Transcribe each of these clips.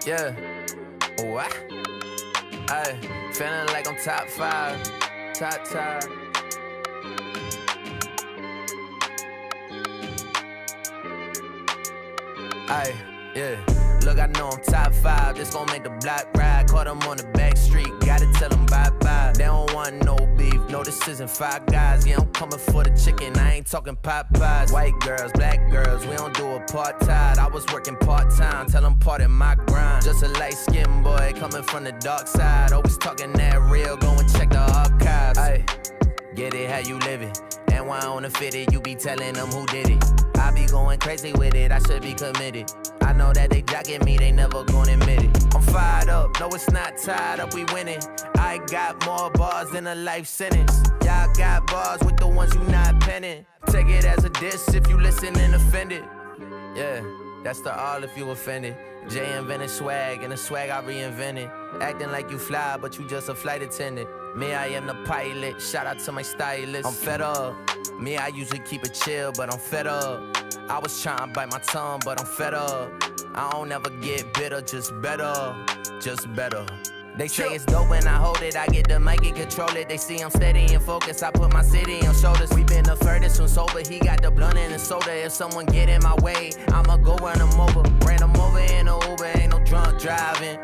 Yeah. What? Ay, feeling like I'm top 5. Top. Ay, yeah. Look, I know I'm top 5. This gon' make the block ride. Caught them on the back street. Gotta tell them bye-bye. They don't want no beef. No, this isn't Five Guys. Yeah, I'm coming for the chicken. I ain't talking Popeyes. White girls, black girls. We don't do apartheid. I was working part-time. Tell them part in my grind. Just a light-skinned boy coming from the dark side. Always talking that real. Go and check the archives. Ay, get it how you live it. And why on the fitted, you be telling them who did it. I be going crazy with it, I should be committed. I know that they jocking me, they never gonna admit it. I'm fired up, no it's not tied up, we winning. I got more bars than a life sentence. Y'all got bars with the ones you not penning. Take it as a diss if you listen and offended. Yeah, that's the all if you offended. Jay invented swag, and the swag I reinvented. Acting like you fly, but you just a flight attendant. Me, I am the pilot, shout out to my stylist. I'm fed up. Me, I usually keep it chill, but I'm fed up. I was trying to bite my tongue, but I'm fed up. I don't ever get bitter, just better. They say it's dope when I hold it, I get the mic and control it. They see I'm steady and focused, I put my city on shoulders. We been the furthest from sober, he got the blunt and the soda. If someone get in my way, I'ma go run them over. Ran them over in a Uber, ain't no drunk driving.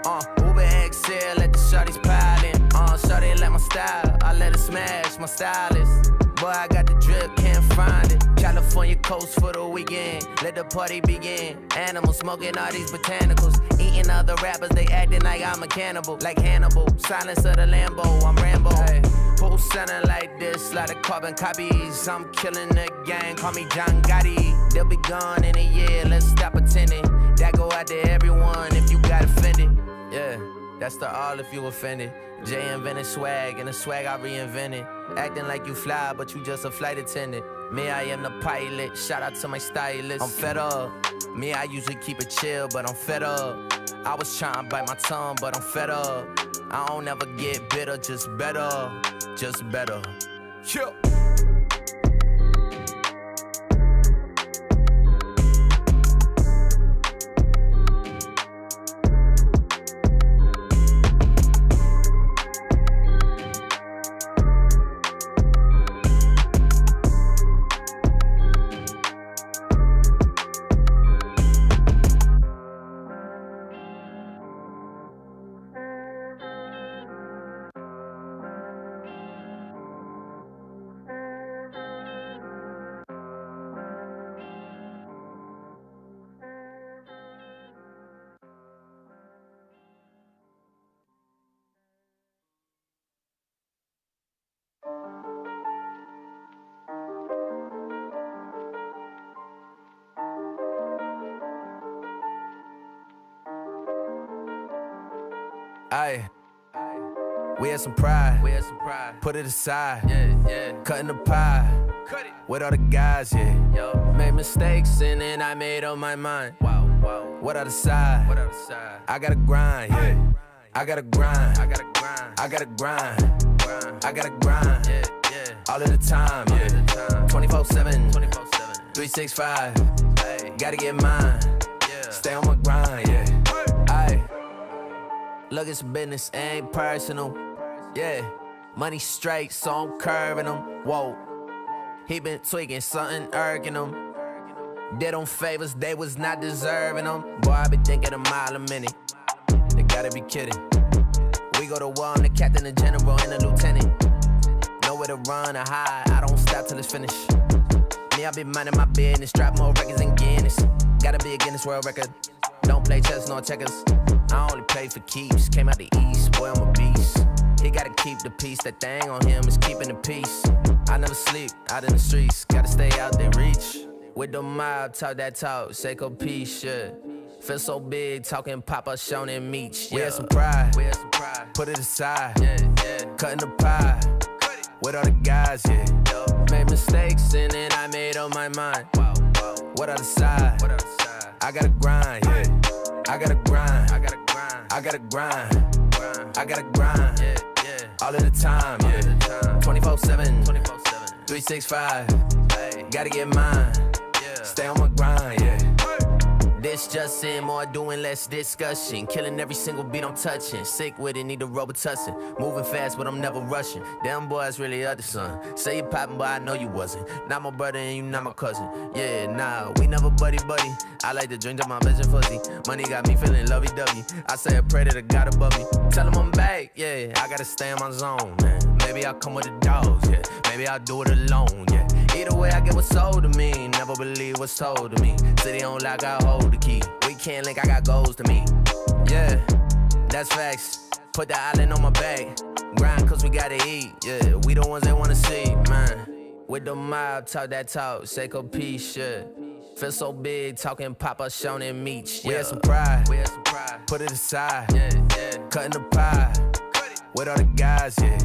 Uber XL, let the shorties pilin'. Shorty like my style, I let it smash, my stylist. Boy, I got the drip, can't find it. California coast for the weekend, let the party begin. Animals smoking all these botanicals, eating other rappers, they acting like I'm a cannibal. Like Hannibal, silence of the Lambo, I'm Rambo. Hey, who sounding like this, lot of carbon copies. I'm killing the gang, call me John Gotti. They'll be gone in a year, let's stop pretending. That go out to everyone if you got offended. Yeah, that's the all if you offended. Jay invented swag, and the swag I reinvented. Acting like you fly, but you just a flight attendant. Me, I am the pilot, shout out to my stylist. I'm fed up. Me, I usually keep it chill, but I'm fed up. I was trying to bite my tongue, but I'm fed up. I don't ever get bitter, just better. Chill. Aye, we had some pride. Put it aside. Yeah. Cutting the pie. Cut it. With all the guys, yeah. Yo. Made mistakes and then I made up my mind. Wow. What other side? I gotta grind, yeah. I gotta grind. I gotta grind. Yeah. All of the time, yeah. 24/7. 365. Ay. Gotta get mine. Yeah. Stay on my grind, yeah. Aye. Look, it's business, ain't personal. Yeah, money straight, so I'm curving them. Whoa, he been tweaking, something irking him. Did them favors, they was not deserving them. Boy, I been thinking a mile a minute. They gotta be kidding. We go to war, I'm the captain, the general, and the lieutenant. Nowhere to run or hide, I don't stop till it's finished. Me, I been minding my business, drop more records than Guinness. Gotta be a Guinness World Record. Don't play chess nor checkers. I only play for keeps. Came out the east, boy, I'm a beast. He gotta keep the peace. That thing on him is keeping the peace. I never sleep out in the streets. Gotta stay out there, reach. With the mob, talk that talk, say go peace, yeah. Feel so big, talking Papa, Sean and Meech. Yeah. We had some pride. Put it aside. Yeah. Cutting the pie. With all the guys, yeah. Made mistakes and then I made up my mind. What other side? I gotta grind, yeah. I gotta grind. Yeah. All of the time, yeah. 24/7. 365. Gotta get mine. Stay on my grind, yeah. This just in, more doing, less discussion. Killing every single beat I'm touching. Sick with it, need a Robitussin. Moving fast, but I'm never rushing. Them boys really other son. Say you poppin', but I know you wasn't. Not my brother and you not my cousin. Yeah, nah, we never buddy. I like to drink to my vision fuzzy. Money got me feeling lovey-dovey. I say a prayer to the God above me. Tell him I'm back, yeah. I gotta stay in my zone, man. Maybe I'll come with the dogs, yeah. Maybe I'll do it alone, yeah. Either way, I get what's sold to me. Never believe what's told to me. City on lock, I hold the key. We can't link, I got goals to meet. Yeah, that's facts. Put the island on my back. Grind cause we gotta eat. Yeah, we the ones they wanna see, man. With the mob, talk that talk. Seiko peace, shit. Feel so big, talking Papa, Sean and Meech. Yeah. We had some pride. Put it aside. Cutting the pie. With all the guys, yeah.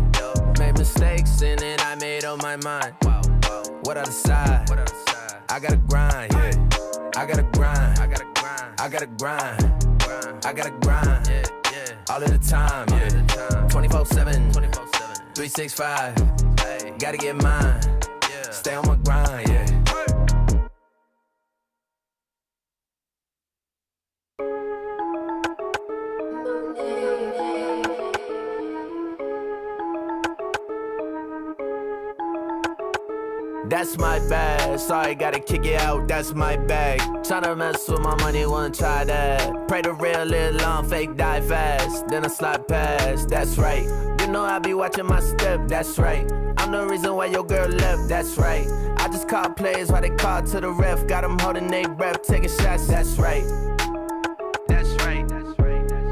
Made mistakes and then I made up my mind. What other side? I gotta grind, yeah. I gotta grind. I gotta grind. I gotta grind. All of the time, yeah. 24/7, 365. Gotta get mine. Stay on my grind, yeah. That's my bad, sorry, gotta kick it out, that's my bag. Tryna mess with my money, wanna try that. Pray the real live long, fake die fast. Then I slide past, that's right. You know I be watching my step, that's right. I'm the reason why your girl left, that's right. I just call plays while they call to the ref. Got them holding their breath, taking shots, that's right. That's right.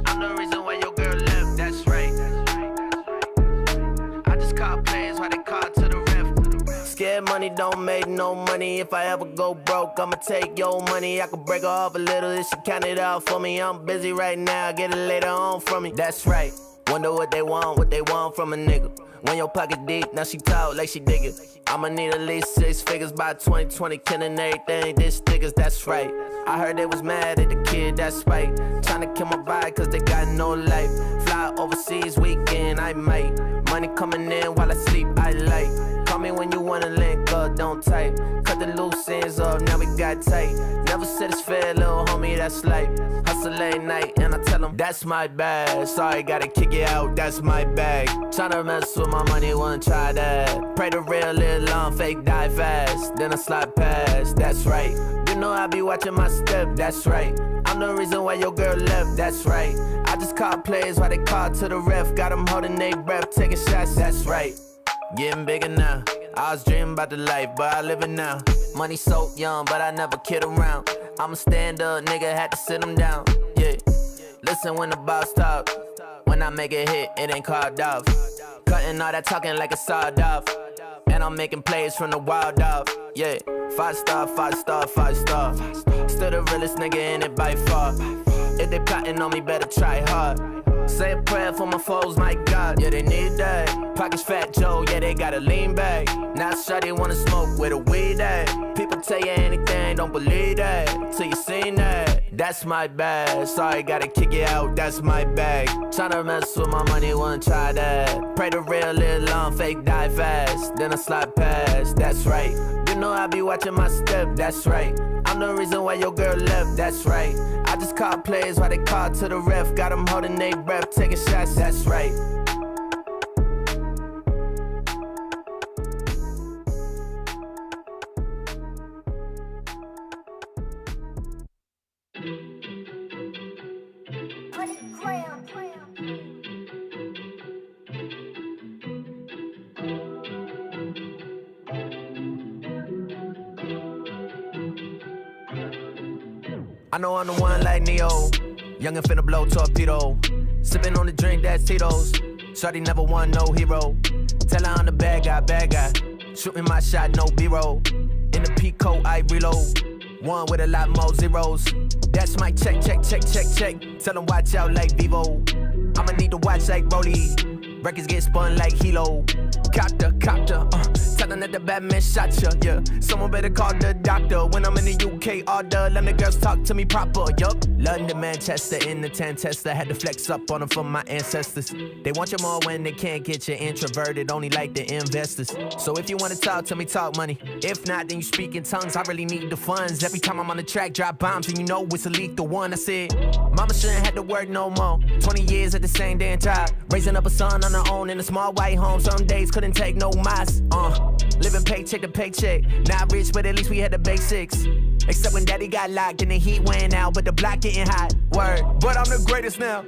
I'm the reason why your girl left, that's right. I just call plays while they call to the ref. Scared money don't make no money. If I ever go broke, I'ma take your money. I could break her off a little if she count it out for me. I'm busy right now, get it later on from me. That's right. Wonder what they want from a nigga. When your pocket deep, now she talk like she dig it. I'ma need at least 6 figures by 2020, killing everything, this niggas, that's right. I heard they was mad at the kid, that's right. Tryna kill my vibe cause they got no life. Fly overseas weekend, I might. Money coming in while I sleep, I like. Call me when you wanna link up, don't type. Cut the loose ends up, now we got tight. Never said it's fair, little homie, that's life. Hustle late night and I tell them, that's my bad. Sorry, gotta kick it out, that's my bag. Tryna mess with my money, wanna try that. Pray the real live long, fake die fast. Then I slide past, that's right. You know I be watching my step, that's right. I'm the reason why your girl left, that's right. I just call plays while they call to the ref. Got them holding their breath, taking shots, that's right. Getting bigger now. I was dreaming about the life, but I live it now. Money so young, but I never kid around. I'm a stand up nigga, had to sit him down. Yeah. Listen when the boss talk. When I make a hit, it ain't called off. Cutting all that talking like a sawed off. And I'm making plays from the wild off. Yeah. 5 star, 5 star, 5 star. Still the realest nigga in it by far. If they plotting on me, better try hard. Say a prayer for my foes, my God, yeah, they need that. Pockets fat Joe, yeah, they gotta lean back. Now shawty wanna smoke with a weed at. People tell you anything, don't believe that till you seen that. That's my bad, sorry, gotta kick it out, that's my bag. Tryna mess with my money, wanna try that. Pray the real live long, fake die fast. Then I slide past, that's right. You know I be watching my step, that's right. I'm the reason why your girl left, that's right. I just call plays while they call to the ref. Got them holding their breath, taking shots, that's right. I know I'm the one like Neo. Youngin' finna blow torpedo. Sippin' on the drink, that's Tito's. Shawty never won no hero. Tell her I'm the bad guy. Shooting my shot, no B-roll. In the Pico, I reload. One with a lot more zeros. That's my check. Tell them watch out like Vivo. I'ma need to watch like Rolly. Records get spun like Hilo. Copter. Tell Shouting at the Batman shot ya, yeah. Someone better call the doctor. When I'm in the UK, all the London girls talk to me proper, yup. London, Manchester, in the 10 tester. Had to flex up on them for my ancestors. They want you more when they can't get you introverted, only like the investors. So if you wanna talk to me, talk money. If not, then you speak in tongues, I really need the funds. Every time I'm on the track, drop bombs, and you know it's a lethal one. I said, mama shouldn't have to work no more. 20 years at the same damn job. Raising up a son on her own in a small white home. Some days couldn't take no mas. Living paycheck to paycheck. Not rich, but at least we had the basics. Except when daddy got locked and the heat went out, but the block getting hot. Word, but I'm the greatest now.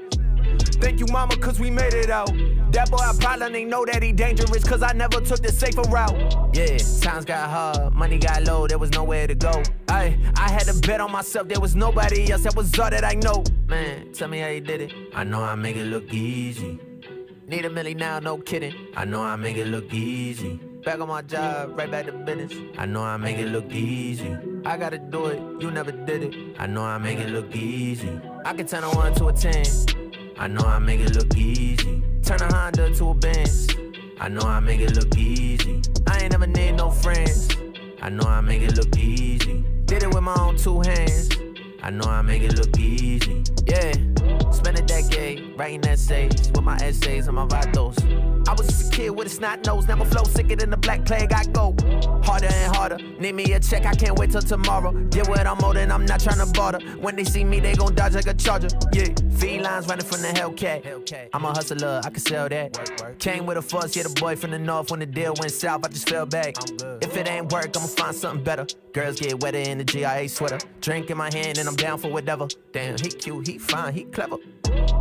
Thank you, mama, cause we made it out. That boy, I probably ain't know that he dangerous, cause I never took the safer route. Yeah, times got hard, money got low, there was nowhere to go. I had to bet on myself, there was nobody else, that was all that I know. Man, tell me how you did it. I know I make it look easy. Need a million now, no kidding. I know I make it look easy. Back on my job, right back to business. I know I make it look easy. I gotta do it, you never did it. I know I make it look easy. I can turn a 1 to a 10. I know I make it look easy. Turn a Honda to a Benz. I know I make it look easy. I ain't never need no friends. I know I make it look easy. Did it with my own 2 hands. I know I make it look easy. Yeah, spent a decade writing essays with my essays and my vatos. I was just a kid with a snot nose. Now my flow sicker than the Black Plague. I go harder and harder. Need me a check, I can't wait till tomorrow. Get what I'm older and I'm not trying to barter. When they see me, they gon' dodge like a charger. Yeah, felines running from the Hellcat. I'm a hustler, I can sell that. Came with a fuss, yeah, the boy from the north. When the deal went south, I just fell back. If it ain't work, I'ma find something better. Girls get wetter in the GIA sweater. Drink in my hand and I'm down for whatever. Damn, he cute, he fine, he clever.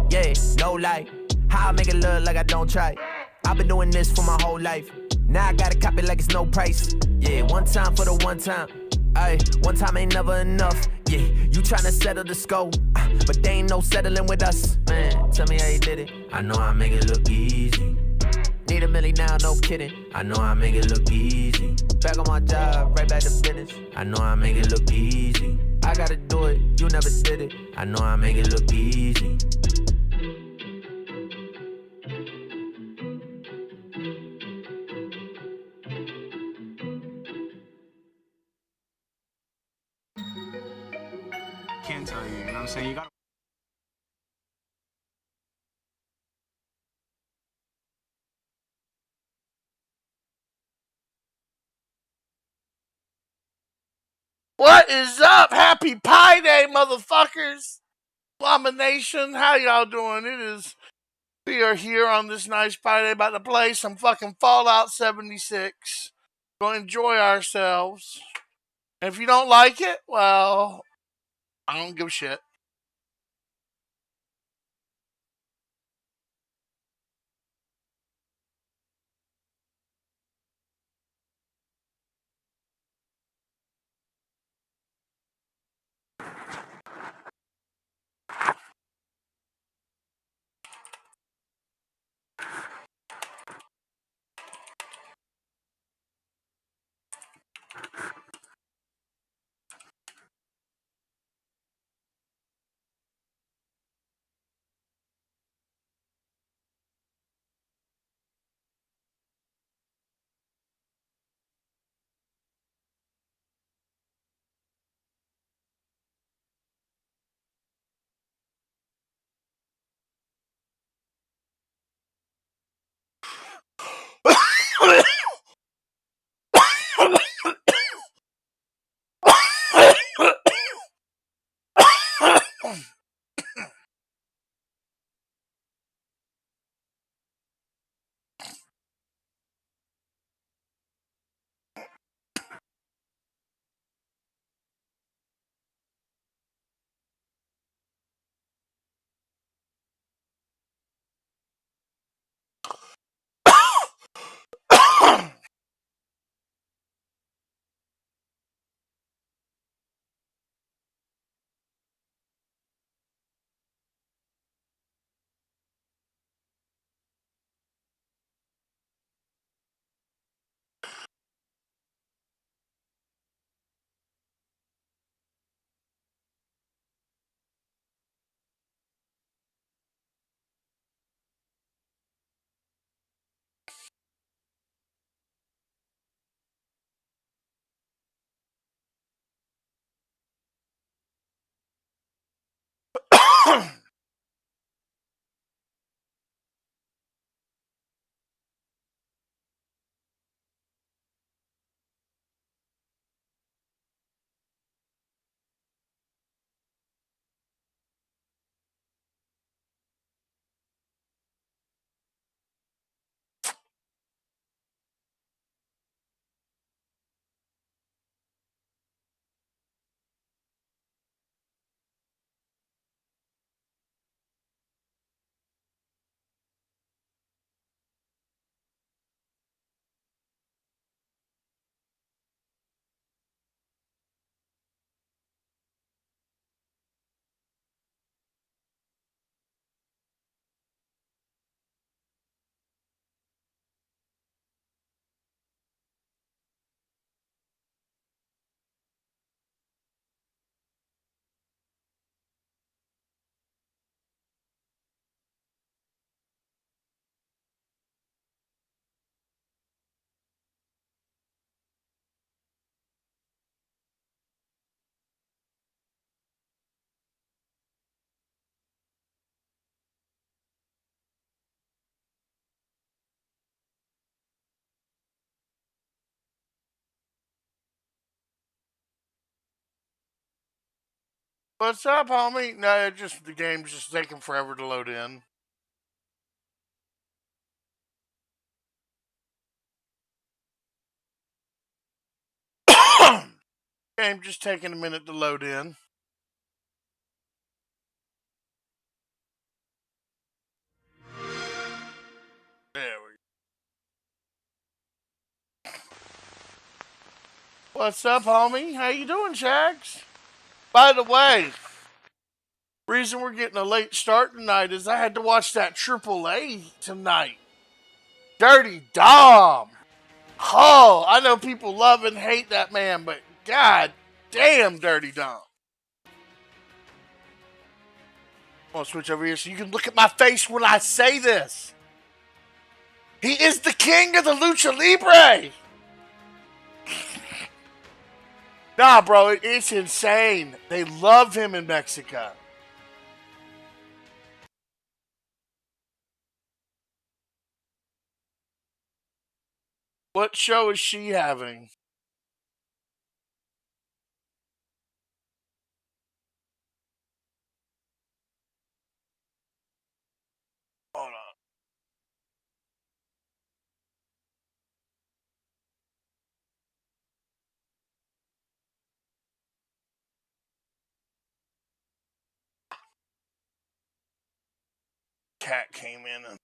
Yeah, no lie. How I make it look like I don't try. I've been doing this for my whole life. Now I gotta cop it like it's no price. Yeah, one time for the one time. Ay, one time ain't never enough. Yeah, you tryna settle the score, but they ain't no settling with us. Man, tell me how you did it. I know I make it look easy. Need a million now, no kidding. I know I make it look easy. Back on my job, right back to business. I know I make it look easy. I gotta do it, you never did it. I know I make it look easy. Can't tell you, you know what I'm saying? You gotta. What is up? Happy Pi Day, motherfuckers! Llama Nation, how y'all doing? We are here on this nice Pi Day about to play some fucking Fallout 76. Gonna enjoy ourselves. And if you don't like it, well, I don't give a shit. What's up, homie? No, just the game's just taking forever to load in. Game just taking a minute to load in. There we go. What's up, homie? How you doing, Shags? By the way, reason we're getting a late start tonight is I had to watch that AAA tonight. Dirty Dom. Oh, I know people love and hate that man, but god damn, Dirty Dom. I'm gonna switch over here so you can look at my face when I say this. He is the king of the Lucha Libre. Nah, bro, it's insane. They love him in Mexico. What show is she having? Hold on. Cat came in and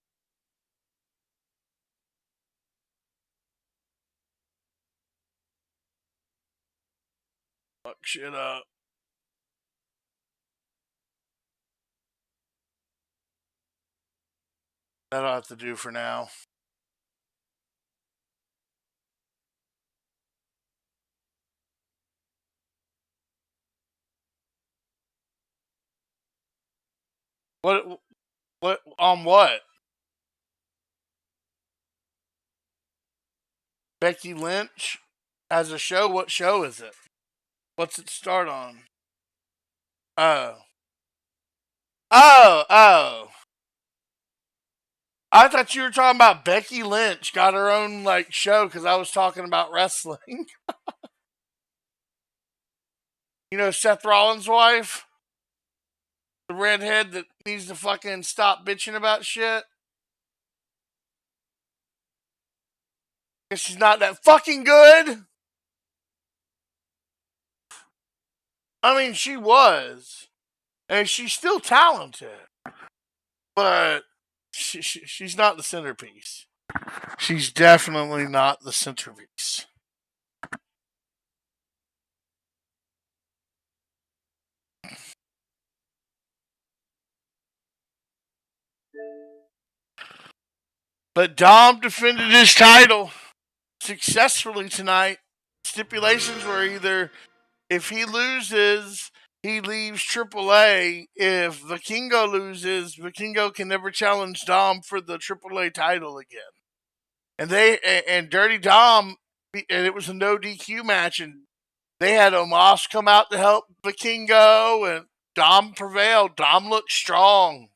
fucked shit up. That'll have to do for now. What on what? Becky Lynch has a show? What show is it? What's it start on? Oh. Oh. I thought you were talking about Becky Lynch got her own like show because I was talking about wrestling. You know Seth Rollins' wife? The redhead that needs to fucking stop bitching about shit? Because she's not that fucking good? I mean, she was. And she's still talented. But she's not the centerpiece. She's definitely not the centerpiece. But Dom defended his title successfully tonight. Stipulations were either if he loses, he leaves AAA. If Vikingo loses, Vikingo can never challenge Dom for the AAA title again. And Dirty Dom, and it was a no DQ match, and they had Omos come out to help Vikingo, and Dom prevailed. Dom looked strong.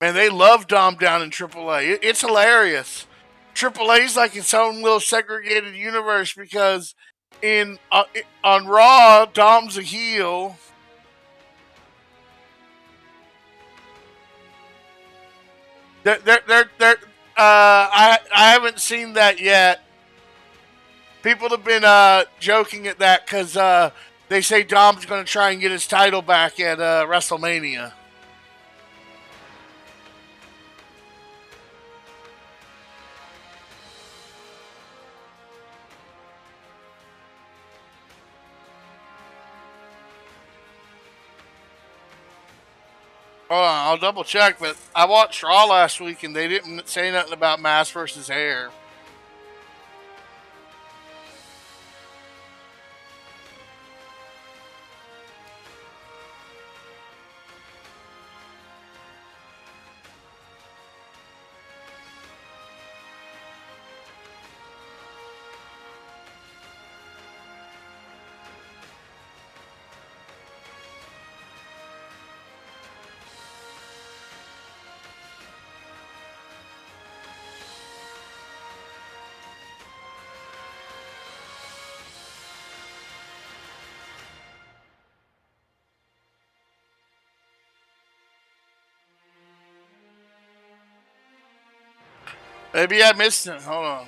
Man, they love Dom down in AAA. It's hilarious. AAA's like its own little segregated universe because on Raw, Dom's a heel. I haven't seen that yet. People have been joking at that because they say Dom's going to try and get his title back at WrestleMania. Hold on, I'll double check, but I watched Raw last week and they didn't say nothing about mask versus hair. Maybe I missed it. Hold on.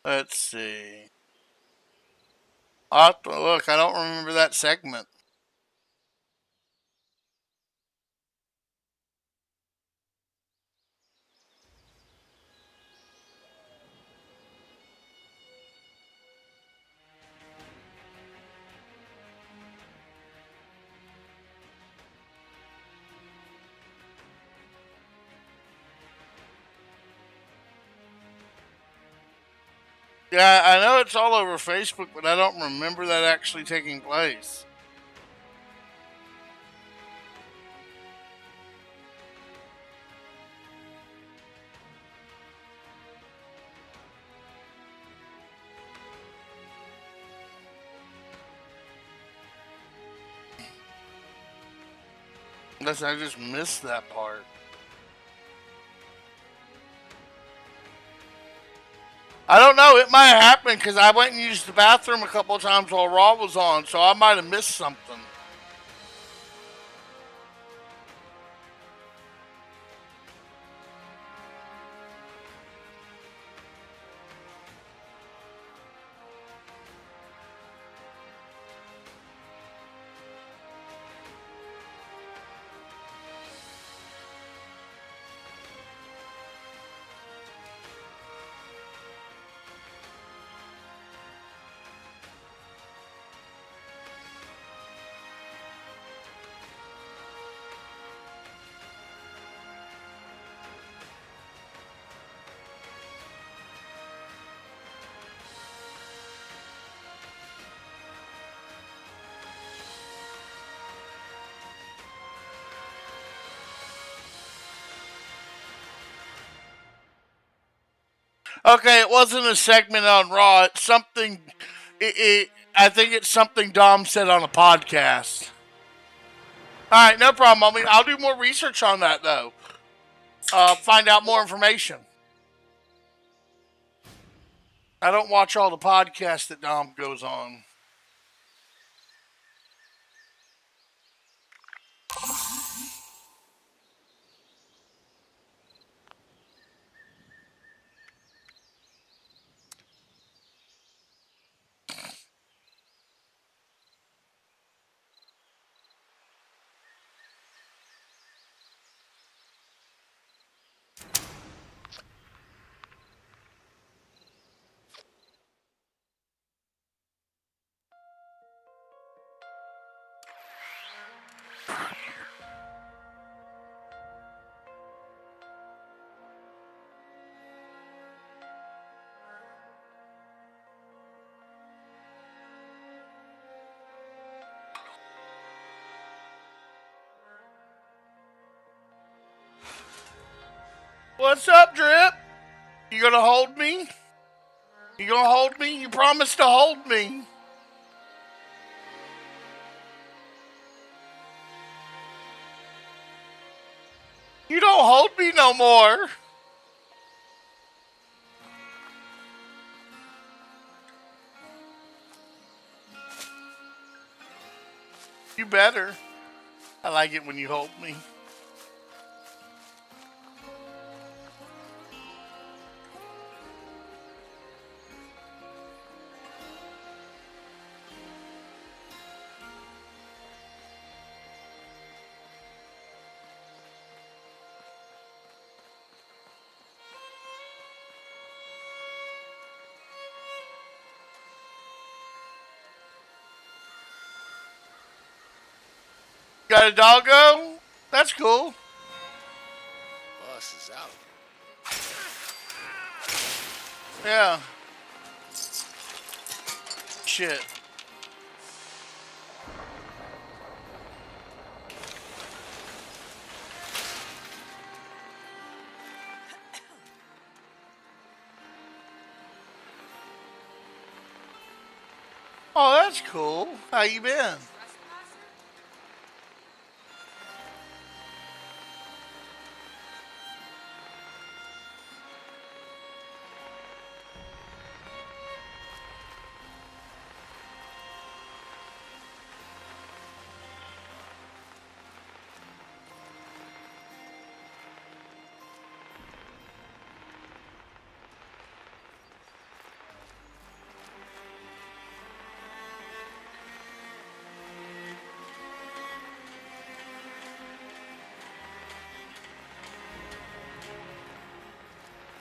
Let's see. I'll have to look. I don't remember that segment. Yeah, I know it's all over Facebook, but I don't remember that actually taking place. Unless I just missed that part. I don't know. It might have happened because I went and used the bathroom a couple of times while Raw was on, so I might have missed something. Okay, it wasn't a segment on Raw. It's something. I think it's something Dom said on a podcast. All right, no problem. I mean, I'll do more research on that though. Find out more information. I don't watch all the podcasts that Dom goes on. What's up, Drip? You gonna hold me? You gonna hold me? You promised to hold me. You don't hold me no more. You better. I like it when you hold me. Got a doggo? That's cool. Bus is out. Yeah. Shit. Oh, that's cool. How you been?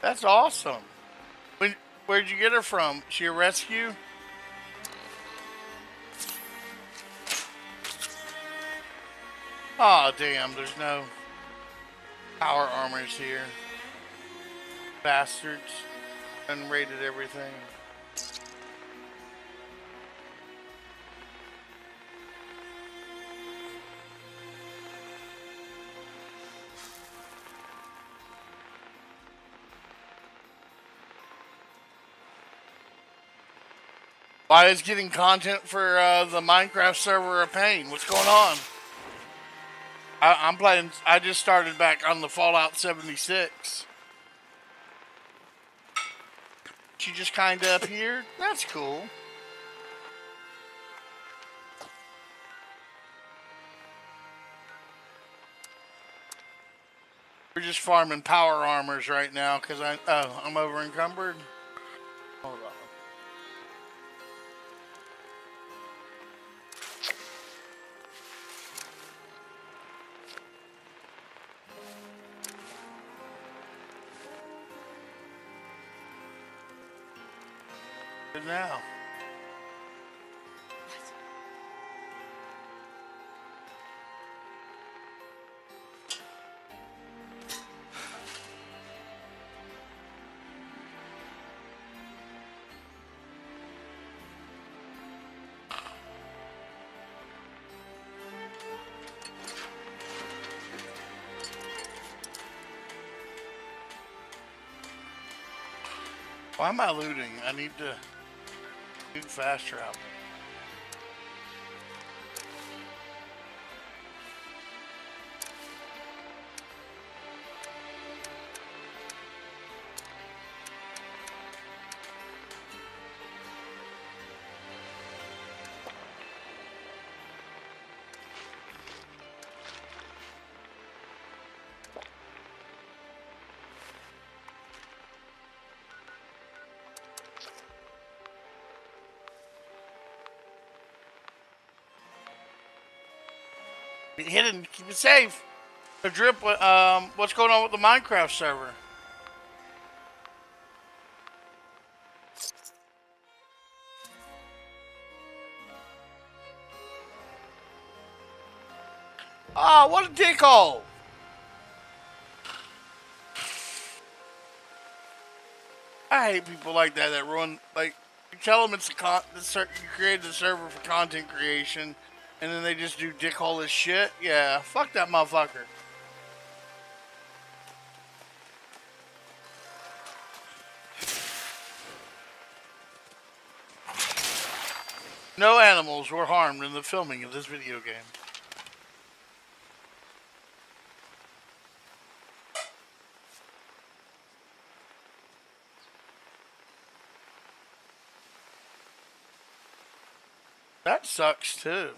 That's awesome. Where'd you get her from? She a rescue? Aw, damn, there's no power armors here. Bastards. Unrated everything. Why is getting content for the Minecraft server a pain? What's going on? I'm playing. I just started back on the Fallout 76. She just kind of appeared. That's cool. We're just farming power armors right now because I'm over encumbered. Hold on. Good now. Why am I looting? I need to do fast travel. Be hidden, keep it safe. So Drip, what's going on with the Minecraft server? Ah, what a dickhole! I hate people like that that ruin, like, you tell them it's you created the server for content creation, and then they just do dickhole as shit. Yeah, fuck that motherfucker. No animals were harmed in the filming of this video game. That sucks too.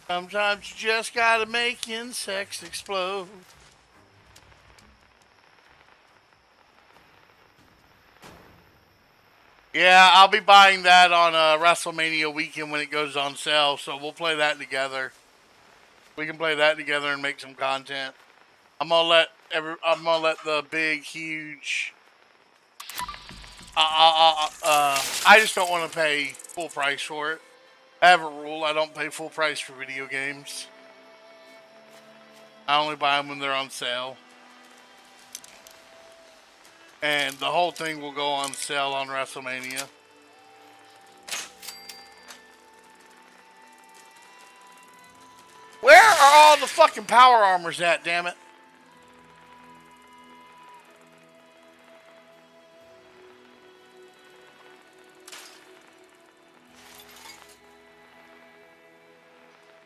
Sometimes you just gotta make insects explode. Yeah, I'll be buying that on WrestleMania weekend when it goes on sale, so we'll play that together. We can play that together and make some content. I'm gonna let the big, huge. I just don't want to pay full price for it. I have a rule: I don't pay full price for video games. I only buy them when they're on sale. And the whole thing will go on sale on WrestleMania. Where are all the fucking power armors at, damn it?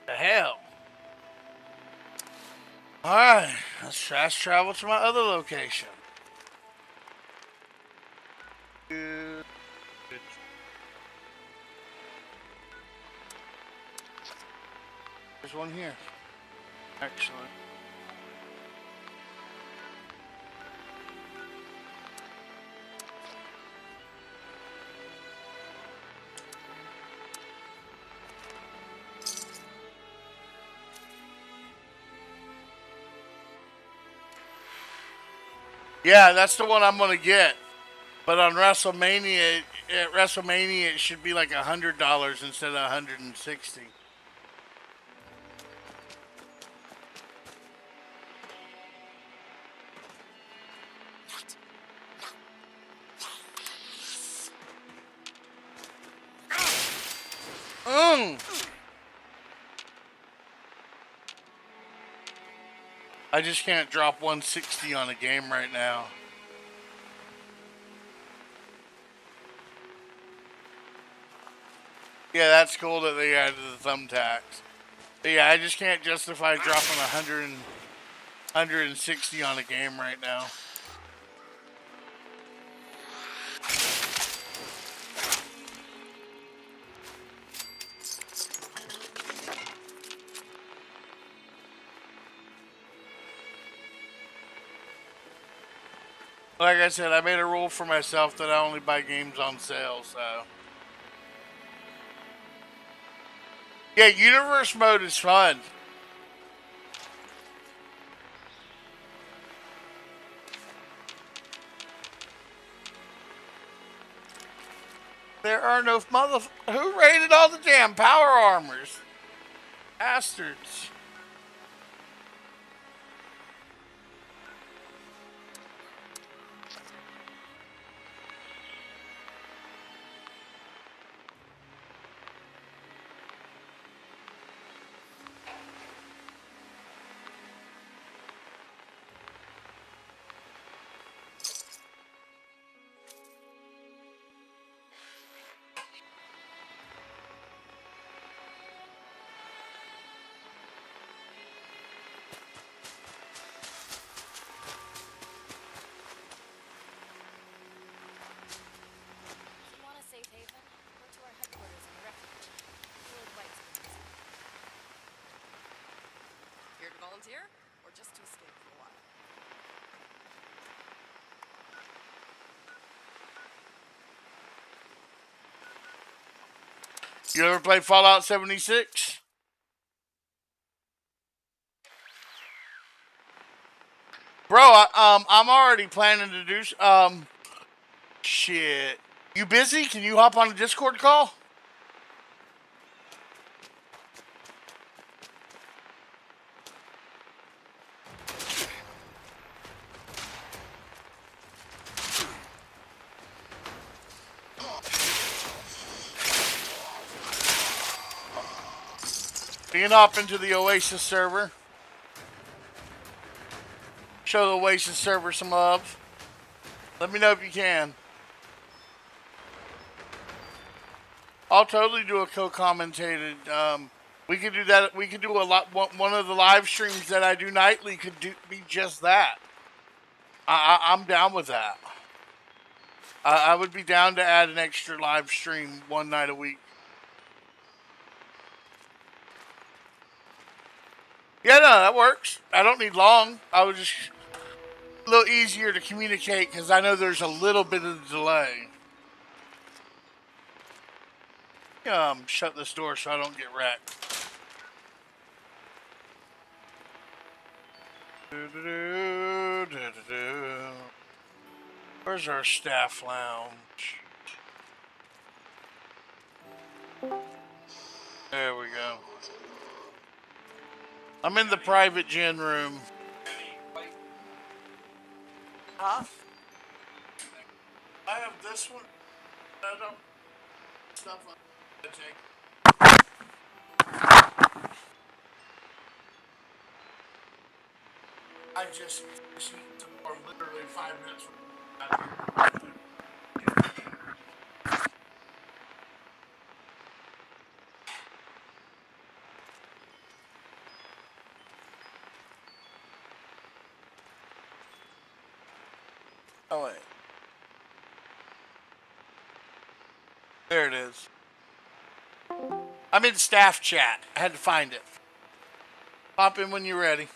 The hell? Alright, let's fast travel to my other location. Good. There's one here. Actually. Yeah, that's the one I'm gonna get. But on WrestleMania, at WrestleMania, it should be like $100 instead of $160. I just can't drop 160 on a game right now. Yeah, that's cool that they added the thumbtacks. But yeah, I just can't justify dropping 160 on a game right now. Like I said, I made a rule for myself that I only buy games on sale, so. Yeah, universe mode is fun. There are no who raided all the damn power armors? Bastards. Volunteer or just to escape for a while? You ever play Fallout 76? I'm already planning to do. Shit. You busy? Can you hop on a Discord call? You can hop into the Oasis server. Show the Oasis server some love. Let me know if you can. I'll totally do a co-commentated. We could do that. We could do a lot. One of the live streams that I do nightly could be just that. I'm down with that. I would be down to add an extra live stream one night a week. Yeah, no, that works. I don't need long. I was just a little easier to communicate because I know there's a little bit of delay. Shut this door so I don't get wrecked. Where's our staff lounge? There we go. I'm in the private gen room. Huh? I have this one. I don't. Stuff I take. I just or literally 5 minutes. Oh wait. There it is. I'm in staff chat. I had to find it. Pop in when you're ready.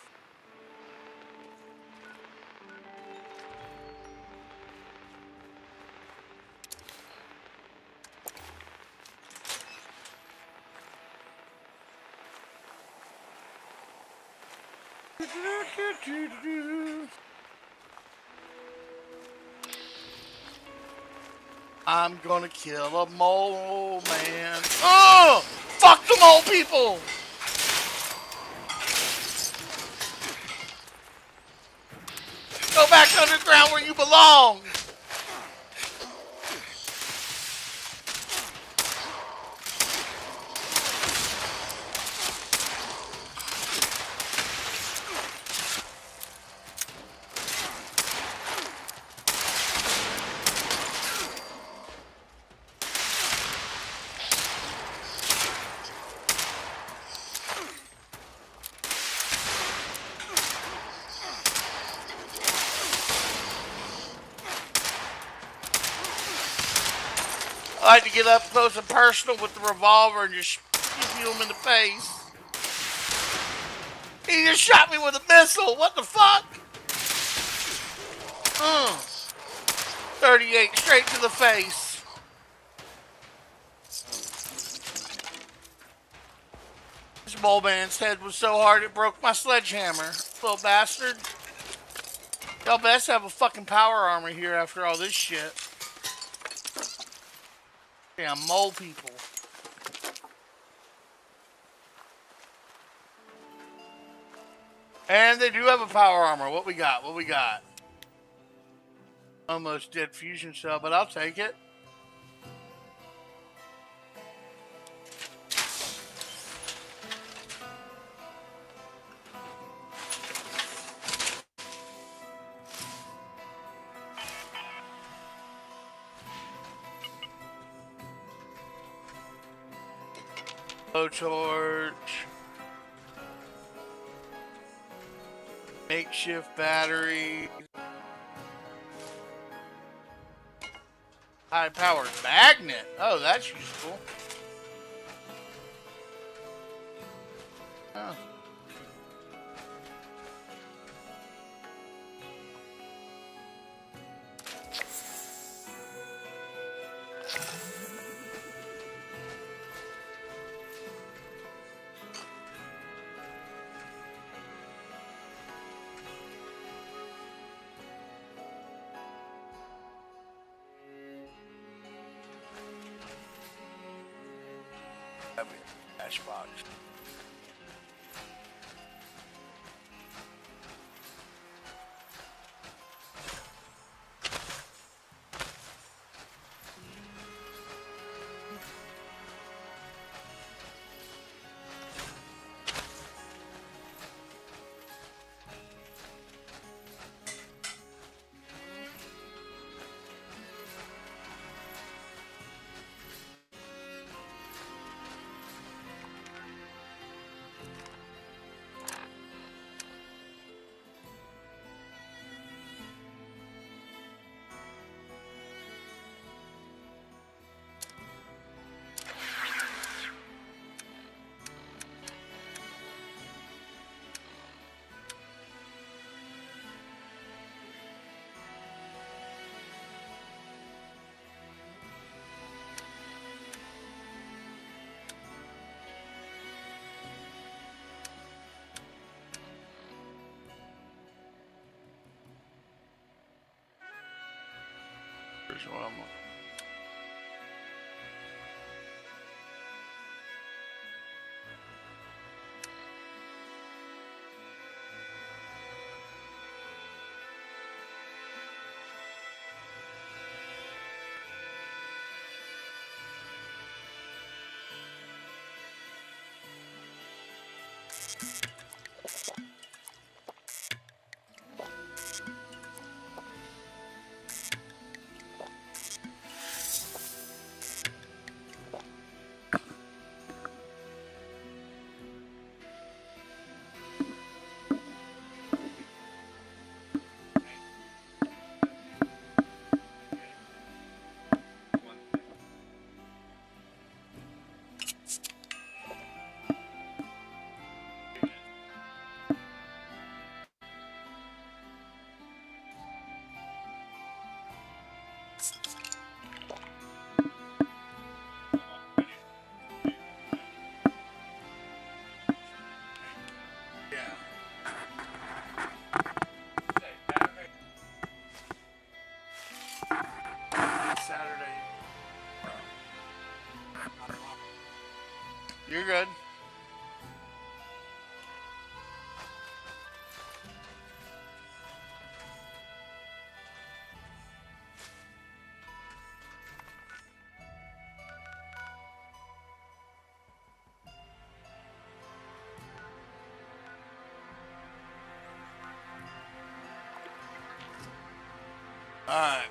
I'm gonna kill a mole man. Oh! Fuck the mole people! Go back underground where you belong! I like to get up close and personal with the revolver and just shoot him in the face. He just shot me with a missile. What the fuck? 38 straight to the face. This mole man's head was so hard it broke my sledgehammer. Little bastard. Y'all best have a fucking power armor here after all this shit. Damn mole people. And they do have a power armor. What we got? What we got? Almost dead fusion cell, but I'll take it. Torch. Makeshift battery. High-powered magnet. Oh, that's useful. Oh. That'd be a cash box. Here's Llama. Saturday. You're good. All right.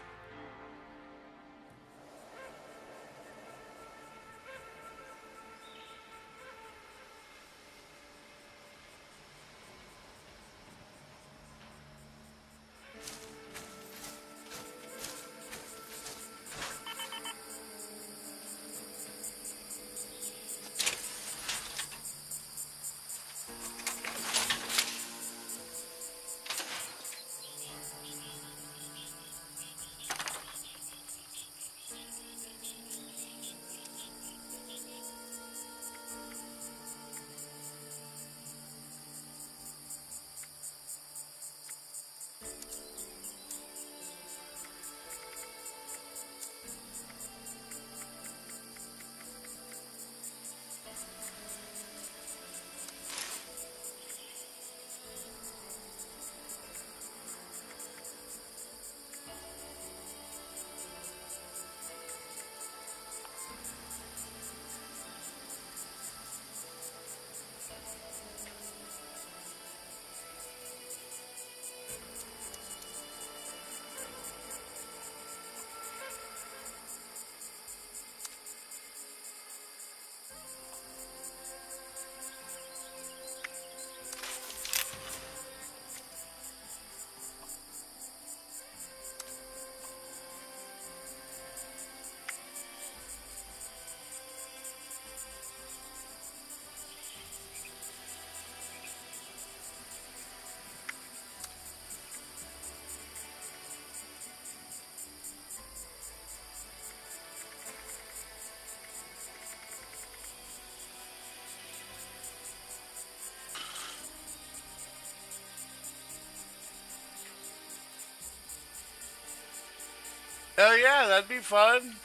Hell yeah, that'd be fun.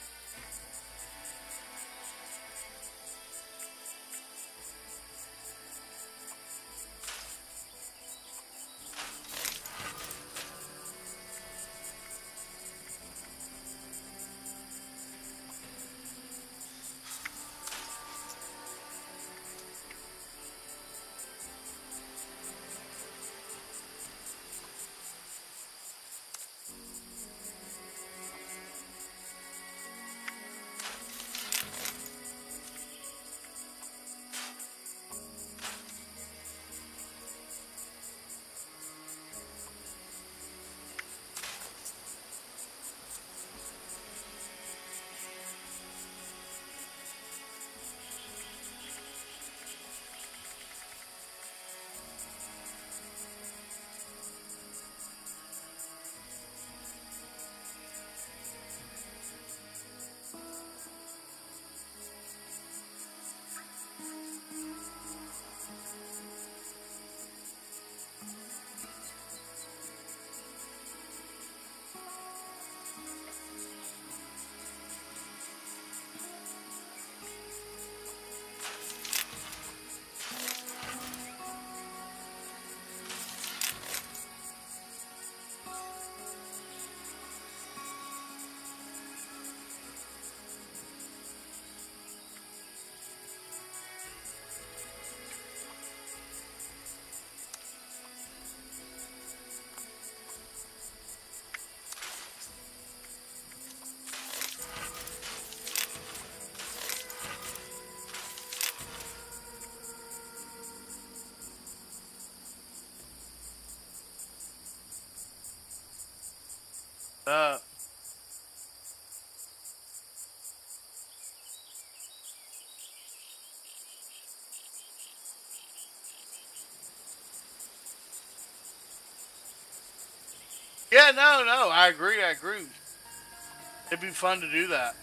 Uh, yeah, no, I agree. I agree. It'd be fun to do that.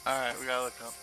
All right, we gotta look up.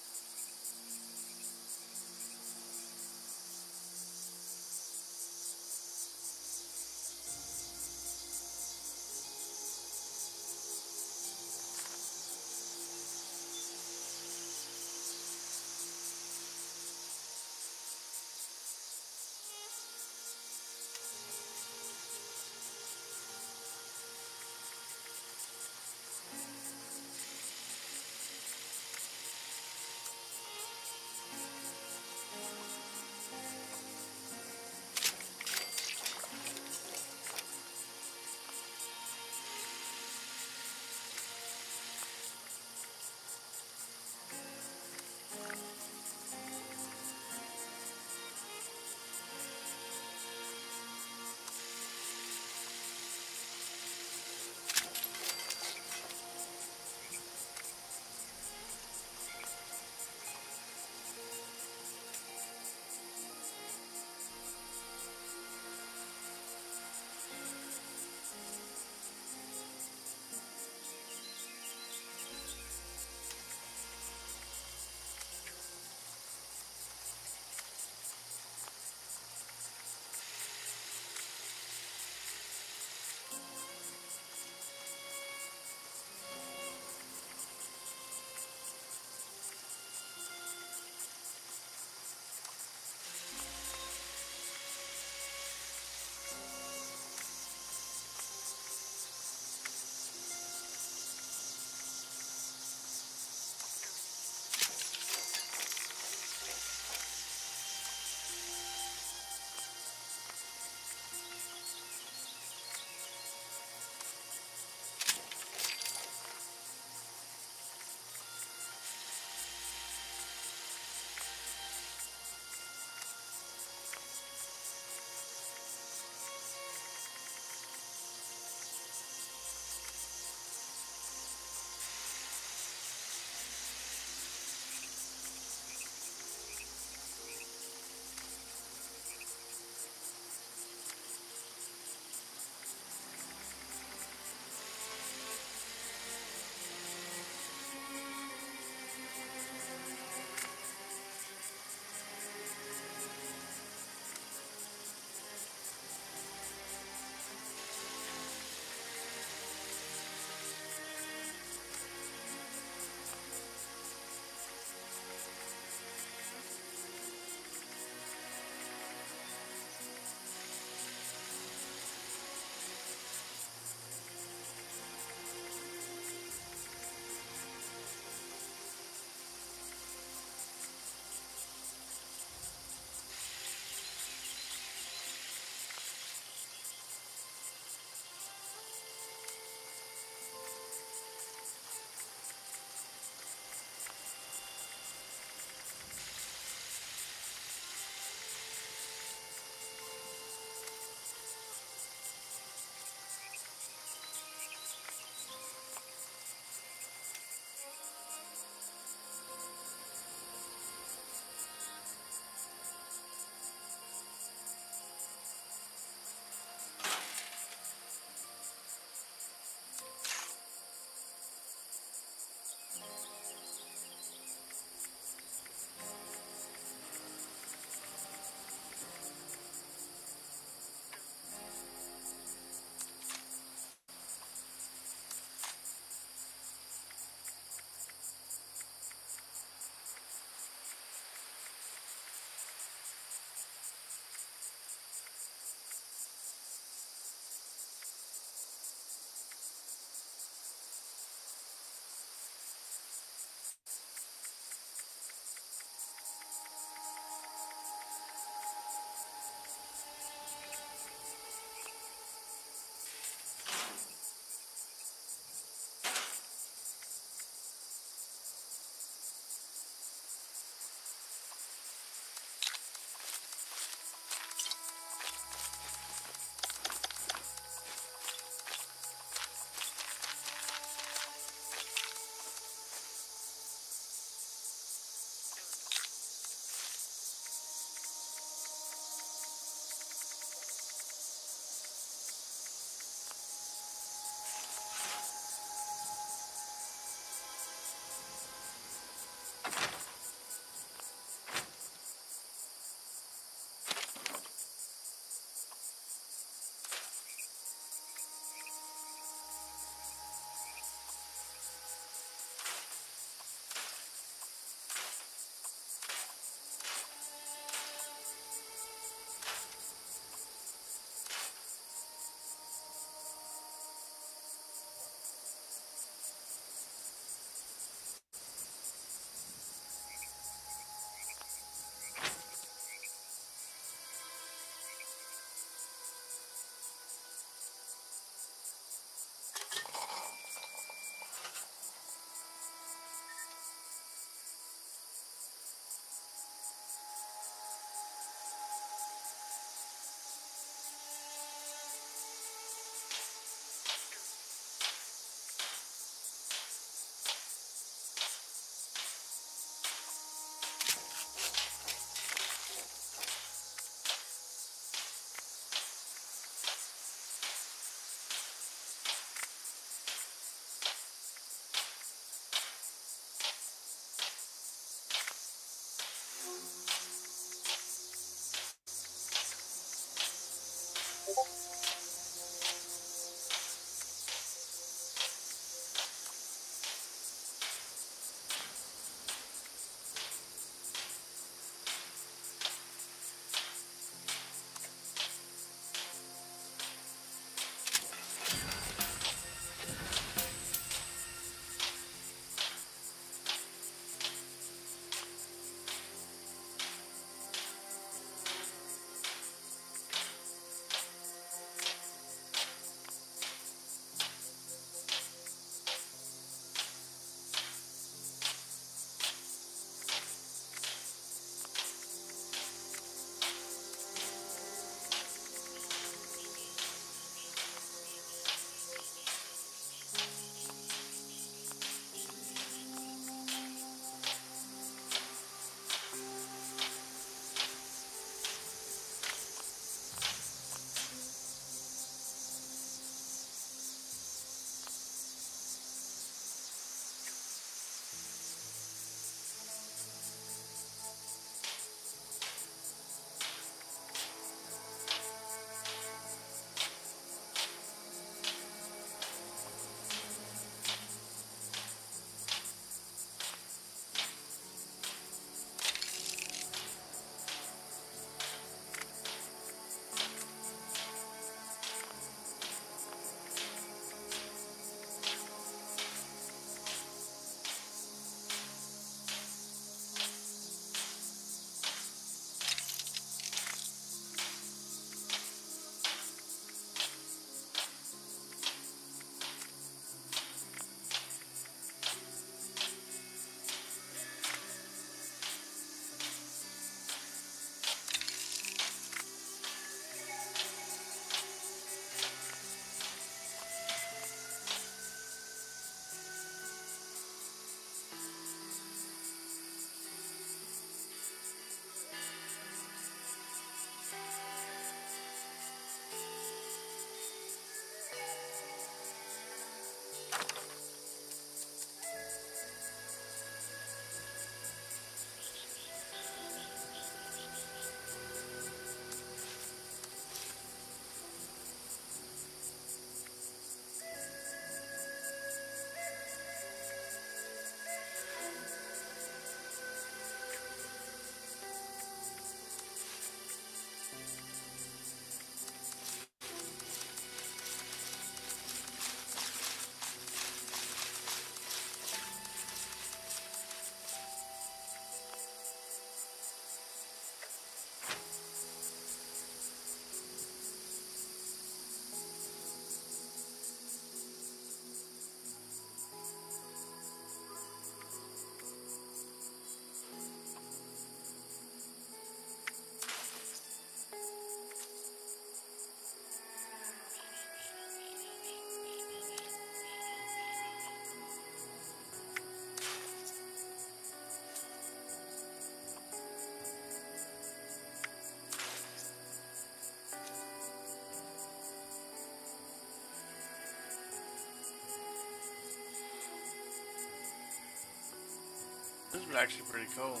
This is actually pretty cool.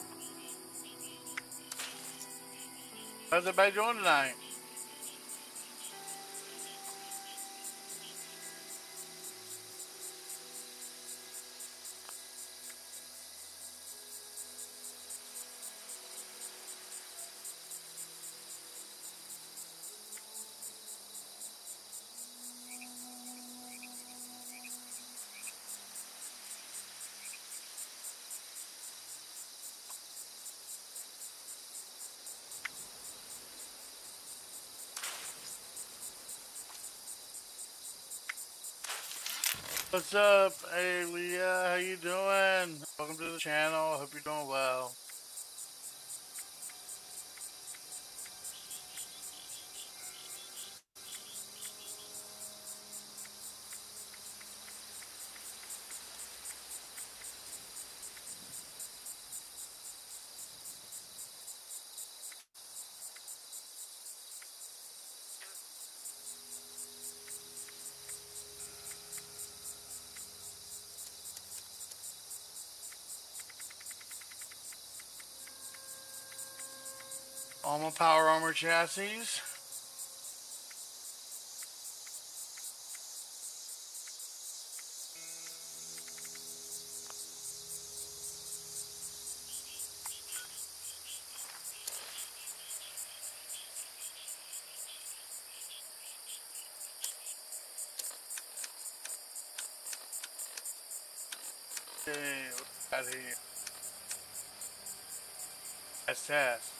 How's everybody doing tonight? What's up? Hey Leah, how you doing? Welcome to the channel. Hope you're doing well. All my power armor chassis. Hey, what's that here? Test.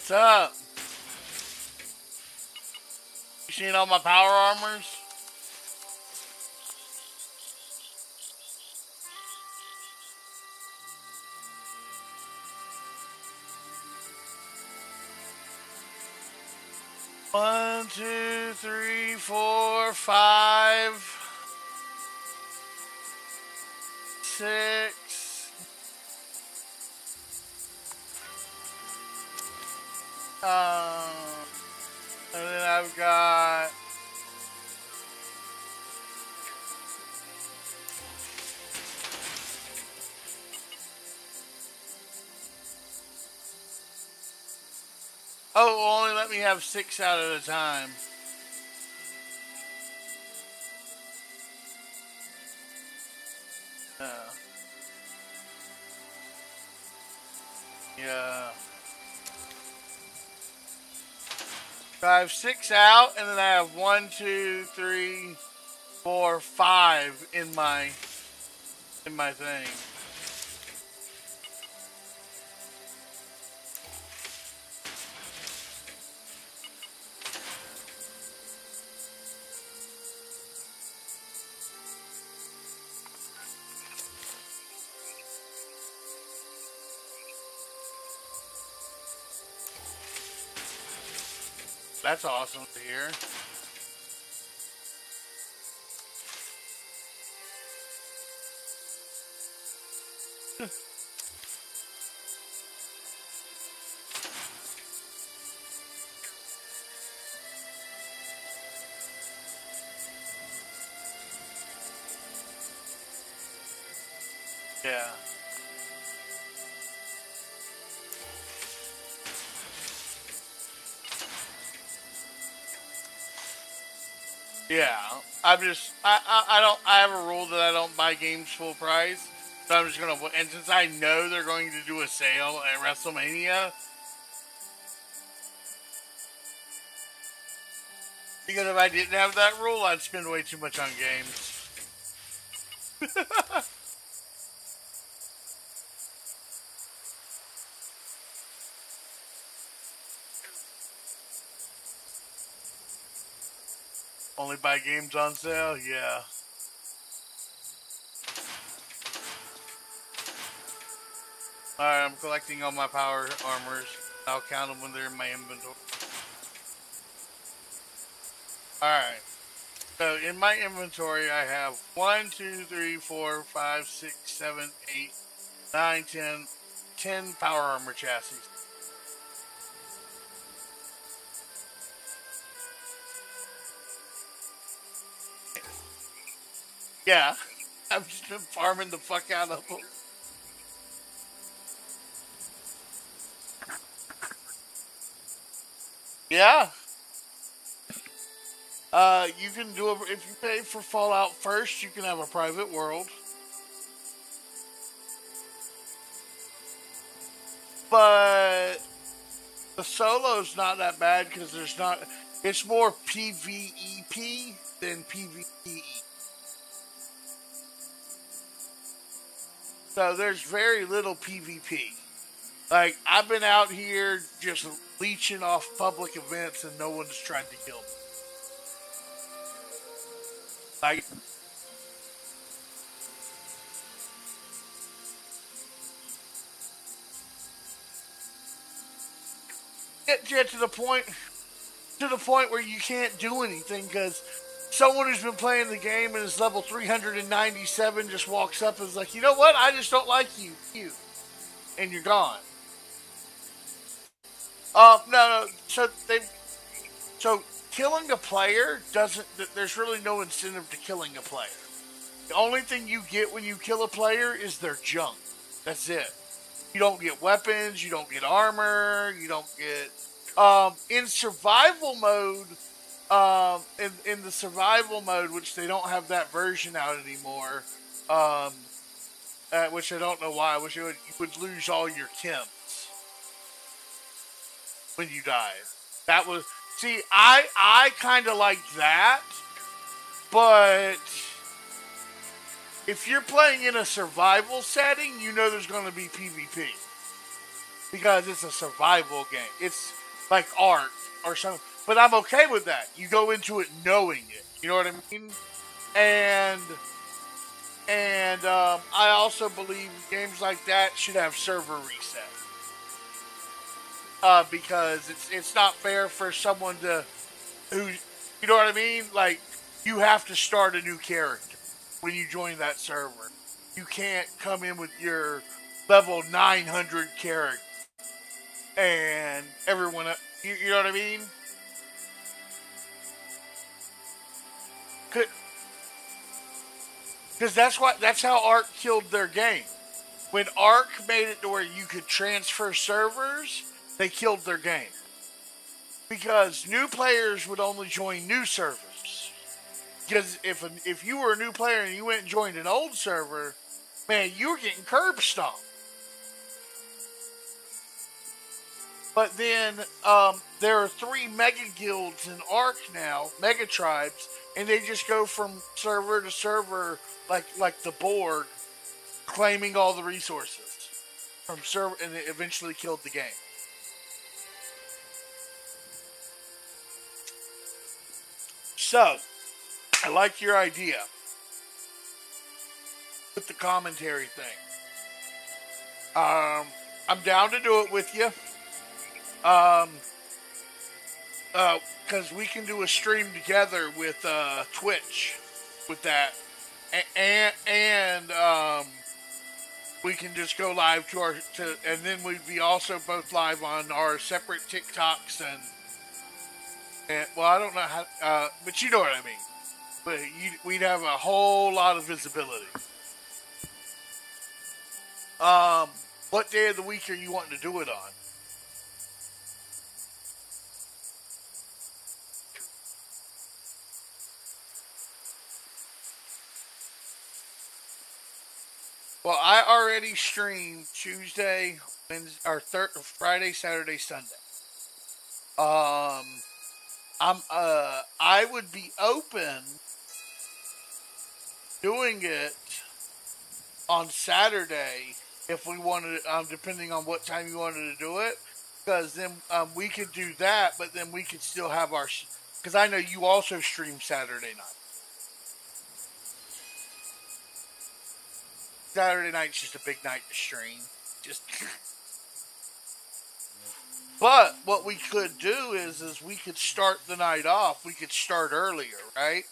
What's up? You seen all my power armors? One, two, three, four, five, six. And then I've got only let me have 6 out at a time. Yeah. So I have 6 out, and then I have 1, 2, 3, 4, 5 in my thing. That's awesome to hear. Yeah. Yeah. I have a rule that I don't buy games full price. So I'm just gonna, and since I know they're going to do a sale at WrestleMania, because if I didn't have that rule, I'd spend way too much on games. Only buy games on sale? Yeah. Alright, I'm collecting all my power armors. I'll count them when they're in my inventory. Alright. So in my inventory, I have 1, 2, 3, 4, 5, 6, 7, 8, 9, 10 power armor chassis. Yeah, I've just been farming the fuck out of them. Yeah. You can do it if you pay for Fallout first. You can have a private world, but the solo's not that bad because there's not. It's more PvEP than PvE. So there's very little PvP. Like, I've been out here just leeching off public events and no one's tried to kill me. Like, get to the point where you can't do anything because someone who's been playing the game and is level 397 just walks up and is like, you know what? I just don't like you, and you're gone. No. So killing a player doesn't. There's really no incentive to killing a player. The only thing you get when you kill a player is their junk. That's it. You don't get weapons. You don't get armor. You don't get. In survival mode, in the survival mode, which they don't have that version out anymore, which I don't know why. I wish you would lose all your chems when you die. That was, see, I kind of like that, but if you're playing in a survival setting, you know there's going to be PvP because it's a survival game. like art or something. But I'm okay with that. You go into it knowing it. You know what I mean? And I also believe games like that should have server reset. Because it's not fair for someone to who, you know what I mean? Like, you have to start a new character when you join that server. You can't come in with your level 900 character and everyone, you know what I mean? Because that's how Ark killed their game. When Ark made it to where you could transfer servers, they killed their game. Because new players would only join new servers. Because if you were a new player and you went and joined an old server, man, you were getting curb stomped. But then there are 3 mega guilds in Ark now, mega tribes, and they just go from server to server like the Borg, claiming all the resources from server, and it eventually killed the game. So, I like your idea with the commentary thing. I'm down to do it with you. Because we can do a stream together with Twitch with that, and we can just go live and then we'd be also both live on our separate TikToks and well, I don't know how, but you know what I mean. But we'd have a whole lot of visibility. What day of the week are you wanting to do it on? Well, I already streamed Tuesday, Wednesday, or Friday, Saturday, Sunday. I would be open doing it on Saturday if we wanted, depending on what time you wanted to do it, because then we could do that, but then we could still have our, because I know you also stream Saturday night. Saturday night's just a big night to stream. But what we could do is we could start the night off. We could start earlier, right?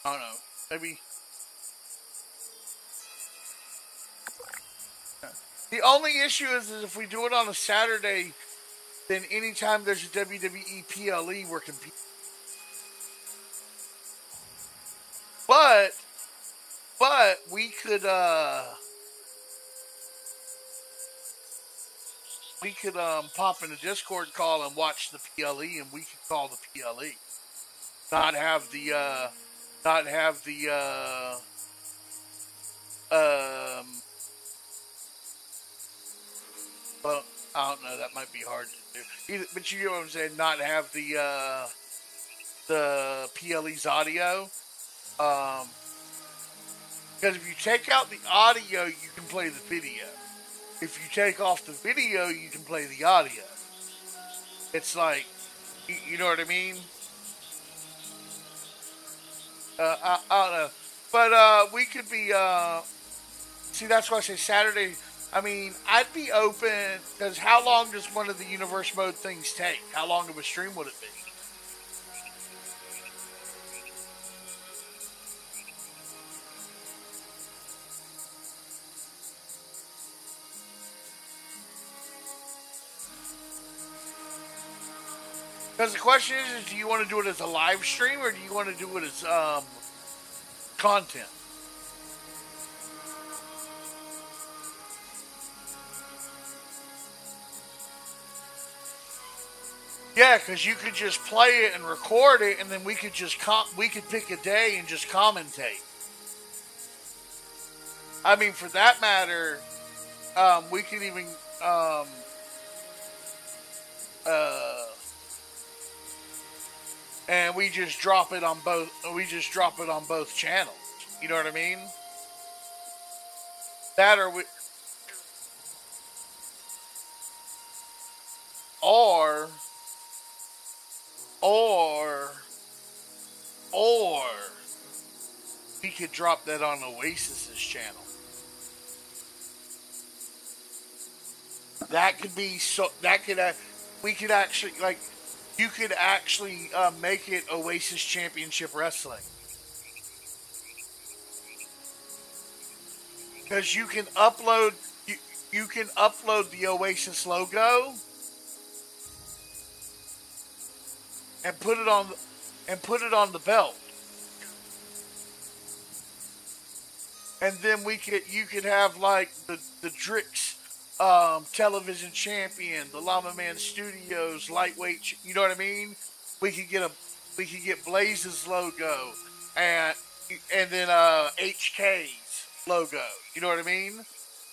I don't know. Maybe. The only issue is if we do it on a Saturday, then anytime there's a WWE PLE, we're competing. But we could pop in a Discord call and watch the PLE, and we could call the PLE. Not have the well, I don't know, that might be hard to do. But you know what I'm saying, not have the PLE's audio. Because if you take out the audio, you can play the video. If you take off the video, you can play the audio. It's like, you know what I mean? I don't know. But we could be, see, that's why I say Saturday. I mean, I'd be open, because how long does one of the universe mode things take? How long of a stream would it be? Because the question is, do you want to do it as a live stream or do you want to do it as content? Yeah, because you could just play it and record it, and then we could just we could pick a day and just commentate. I mean, for that matter, we could even and we just drop it on both. We just drop it on both channels. You know what I mean? That or we. or or we could drop that on Oasis's channel. That could be so. That could we could actually like you could actually make it Oasis Championship Wrestling because you can upload you can upload the Oasis logo and put it on the belt. And then you could have like the Drix television champion, the Llama Man Studios lightweight. You know what I mean? We could get Blaze's logo and then HK's logo. You know what I mean?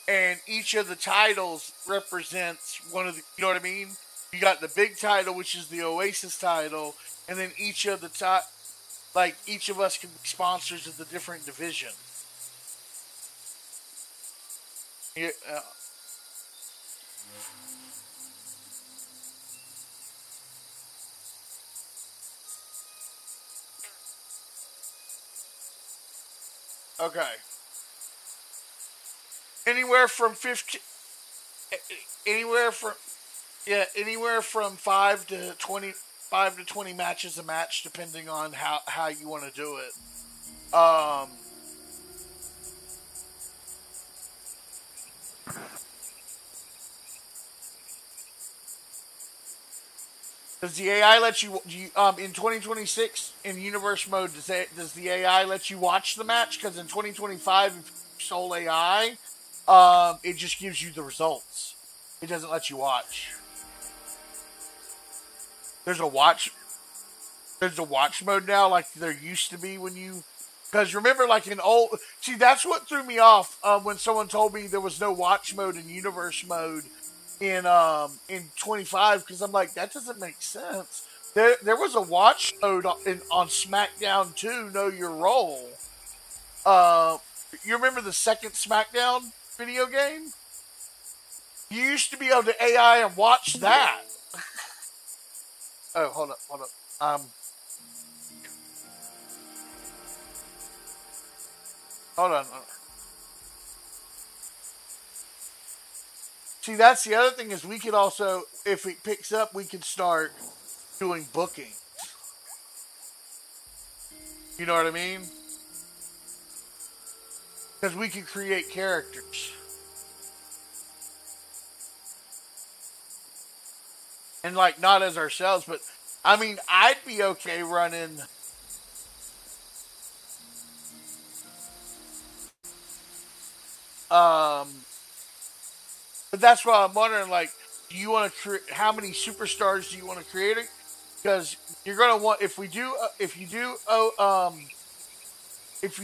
And each of the titles represents one of the. You know what I mean? You got the big title, which is the Oasis title, and then each of the each of us can be sponsors of the different divisions. Yeah. Okay. Anywhere from 15, anywhere from 5 to 20 matches a match, depending on how you want to do it. Does the AI let you in 2026 in universe mode? Does the AI let you watch the match? Because in 2025, if you sole AI, it just gives you the results. It doesn't let you watch. There's a watch mode now, like there used to be when you. Because remember, like in old, see that's what threw me off when someone told me there was no watch mode in universe mode in 25, because I'm like, that doesn't make sense. There was a watch mode on SmackDown 2, Know Your Role. You remember the second SmackDown video game? You used to be able to AI and watch that. Oh, hold up. Hold on. See, that's the other thing is we could also, if it picks up, we could start doing booking. You know what I mean? Because we could create characters. And like, not as ourselves, but I mean, I'd be okay running but that's why I'm wondering, like, do you want to create, how many superstars do you want to create it? Because you're going to want, if you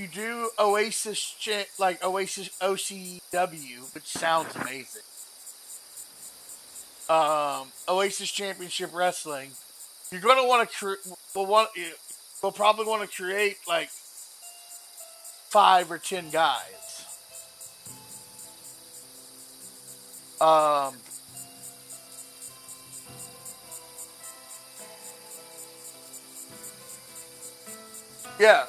do Oasis, like Oasis OCW, which sounds amazing. Oasis Championship Wrestling, you're going to want to we'll probably want to create like 5 or 10 guys. Yeah.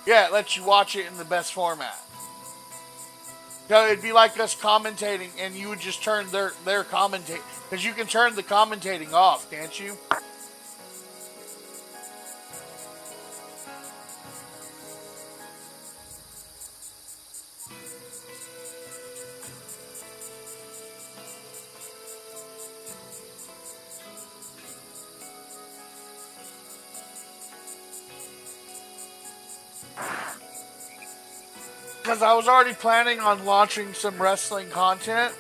Yeah, it lets you watch it in the best format. So it'd be like us commentating, and you would just turn their commentate, because you can turn the commentating off, can't you? Because I was already planning on launching some wrestling content.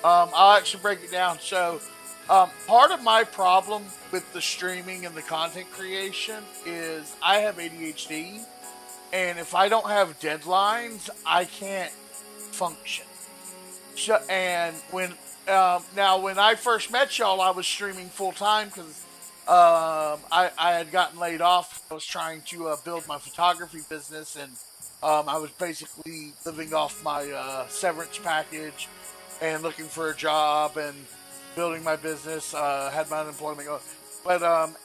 I'll actually break it down. So, part of my problem with the streaming and the content creation is I have ADHD, and if I don't have deadlines, I can't function. So, and when I first met y'all, I was streaming full time because I had gotten laid off. I was trying to build my photography business, and I was basically living off my severance package and looking for a job and building my business. Had my unemployment going. But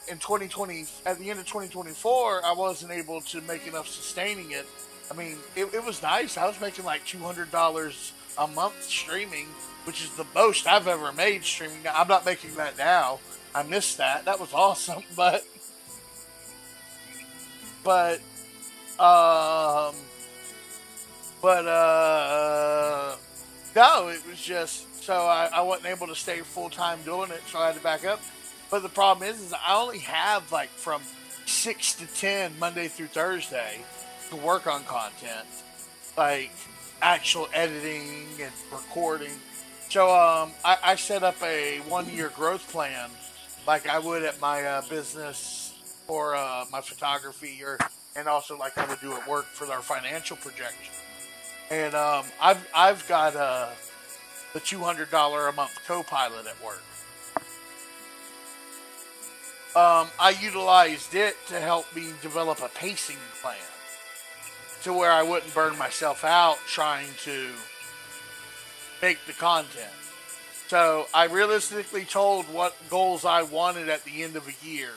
in 2020, at the end of 2024, I wasn't able to make enough sustaining it. I mean, it was nice. I was making like $200 a month streaming, which is the most I've ever made streaming. Now, I'm not making that now. I missed that. That was awesome. But um, no, it was just so I wasn't able to stay full time doing it, so I had to back up. But the problem is I only have like from 6 to 10 Monday through Thursday to work on content, like actual editing and recording. So I set up a 1 year growth plan, like I would at my business or my photography, and also like I would do at work for our financial projection. And I've got the $200 a month co-pilot at work. I utilized it to help me develop a pacing plan to where I wouldn't burn myself out trying to make the content. So I realistically told what goals I wanted at the end of a year.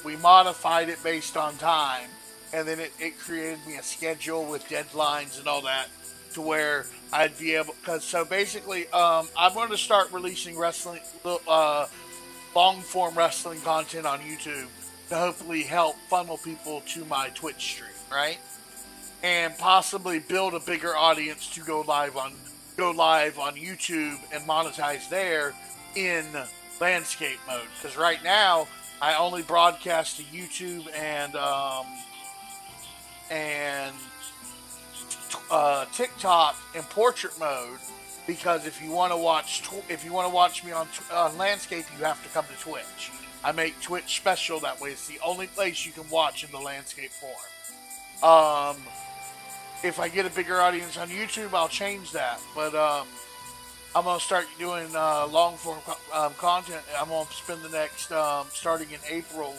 We modified it based on time, and then it created me a schedule with deadlines and all that to where I'd be able. Cause so basically, I'm going to start releasing wrestling, long form wrestling content on YouTube to hopefully help funnel people to my Twitch stream, right? And possibly build a bigger audience to go live on YouTube and monetize there in landscape mode. Because right now I only broadcast to YouTube and TikTok in portrait mode. Because if you want to watch me on landscape, you have to come to Twitch. I make Twitch special that way. It's the only place you can watch in the landscape form. If I get a bigger audience on YouTube, I'll change that. But I'm gonna start doing long form content. I'm gonna spend the next starting in April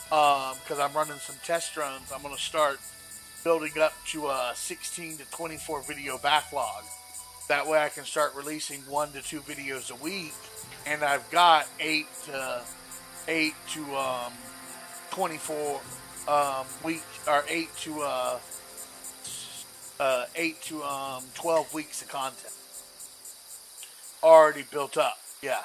because I'm running some test runs. I'm gonna start building up to a 16 to 24 video backlog. That way I can start releasing 1 to 2 videos a week, and I've got 8 to 24 weeks, or 8 to 12 weeks of content already built up. Yeah.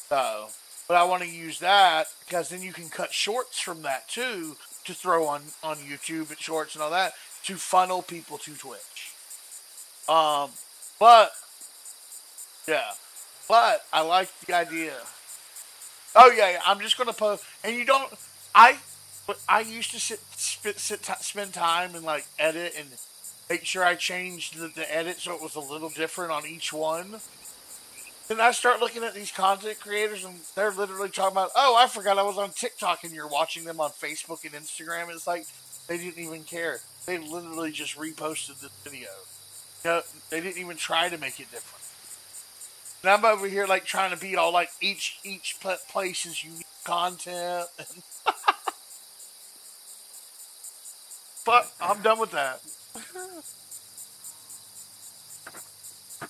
So, but I want to use that because then you can cut shorts from that too to throw on YouTube and shorts and all that to funnel people to Twitch. But I like the idea. Oh yeah, I'm just gonna post, and you don't. I used to spend time and like edit and make sure I changed the edit so it was a little different on each one. Then I start looking at these content creators and they're literally talking about, oh, I forgot I was on TikTok, and you're watching them on Facebook and Instagram. It's like they didn't even care. They literally just reposted the video. No, they didn't even try to make it different. And I'm over here like trying to be all like each place's unique content. But I'm done with that.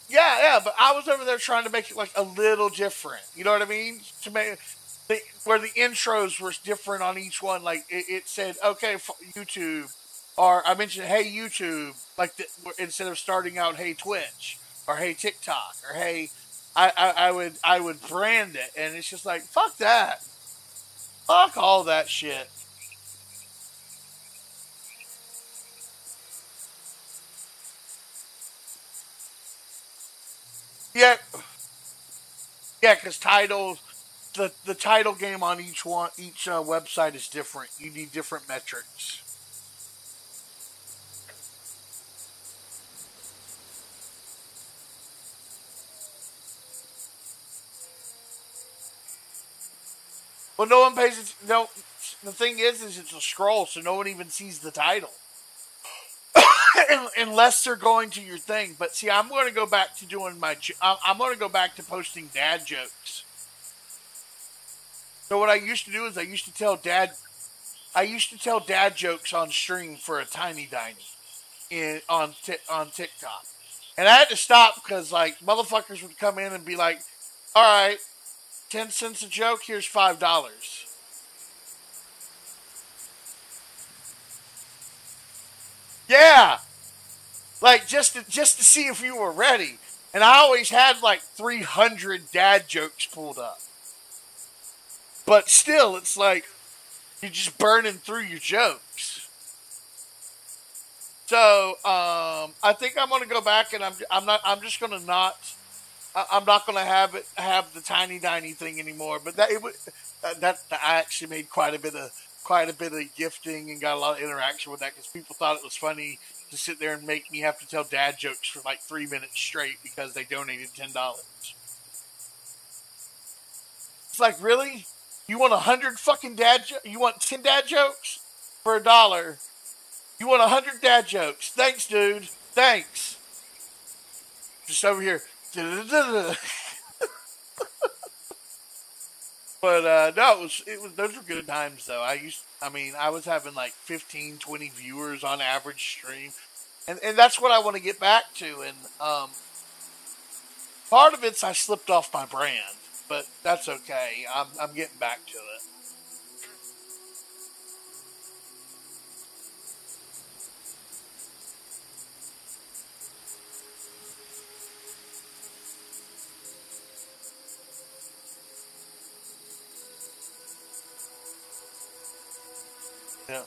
Yeah, but I was over there trying to make it like a little different. You know what I mean? To make where the intros were different on each one. Like it said, okay, YouTube. Or I mentioned, hey, YouTube, like instead of starting out, hey, Twitch, or hey, TikTok, or hey, I would brand it, and it's just like, fuck that. Fuck all that shit. Yeah, because titles, the title game on each website is different. You need different metrics. Well, no one pays it. No, the thing is it's a scroll, so no one even sees the title. Unless they're going to your thing. But see, I'm going to go back to doing I'm going to go back to posting dad jokes. So what I used to do is I used to tell dad I used to tell dad jokes on stream for a tiny diny on TikTok, and I had to stop because like motherfuckers would come in and be like, "All right, 10 cents a joke. Here's $5." Yeah, like just to see if you were ready. And I always had like 300 dad jokes pulled up, but still, it's like you're just burning through your jokes. So I think I'm gonna go back, and I'm just gonna not. I'm not gonna have the tiny diny thing anymore. But that I actually made quite a bit of gifting and got a lot of interaction with that because people thought it was funny to sit there and make me have to tell dad jokes for like 3 minutes straight because they donated $10. It's like, really? You want 100 fucking you want 10 dad jokes for $1? You want 100 dad jokes? Thanks, dude. Thanks. Just over here. But no, it was those were good times though. I was having like 15, 20 viewers on average stream, and that's what I want to get back to. And part of it's I slipped off my brand, but that's okay. I'm getting back to it. Yeah.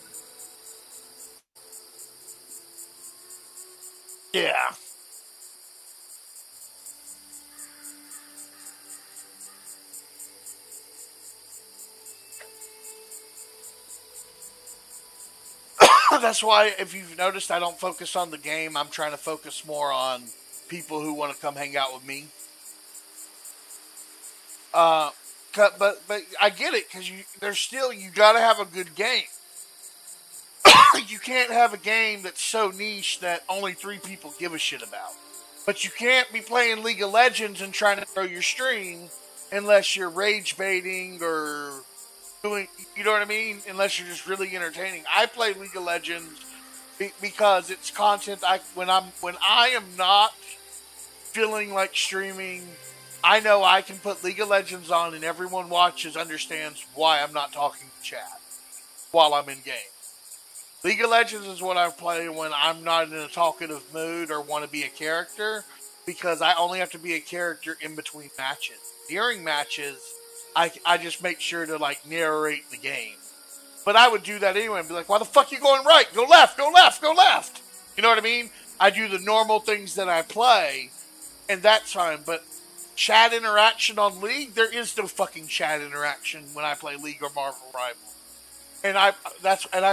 Yeah. That's why, if you've noticed, I don't focus on the game. I'm trying to focus more on people who want to come hang out with me. Uh, but I get it because you got to have a good game. You can't have a game that's so niche that only 3 people give a shit about. But you can't be playing League of Legends and trying to grow your stream unless you're rage baiting or doing, you know what I mean? Unless you're just really entertaining. I play League of Legends because it's content. When I am not feeling like streaming, I know I can put League of Legends on and everyone watches understands why I'm not talking to chat while I'm in game. League of Legends is what I play when I'm not in a talkative mood or want to be a character, because I only have to be a character in between matches. During matches, I just make sure to like narrate the game. But I would do that anyway and be like, why the fuck you going right? Go left, go left, go left. You know what I mean? I do the normal things that I play, and that's fine. But chat interaction on League, there is no fucking chat interaction when I play League or Marvel Rivals. And I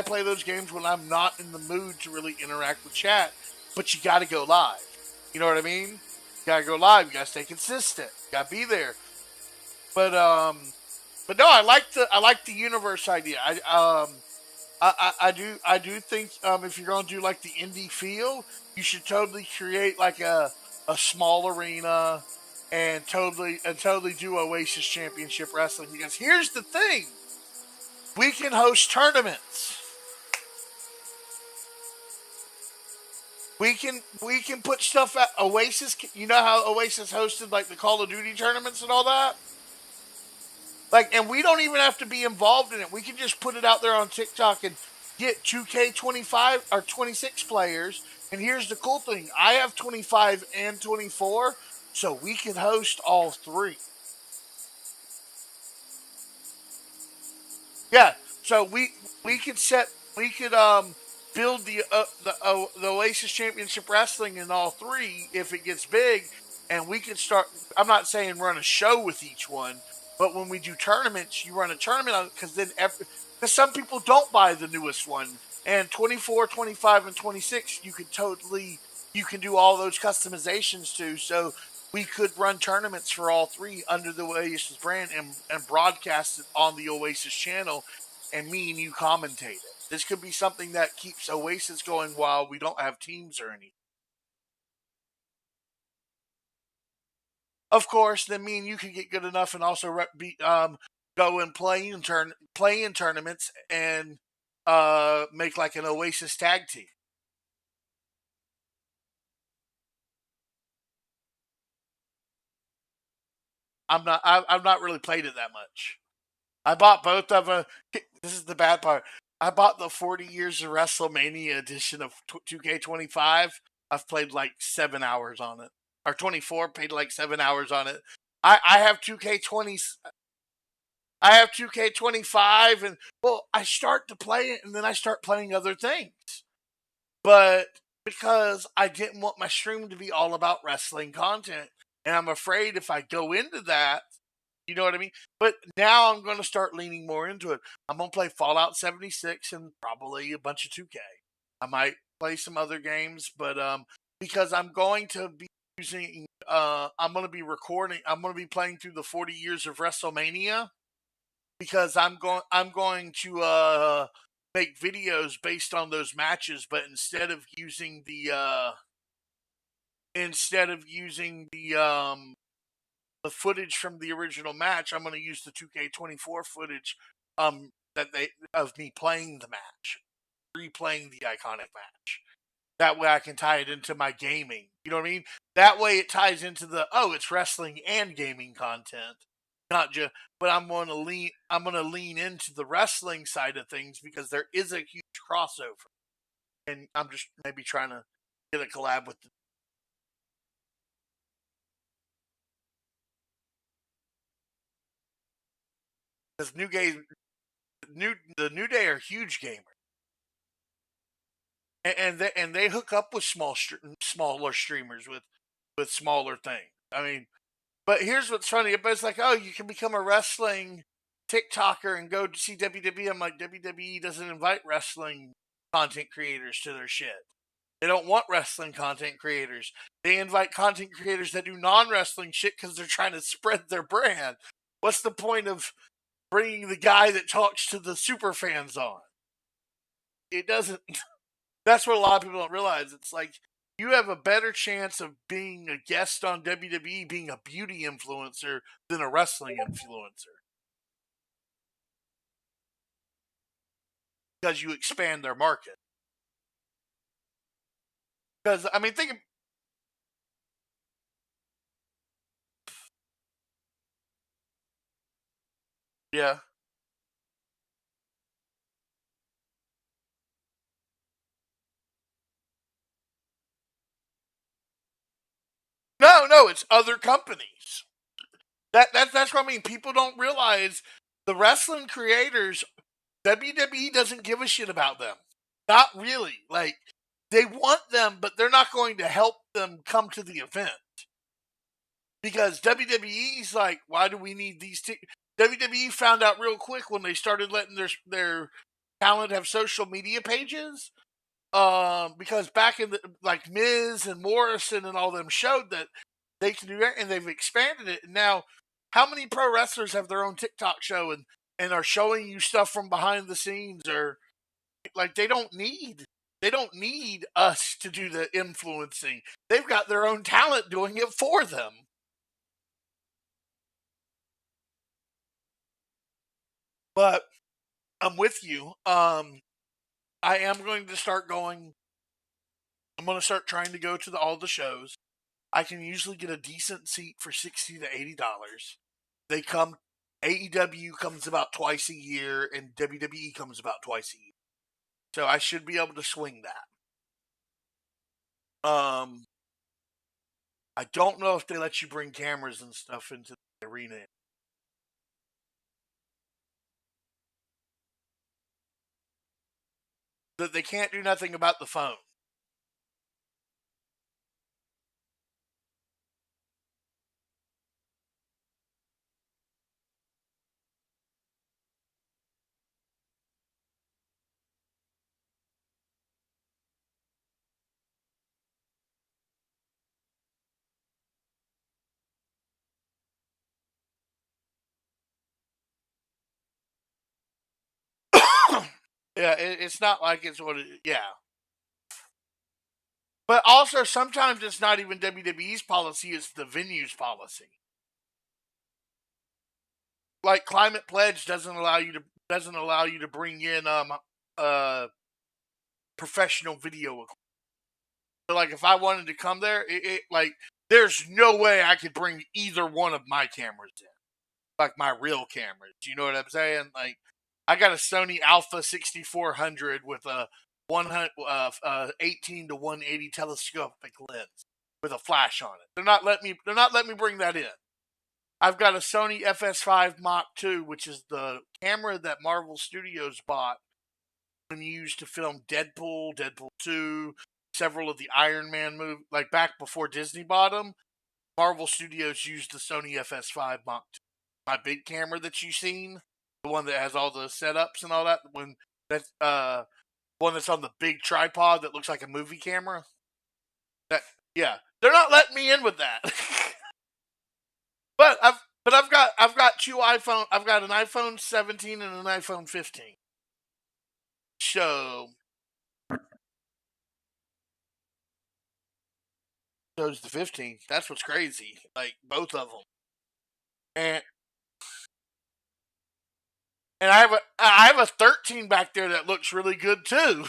play those games when I'm not in the mood to really interact with chat. But you got to go live. You know what I mean? You got to go live. You got to stay consistent. You got to be there. But no, I like the universe idea. I do think if you're gonna do like the indie feel, you should totally create like a small arena and totally do Oasis Championship Wrestling, because here's the thing. We can host tournaments. We can put stuff at Oasis. You know how Oasis hosted like the Call of Duty tournaments and all that? Like, and we don't even have to be involved in it. We can just put it out there on TikTok and get 2K25 or 26 players. And here's the cool thing. I have 25 and 24, so we can host all 3. Yeah, so we could build the Oasis Championship Wrestling in all 3 if it gets big, and we could start. I'm not saying run a show with each one, but when we do tournaments, you run a tournament on, because some people don't buy the newest one, and 24, 25, and 26 you can do all those customizations to. So we could run tournaments for all 3 under the Oasis brand and broadcast it on the Oasis channel, and me and you commentate it. This could be something that keeps Oasis going while we don't have teams or anything. Of course, then me and you can get good enough and also go and play in tournaments, and make like an Oasis tag team. I've not really played it that much. I bought both of them. This is the bad part. I bought the 40 Years of WrestleMania edition of 2K25. I've played like 7 hours on it. Or 24, paid like 7 hours on it. I have 2K20. I have 2K25, and well, I start to play it, and then I start playing other things. But because I didn't want my stream to be all about wrestling content, and I'm afraid if I go into that, you know what I mean? But now I'm going to start leaning more into it. I'm going to play Fallout 76 and probably a bunch of 2K. I might play some other games, but because I'm going to be using, I'm going to be recording, I'm going to be playing through the 40 Years of WrestleMania because I'm going to make videos based on those matches, but instead of using the footage from the original match, I'm going to use the 2K24 footage that they of me playing the match, replaying the iconic match. That way I can tie it into my gaming. You know what I mean? That way it ties into it's wrestling and gaming content. Not just but I'm going to lean into the wrestling side of things because there is a huge crossover. And I'm just maybe trying to get a collab with because the New Day are huge gamers. And they hook up with smaller streamers with smaller things. I mean, but here's what's funny. Everybody's like, oh, you can become a wrestling TikToker and go to see WWE. I'm like, WWE doesn't invite wrestling content creators to their shit. They don't want wrestling content creators. They invite content creators that do non-wrestling shit because they're trying to spread their brand. What's the point of bringing the guy that talks to the super fans on? It doesn't. That's what a lot of people don't realize. It's like you have a better chance of being a guest on WWE, being a beauty influencer, than a wrestling influencer. Because you expand their market. Because, I mean, yeah. No, it's other companies. That's what I mean. People don't realize the wrestling creators, WWE doesn't give a shit about them. Not really. Like, they want them, but they're not going to help them come to the event. Because WWE's like, why do we need these WWE found out real quick when they started letting their talent have social media pages. Because back in the like Miz and Morrison and all them showed that they can do that, and they've expanded it. And now, how many pro wrestlers have their own TikTok show and are showing you stuff from behind the scenes? Or like they don't need us to do the influencing. They've got their own talent doing it for them. But I'm with you. I am going to start going. I'm going to start trying to go to all the shows. I can usually get a decent seat for $60 to $80. They come. AEW comes about twice a year, and WWE comes about twice a year. So I should be able to swing that. I don't know if they let you bring cameras and stuff into the arena. That they can't do nothing about the phone. Yeah, it's not like it's what it. Yeah. But also, sometimes it's not even WWE's policy; it's the venue's policy. Like Climate Pledge doesn't allow you to bring in professional video equipment. So, like, if I wanted to come there, like, there's no way I could bring either one of my cameras in, like my real cameras. You know what I'm saying? Like, I got a Sony Alpha 6400 with a 18 to 180 telescopic lens with a flash on it. They're not letting me bring that in. I've got a Sony FS5 Mark II, which is the camera that Marvel Studios bought and used to film Deadpool, Deadpool 2, several of the Iron Man movies, like back before Disney bought them. Marvel Studios used the Sony FS5 Mark II. My big camera that you've seen, the one that has all the setups and all that, one that's on the big tripod that looks like a movie camera. That, yeah, they're not letting me in with that. But I've got two iPhone. I've got an iPhone 17 and an iPhone 15. So chose the 15. That's what's crazy. Like, both of them. And I have a 13 back there that looks really good too.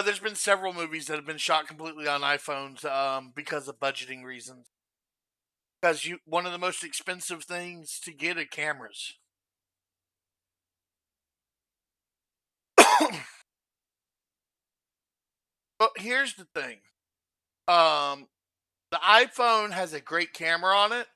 There's been several movies that have been shot completely on iPhones because of budgeting reasons. Because one of the most expensive things to get are cameras. But here's the thing. The iPhone has a great camera on it.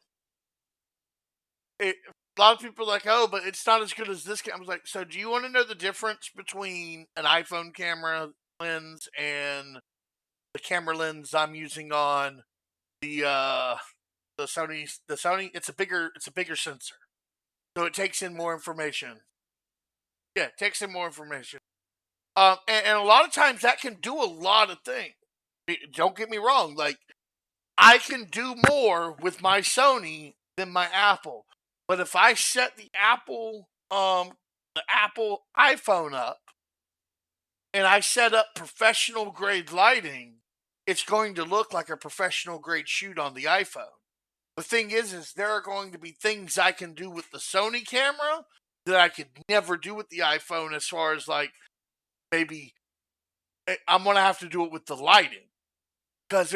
A lot of people are like, oh, but it's not as good as this camera. I was like, so do you want to know the difference between an iPhone camera lens and the camera lens I'm using on the Sony? The Sony, it's a bigger sensor, so it takes in more information. Yeah, it takes in more information. And a lot of times that can do a lot of things. Don't get me wrong. Like, I can do more with my Sony than my Apple. But if I set the Apple iPhone up and I set up professional grade lighting, it's going to look like a professional grade shoot on the iPhone. The thing is there are going to be things I can do with the Sony camera that I could never do with the iPhone, as far as, like, maybe I'm going to have to do it with the lighting. Because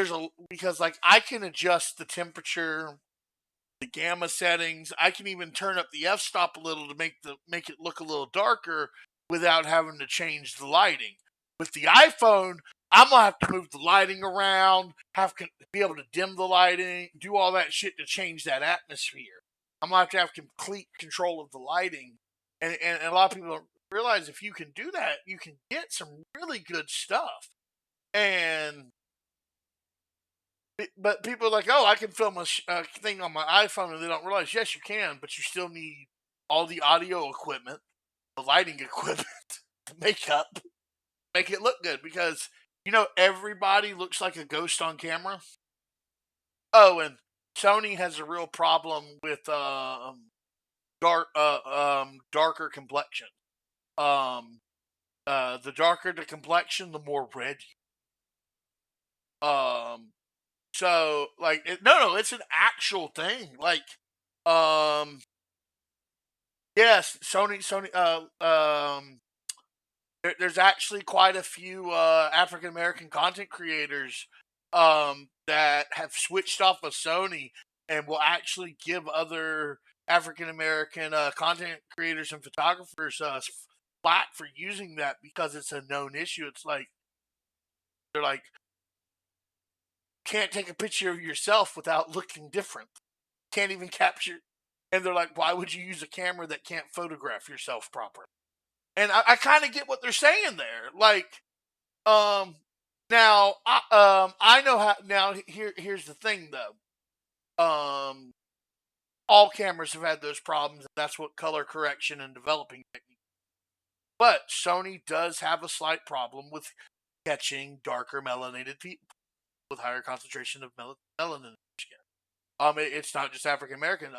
like, I can adjust the temperature, the gamma settings. I can even turn up the f-stop a little to make it look a little darker without having to change the lighting. With the iPhone, I'm gonna have to move the lighting around, be able to dim the lighting, do all that shit to change that atmosphere. I'm gonna have complete control of the lighting, and a lot of people don't realize if you can do that, you can get some really good stuff. But people are like, oh, I can film a thing on my iPhone, and they don't realize, yes, you can, but you still need all the audio equipment, the lighting equipment, the makeup, make it look good, because, everybody looks like a ghost on camera. Oh, and Sony has a real problem with darker complexion. The darker the complexion, the more red. So, like, no, it's an actual thing. Like, yes, Sony, there's actually quite a few African American content creators that have switched off of Sony and will actually give other African American content creators and photographers flack for using that, because it's a known issue. It's like, they're like, can't take a picture of yourself without looking different. Can't even capture. And they're like, why would you use a camera that can't photograph yourself properly? And I kind of get what they're saying there. Like, now, I know how. Now, here's the thing, though. All cameras have had those problems, and that's what color correction and developing techniques. But Sony does have a slight problem with catching darker melanated people with higher concentration of melanin in their skin. It's not just African American.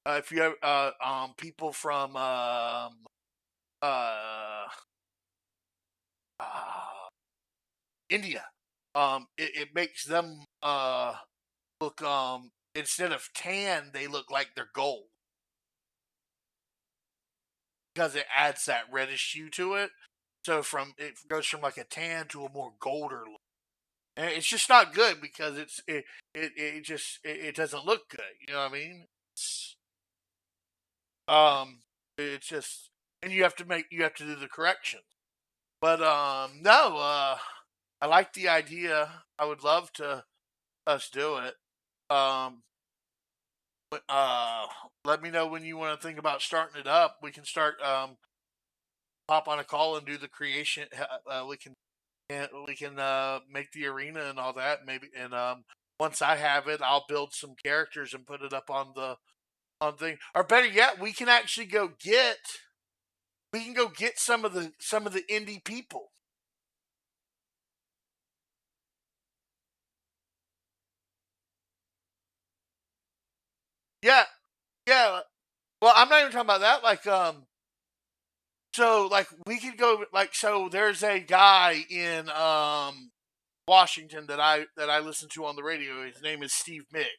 If you have people from India, it makes them look instead of tan, they look like they're gold because it adds that reddish hue to it. So it goes from like a tan to a more golder look. And it's just not good because it doesn't look good. You know what I mean? It's just, and you have to do the correction. But no, I like the idea. I would love to us do it. Um, let me know when you want to think about starting it up. We can start pop on a call and do the creation. We can make the arena and all that. Maybe and once I have it, I'll build some characters and put it up on the on thing. Or better yet, we can go get some of the indie people. Yeah, yeah. Well, I'm not even talking about that. So like we could go like so. There's a guy in Washington that I listen to on the radio. His name is Steve Mick.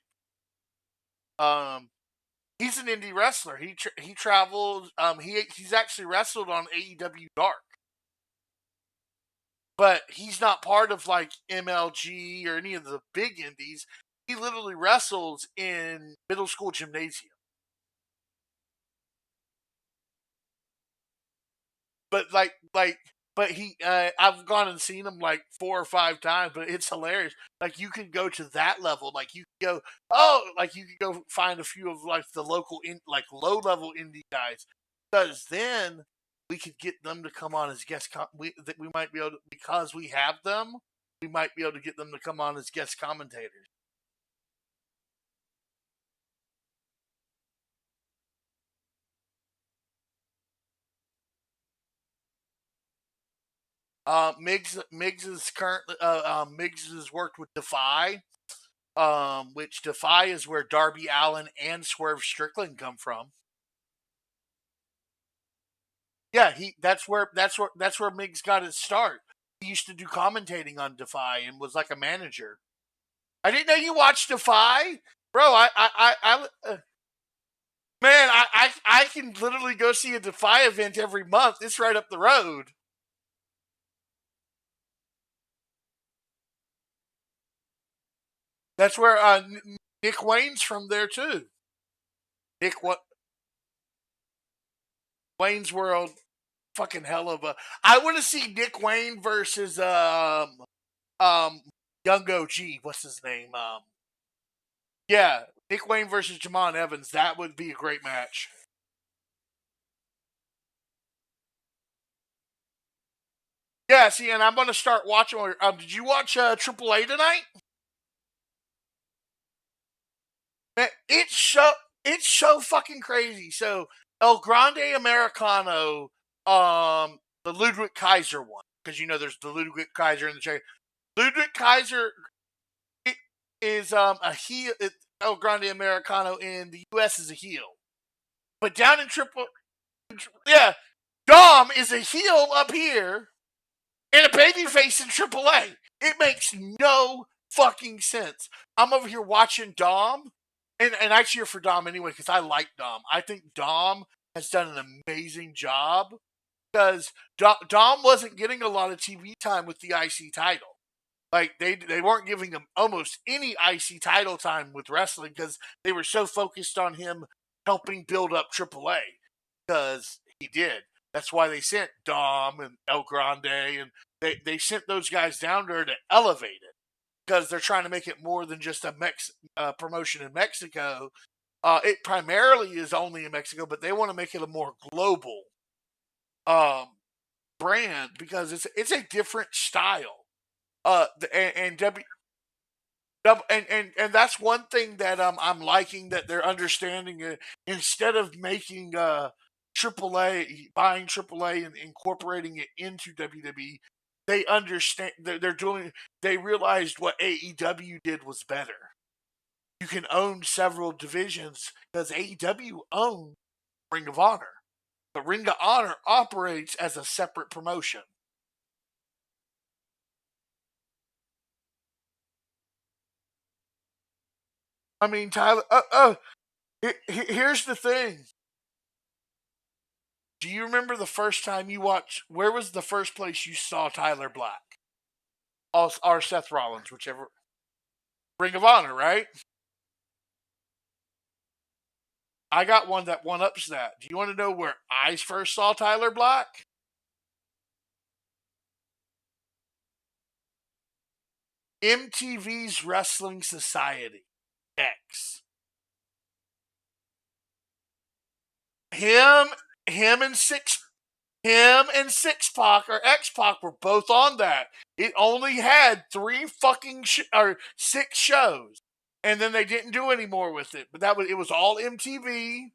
Um, he's an indie wrestler. He travels. He's actually wrestled on AEW Dark, but he's not part of like MLG or any of the big indies. He literally wrestles in middle school gymnasium. But but I've gone and seen him like 4 or 5 times, but it's hilarious. Like you can go to that level. Like you can go, like you can go find a few of like the local like low level indie guys, because then we could get them to come on as guest. We might be able to, because we have them. We might be able to get them to come on as guest commentators. Miggs is currently Miggs has worked with Defy, which Defy is where Darby Allin and Swerve Strickland come from. Yeah, that's where Miggs got his start. He used to do commentating on Defy and was like a manager. I didn't know you watched Defy, bro. Man, I can literally go see a Defy event every month. It's right up the road. That's where Nick Wayne's from there too. Nick Wayne's World, fucking hell of a. I want to see Nick Wayne versus Young OG. What's his name? Yeah, Nick Wayne versus Jamon Evans. That would be a great match. Yeah, see, and I'm gonna start watching. Did you watch AAA tonight? Man, it's so fucking crazy. So El Grande Americano, the Ludwig Kaiser one, because there's the Ludwig Kaiser in the chair. Ludwig Kaiser is a heel. El Grande Americano in the U.S. is a heel, but down in yeah, Dom is a heel up here and a babyface in AAA. It makes no fucking sense. I'm over here watching Dom, and I cheer for Dom anyway because I like Dom. I think Dom has done an amazing job because Dom wasn't getting a lot of TV time with the IC title. Like they weren't giving him almost any IC title time with wrestling because they were so focused on him helping build up AAA because he did. That's why they sent Dom and El Grande and they sent those guys down there to elevate it because they're trying to make it more than just a promotion in Mexico. It primarily is only in Mexico, but they want to make it a more global brand because it's a different style. And that's one thing that I'm liking that they're understanding. Instead of making AAA, buying AAA and incorporating it into WWE, they understand they're doing. They realized what AEW did was better. You can own several divisions because AEW owned Ring of Honor, but Ring of Honor operates as a separate promotion. I mean, Tyler. Here's the thing. Do you remember the first time you watched? Where was the first place you saw Tyler Black? Or Seth Rollins, whichever. Ring of Honor, right? I got one that one ups that. Do you want to know where I first saw Tyler Black? MTV's Wrestling Society X. Him and Six Pac or X Pac were both on that. It only had 3 fucking or 6 shows, and then they didn't do any more with it. But it was all MTV.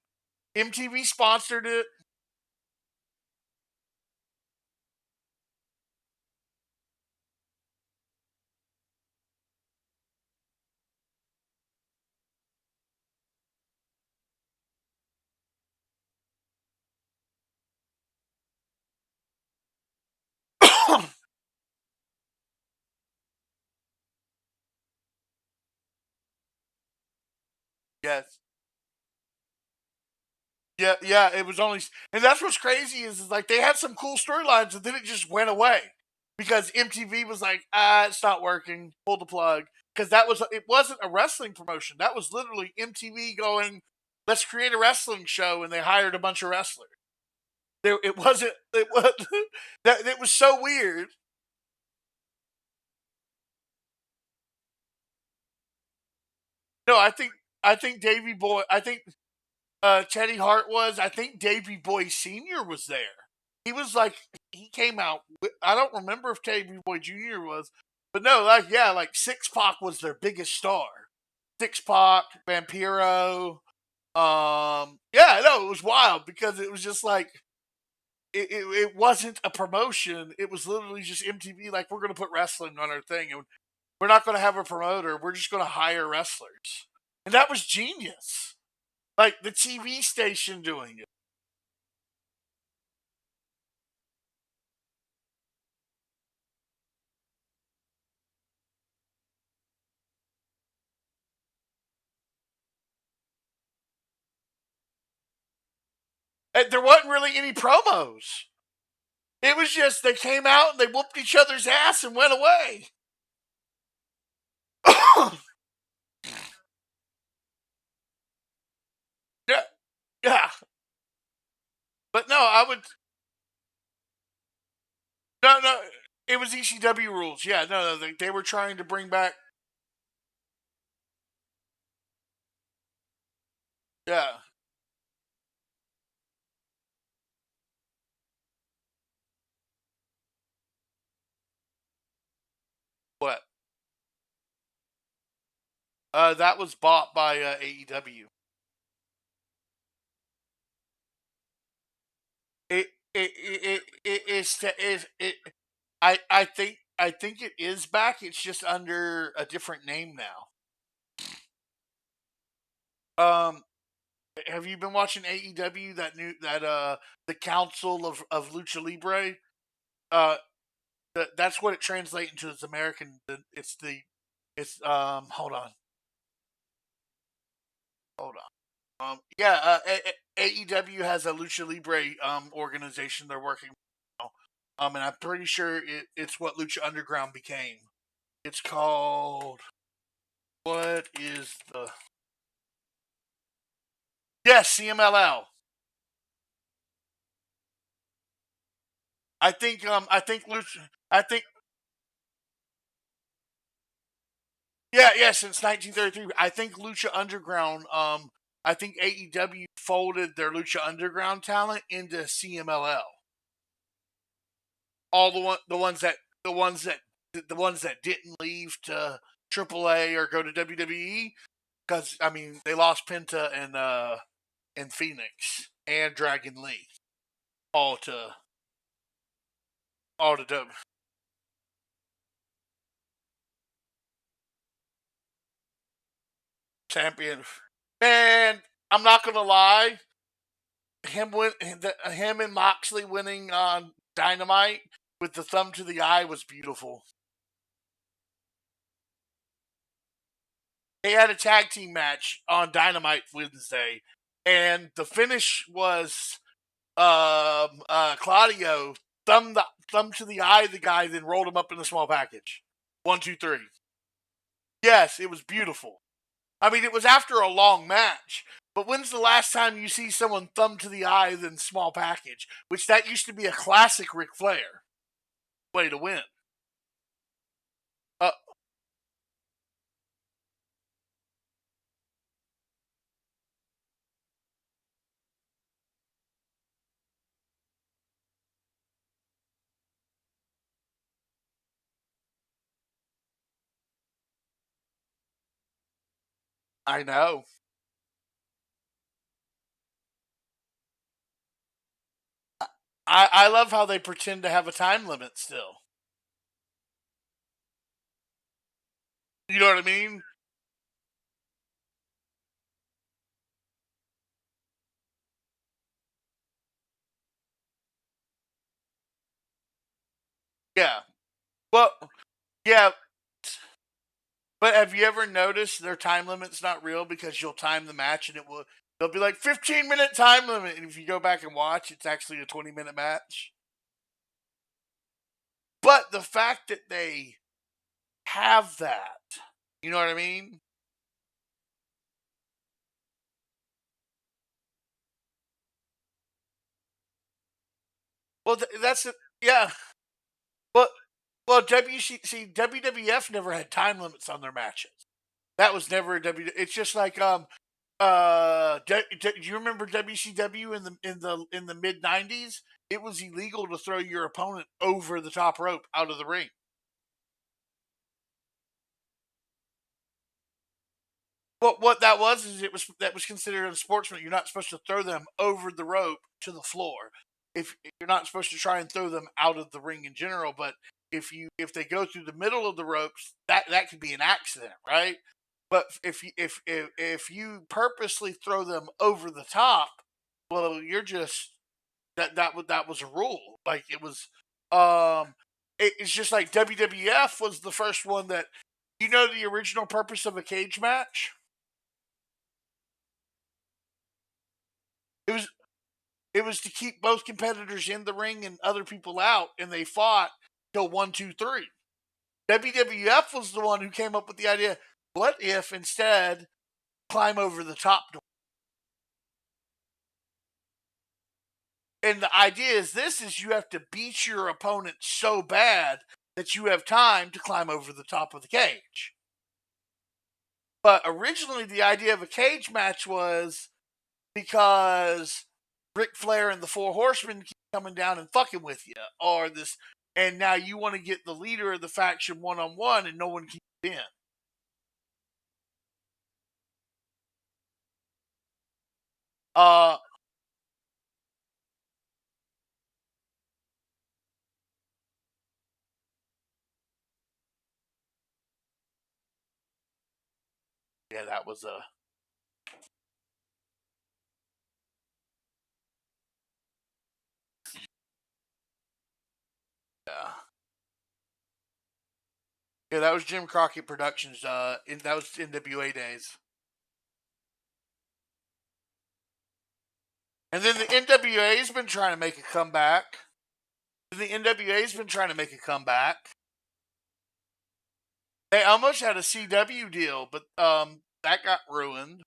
MTV sponsored it. Yes. Yeah, it was only, and that's what's crazy is like they had some cool storylines, and then it just went away because MTV was like, it's not working, pull the plug, because it wasn't a wrestling promotion, that was literally MTV going, let's create a wrestling show, and they hired a bunch of wrestlers. It was that it was so weird. No, I think Davy Boy, I think Teddy Hart was. I think Davy Boy Sr. was there. He was like, he came out. I don't remember if Davy Boy Jr. was, but no, like Six Pac was their biggest star. Six Pac, Vampiro. Yeah, no, it was wild because it was just like, it wasn't a promotion. It was literally just MTV, like, we're going to put wrestling on our thing, and we're not going to have a promoter. We're just going to hire wrestlers. And that was genius. Like the TV station doing it. And there wasn't really any promos. It was just they came out and they whooped each other's ass and went away. Yeah, yeah. But no, I would. No. It was ECW rules. Yeah, no. They were trying to bring back. Yeah. What? That was bought by AEW. I think it is back. It's just under a different name now. Have you been watching AEW? The Council of Lucha Libre? Uh, that's what it translates into as American. Hold on. Yeah. AEW has a Lucha Libre organization they're working with now. And I'm pretty sure it's what Lucha Underground became. It's called. What is the? Yes, CMLL. I think. I think Lucha. I think. Yeah. Since 1933, I think Lucha Underground. I think AEW folded their Lucha Underground talent into CMLL. All the ones that didn't leave to AAA or go to WWE, because I mean they lost Penta and Phoenix and Dragon Lee all to W champion. And I'm not gonna lie, him and Moxley winning on Dynamite with the thumb to the eye was beautiful. they had a tag team match on Dynamite Wednesday, and the finish was Claudio thumb to the eye of the guy, then rolled him up in a small package. 1, 2, 3. Yes, it was beautiful. I mean, it was after a long match. But when's the last time you see someone thumb to the eye then small package? Which that used to be a classic Ric Flair way to win. I know. I love how they pretend to have a time limit still. You know what I mean? Yeah. Well, yeah. But have you ever noticed their time limit's not real because you'll time the match and they'll be like 15-minute time limit, and if you go back and watch, it's actually a 20-minute match. But the fact that they have that, you know what I mean? Well, that's yeah. Well, WWF never had time limits on their matches. That was never a W. It's just like do you remember WCW in the mid '90s? It was illegal to throw your opponent over the top rope out of the ring. What that was is that was considered a sportsman. You're not supposed to throw them over the rope to the floor. If you're not supposed to try and throw them out of the ring in general, but if they go through the middle of the ropes, that could be an accident, right? But if you purposely throw them over the top, well, you're just that was a rule. Like it was, it's just like WWF was the first one that the original purpose of a cage match. It was it was to keep both competitors in the ring and other people out, and they fought till 1, 2, 3. WWF was the one who came up with the idea. What if instead climb over the top door? And the idea is you have to beat your opponent so bad that you have time to climb over the top of the cage. But originally the idea of a cage match was because Ric Flair and the Four Horsemen keep coming down and fucking with you, and now you want to get the leader of the faction one-on-one, and no one can get in. Uh, yeah, that was a. Yeah. Yeah, that was Jim Crockett Productions. That was NWA days. And then the NWA's been trying to make a comeback. The NWA's been trying to make a comeback. They almost had a CW deal, but that got ruined.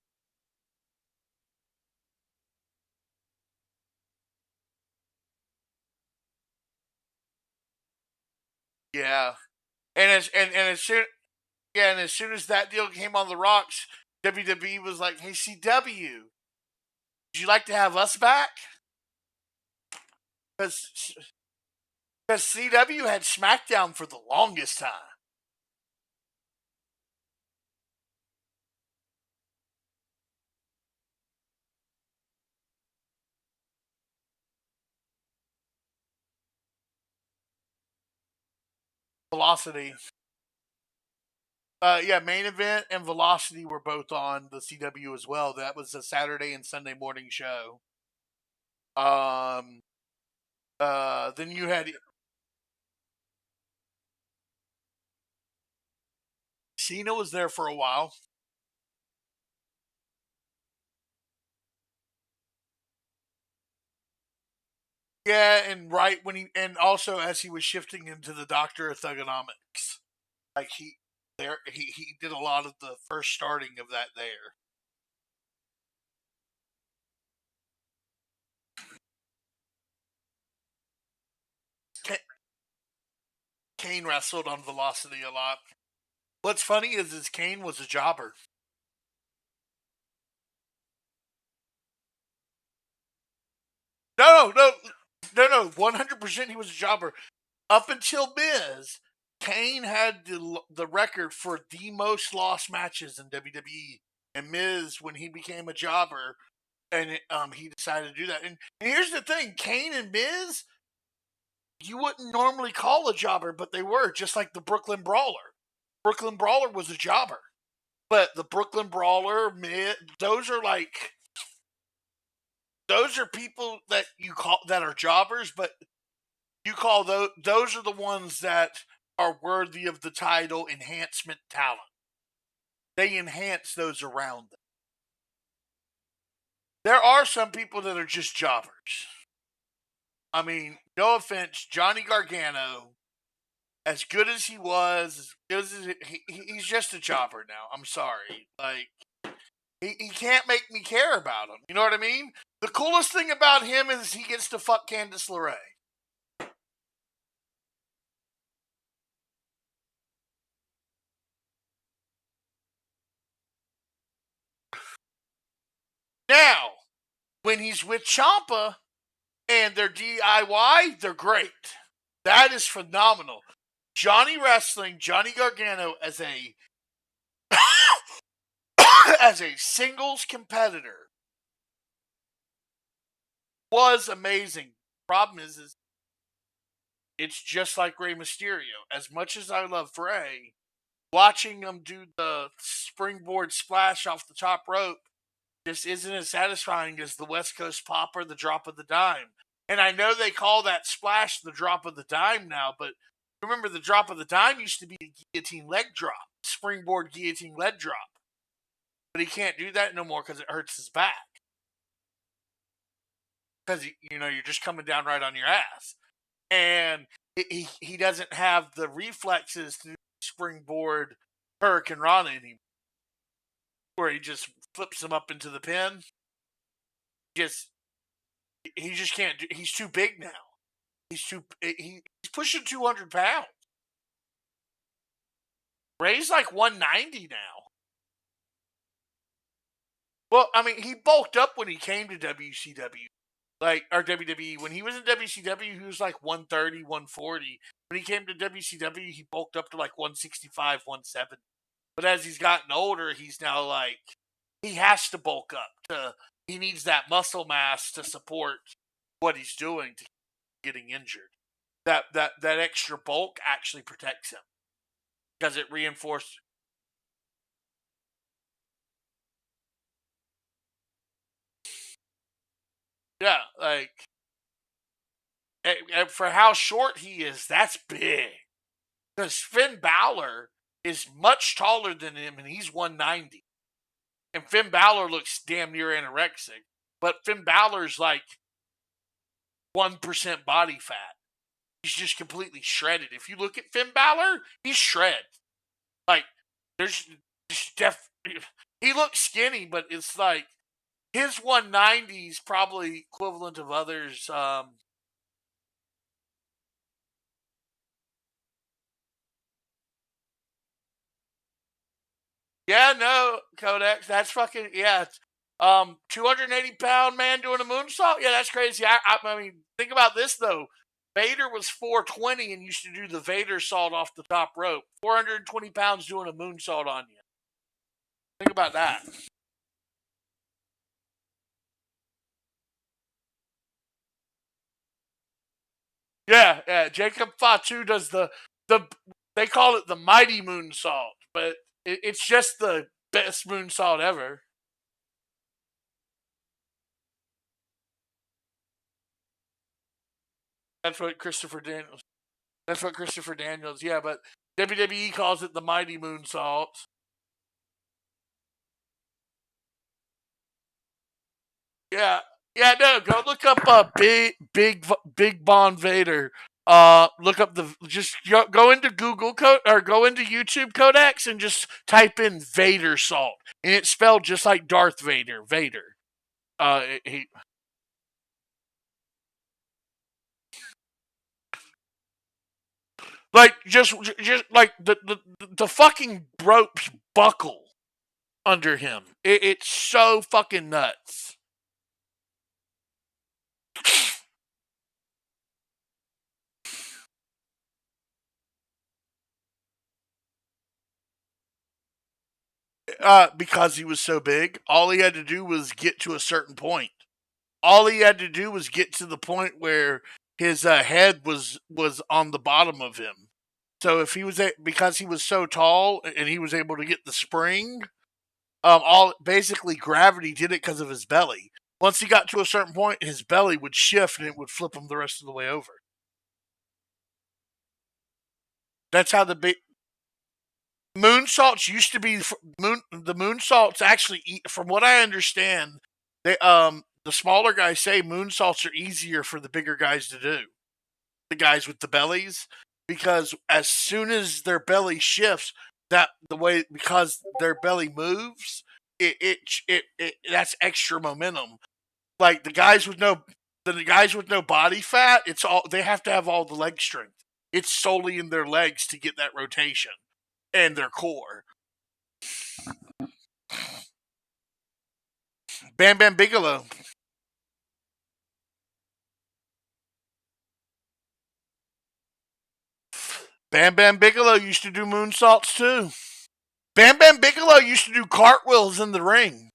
Yeah, and as soon as that deal came on the rocks, WWE was like, "Hey CW, would you like to have us back?" Because CW had SmackDown for the longest time. Velocity. Yeah, Main Event and Velocity were both on the CW as well. That was a Saturday and Sunday morning show. Then you had Cena was there for a while. Yeah, and right when and also as he was shifting into the Doctor of Thugonomics, like he did a lot of the first starting of that there. Kane wrestled on Velocity a lot. What's funny is Kane was a jobber. No, 100% he was a jobber. Up until Miz, Kane had the record for the most lost matches in WWE. And Miz, when he became a jobber, and he decided to do that. And here's the thing, Kane and Miz, you wouldn't normally call a jobber, but they were, just like the Brooklyn Brawler. Brooklyn Brawler was a jobber. But the Brooklyn Brawler, Miz, those are people that you call that are jobbers, but you call those are the ones that are worthy of the title enhancement talent. They enhance those around them. There are some people that are just jobbers. I mean, no offense, Johnny Gargano, as good as he was, he's just a jobber now. I'm sorry. Like, he can't make me care about him. You know what I mean? The coolest thing about him is he gets to fuck Candice LeRae. Now, when he's with Ciampa and they're DIY, they're great. That is phenomenal. Johnny Wrestling, Johnny Gargano as a as a singles competitor was amazing. Problem is it's just like Rey Mysterio. As much as I love Rey, watching him do the springboard splash off the top rope just isn't as satisfying as the West Coast Popper, the drop of the dime. And I know they call that splash the drop of the dime now, but remember the drop of the dime used to be a guillotine leg drop, springboard guillotine leg drop. But he can't do that no more because it hurts his back. Because, you're just coming down right on your ass. And he doesn't have the reflexes to do springboard Hurricane Rana anymore. Where he just flips him up into the pin. He just can't do. He's too big now. He's pushing 200 pounds. Ray's like 190 now. Well, I mean, he bulked up when he came to WCW. Or WWE. When he was in WCW, he was like 130, 140. When he came to WCW, he bulked up to like 165, 170. But as he's gotten older, he's now like, he has to bulk up. He needs that muscle mass to support what he's doing to getting injured. That extra bulk actually protects him. Because it reinforces. Yeah, like, for how short he is, that's big. Because Finn Balor is much taller than him, and he's 190. And Finn Balor looks damn near anorexic. But Finn Balor's like 1% body fat. He's just completely shredded. If you look at Finn Balor, he's shred. Like, there's he looks skinny, but it's like his 190 is probably equivalent of others. Yeah, no, Codex, that's fucking, yeah. 280-pound man doing a moonsault? Yeah, that's crazy. I mean, think about this, though. Vader was 420 and used to do the Vader salt off the top rope. 420 pounds doing a moonsault on you. Think about that. Yeah. Jacob Fatu does the they call it the mighty moonsault, but it's just the best moonsault ever. That's what Christopher Daniels. Yeah, but WWE calls it the mighty moonsault. Yeah, Yeah, no, go look up Big Von Vader. Look up just go into or go into YouTube Codex and just type in Vader salt, and it's spelled just like Darth Vader. Vader. He like just like the fucking ropes buckle under him. It's so fucking nuts. Because he was so big, all he had to do was get to a certain point. All he had to do was get to the point where his head was on the bottom of him. So if he was because he was so tall and he was able to get the spring, all basically gravity did it because of his belly. Once he got to a certain point, his belly would shift and it would flip him the rest of the way over. That's how the moon salts used to be. The moon salts actually, from what I understand, the smaller guys say moon salts are easier for the bigger guys to do. The guys with the bellies, because as soon as their belly shifts, because their belly moves, it that's extra momentum. Like the guys with no body fat, it's all they have to have all the leg strength. It's solely in their legs to get that rotation and their core. Bam Bam Bigelow. Bam Bam Bigelow used to do moonsaults too. Bam Bam Bigelow used to do cartwheels in the ring.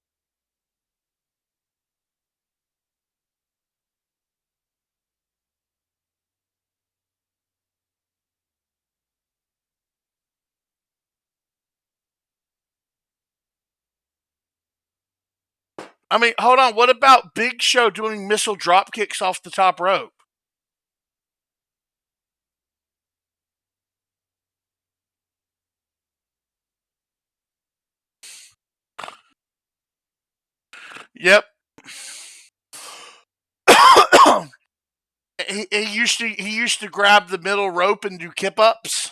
I mean, hold on. What about Big Show doing missile drop kicks off the top rope? Yep. he used to grab the middle rope and do kip ups.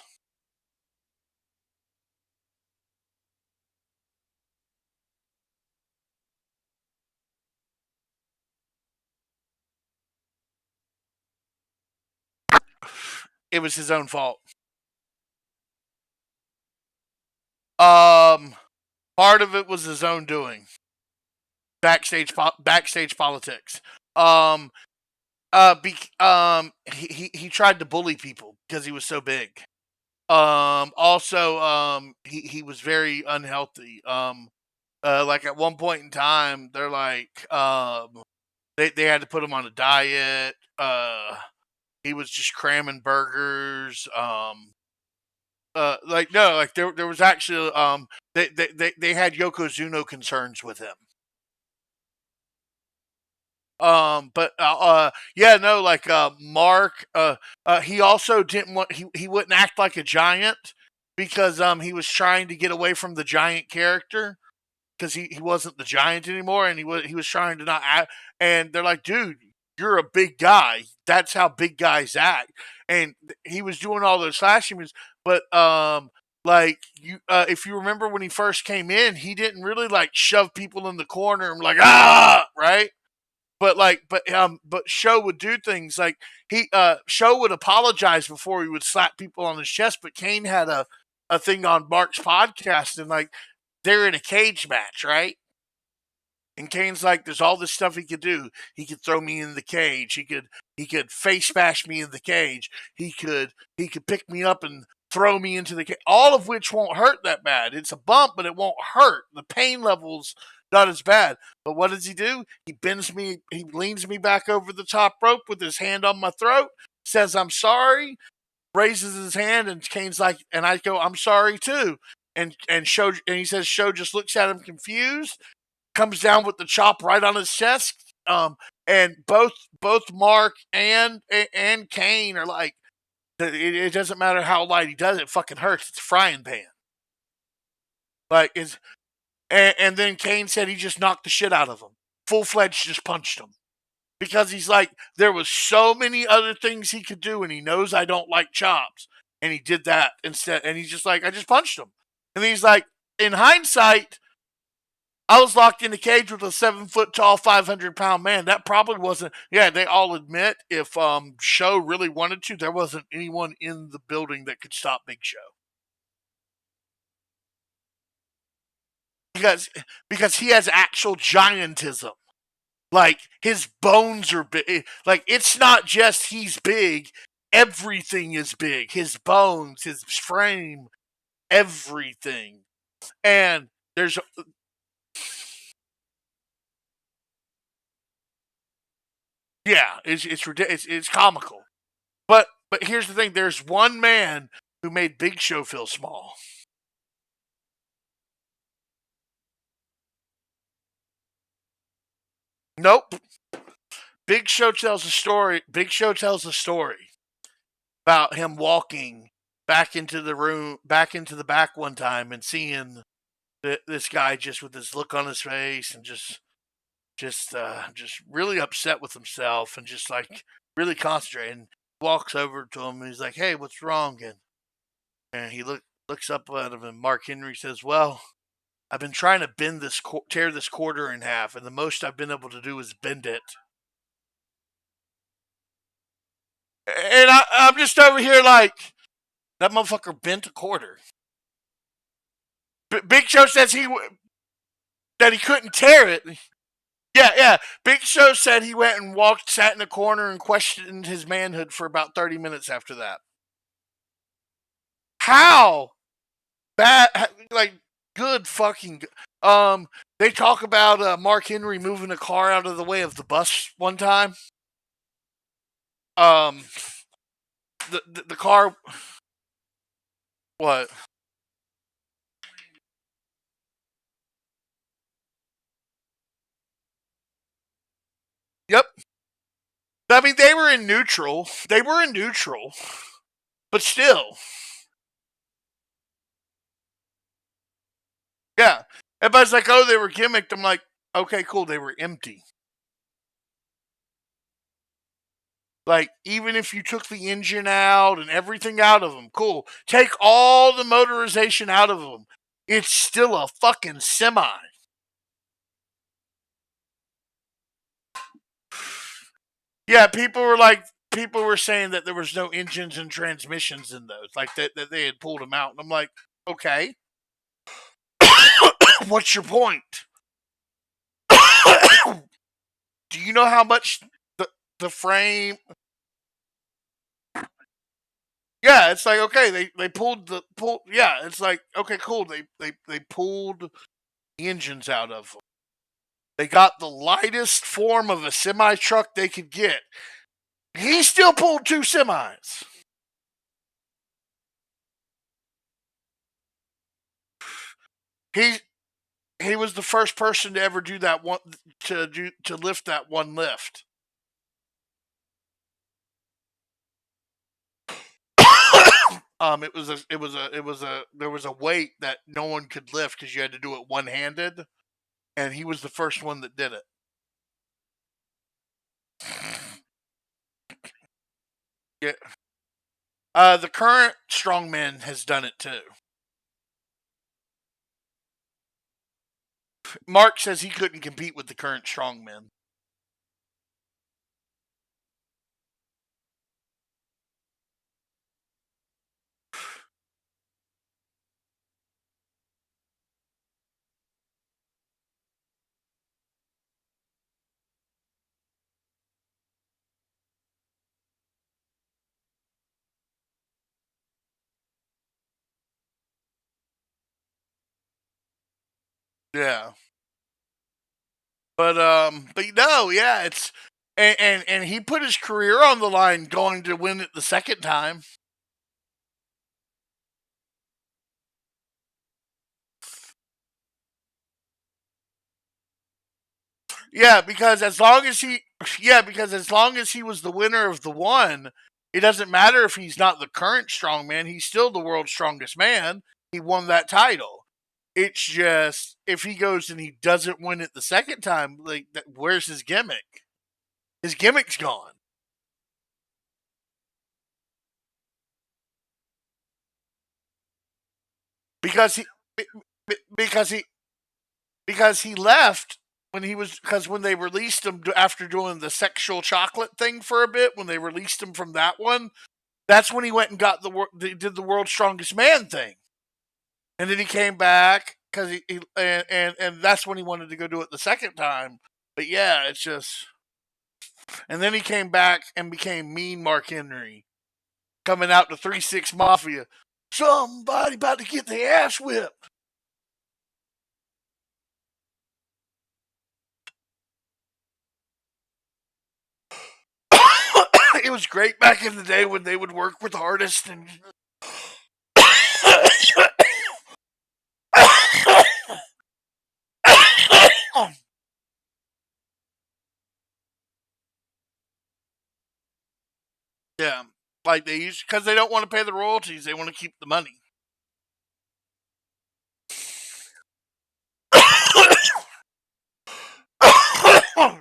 It was his own fault. Part of it was his own doing. Backstage politics. He tried to bully people because he was so big. Also, he was very unhealthy. Like at one point in time, they're like, they had to put him on a diet. He was just cramming burgers. Like no, like there was actually, they had Yokozuna concerns with him. But yeah, no, like Mark, he also didn't want he wouldn't act like a giant because he was trying to get away from the giant character because he wasn't the giant anymore, and he was trying to not act. And they're like, dude, you're a big guy. That's how big guys act. And he was doing all those slashing moves, but like you, if you remember when he first came in, he didn't really like shove people in the corner and like right. But Show would do things like Show would apologize before he would slap people on his chest. But Kane had a thing on Mark's podcast, and like they're in a cage match, right? And Kane's like, there's all this stuff he could do. He could throw me in the cage. He could face bash me in the cage. He could pick me up and throw me into the cage. All of which won't hurt that bad. It's a bump, but it won't hurt. The pain level's not as bad. But what does he do? He leans me back over the top rope with his hand on my throat, says I'm sorry, raises his hand, and Kane's like, and I go, I'm sorry too. And he says Show just looks at him confused, comes down with the chop right on his chest. And both Mark and Kane are like, it doesn't matter how light he does it, fucking hurts. It's a frying pan. Like and then Kane said he just knocked the shit out of him. Full-fledged just punched him. because he's like, there was so many other things he could do, and he knows I don't like chops, and he did that instead. And he's just like, I just punched him, and he's like, in hindsight, I was locked in a cage with a 7-foot tall, 500-pound man. That probably wasn't. Yeah, they all admit if Show really wanted to, there wasn't anyone in the building that could stop Big Show. Because he has actual giantism. Like, his bones are big. Like, it's not just he's big. Everything is big. His bones, his frame, everything. And there's... Yeah, it's ridiculous. It's comical. But here's the thing. There's one man who made Big Show feel small. Nope. Big Show tells a story. Big Show tells a story about him walking back into the room, back into the back one time, and seeing this guy just with this look on his face and just really upset with himself and just like really concentrating. Walks over to him and he's like, "Hey, what's wrong?" And he looks up at him, and Mark Henry says, "Well, I've been trying to tear this quarter in half, and the most I've been able to do is bend it." And I'm just over here like, that motherfucker bent a quarter. Big Show says that he couldn't tear it. Yeah. Big Show said he went and sat in a corner and questioned his manhood for about 30 minutes after that. How bad? Like, good fucking. They talk about Mark Henry moving a car out of the way of the bus one time. The car. What? Yep. I mean, they were in neutral. But still. Yeah. Everybody's like, oh, they were gimmicked. I'm like, okay, cool. They were empty. Like, even if you took the engine out and everything out of them, cool. Take all the motorization out of them. It's still a fucking semi. Yeah, people were saying that there was no engines and transmissions in those, like that they had pulled them out. And I'm like, okay. What's your point? Do you know how much the frame? Yeah, it's like, okay, they pulled. Yeah, it's like, okay, cool. They pulled the engines out of them. They got the lightest form of a semi truck they could get. He still pulled 2 semis. He was the first person to ever do that one, to lift that one lift. There was a weight that no one could lift because you had to do it one-handed, and he was the first one that did it. Yeah. The current strongman has done it too. Mark says he couldn't compete with the current strongman. Yeah. But no, yeah, it's and he put his career on the line going to win it the second time. Yeah, because as long as he was the winner of the one, it doesn't matter if he's not the current strongman, he's still the world's strongest man. He won that title. It's just if he goes and he doesn't win it the second time, like, where's his gimmick? His gimmick's gone. Because he because he because he left when he was because when they released him after doing the sexual chocolate thing for a bit, when they released him from that one, that's when he went and got did the world's strongest man thing, and then he came back because and that's when he wanted to go do it the second time. But yeah, it's just, and then he came back and became Mean Mark Henry, coming out to 3-6 Mafia. Somebody about to get their ass whipped. It was great back in the day when they would work with artists and yeah, like they use because they don't want to pay the royalties, they want to keep the money.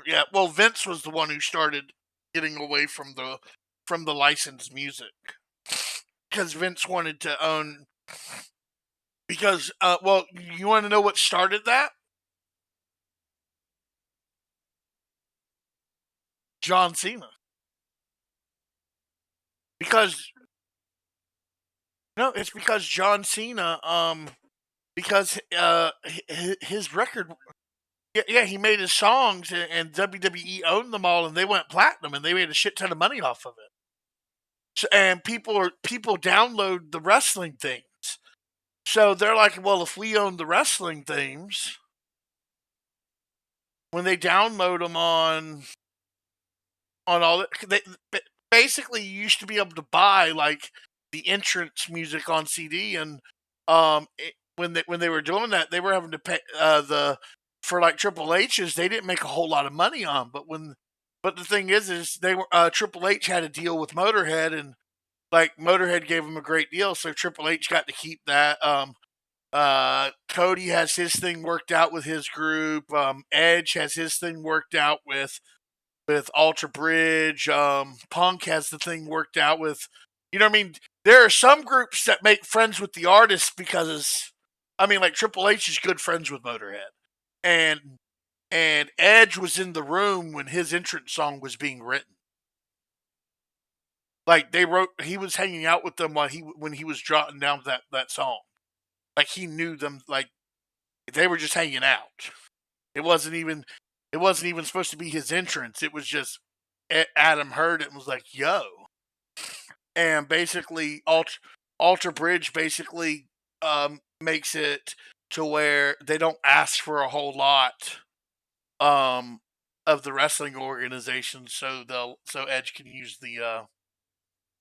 Yeah, well, Vince was the one who started getting away from the licensed music because Vince wanted to own. Because, well, you want to know what started that? John Cena. Because no, it's because John Cena, because his record, yeah, he made his songs, and WWE owned them all, and they went platinum, and they made a shit ton of money off of it. So, and people download the wrestling things, so they're like, well, if we own the wrestling themes, when they download them on all they basically you used to be able to buy like the entrance music on CD, and when they were doing that, they were having to pay for like Triple H's. They didn't make a whole lot of money on, but the thing is they were Triple H had a deal with Motorhead, and like Motorhead gave him a great deal, so Triple H got to keep that. Cody has his thing worked out with his group. Edge has his thing worked out with Alter Bridge. Punk has the thing worked out with, you know what I mean? There are some groups that make friends with the artists because, I mean, like Triple H is good friends with Motorhead. And Edge was in the room when his entrance song was being written. Like he was hanging out with them when he was jotting down that song. Like he knew them, like they were just hanging out. It wasn't even supposed to be his entrance. It was just Adam heard it and was like, "Yo," and basically Alter Bridge basically makes it to where they don't ask for a whole lot of the wrestling organization, so Edge can use the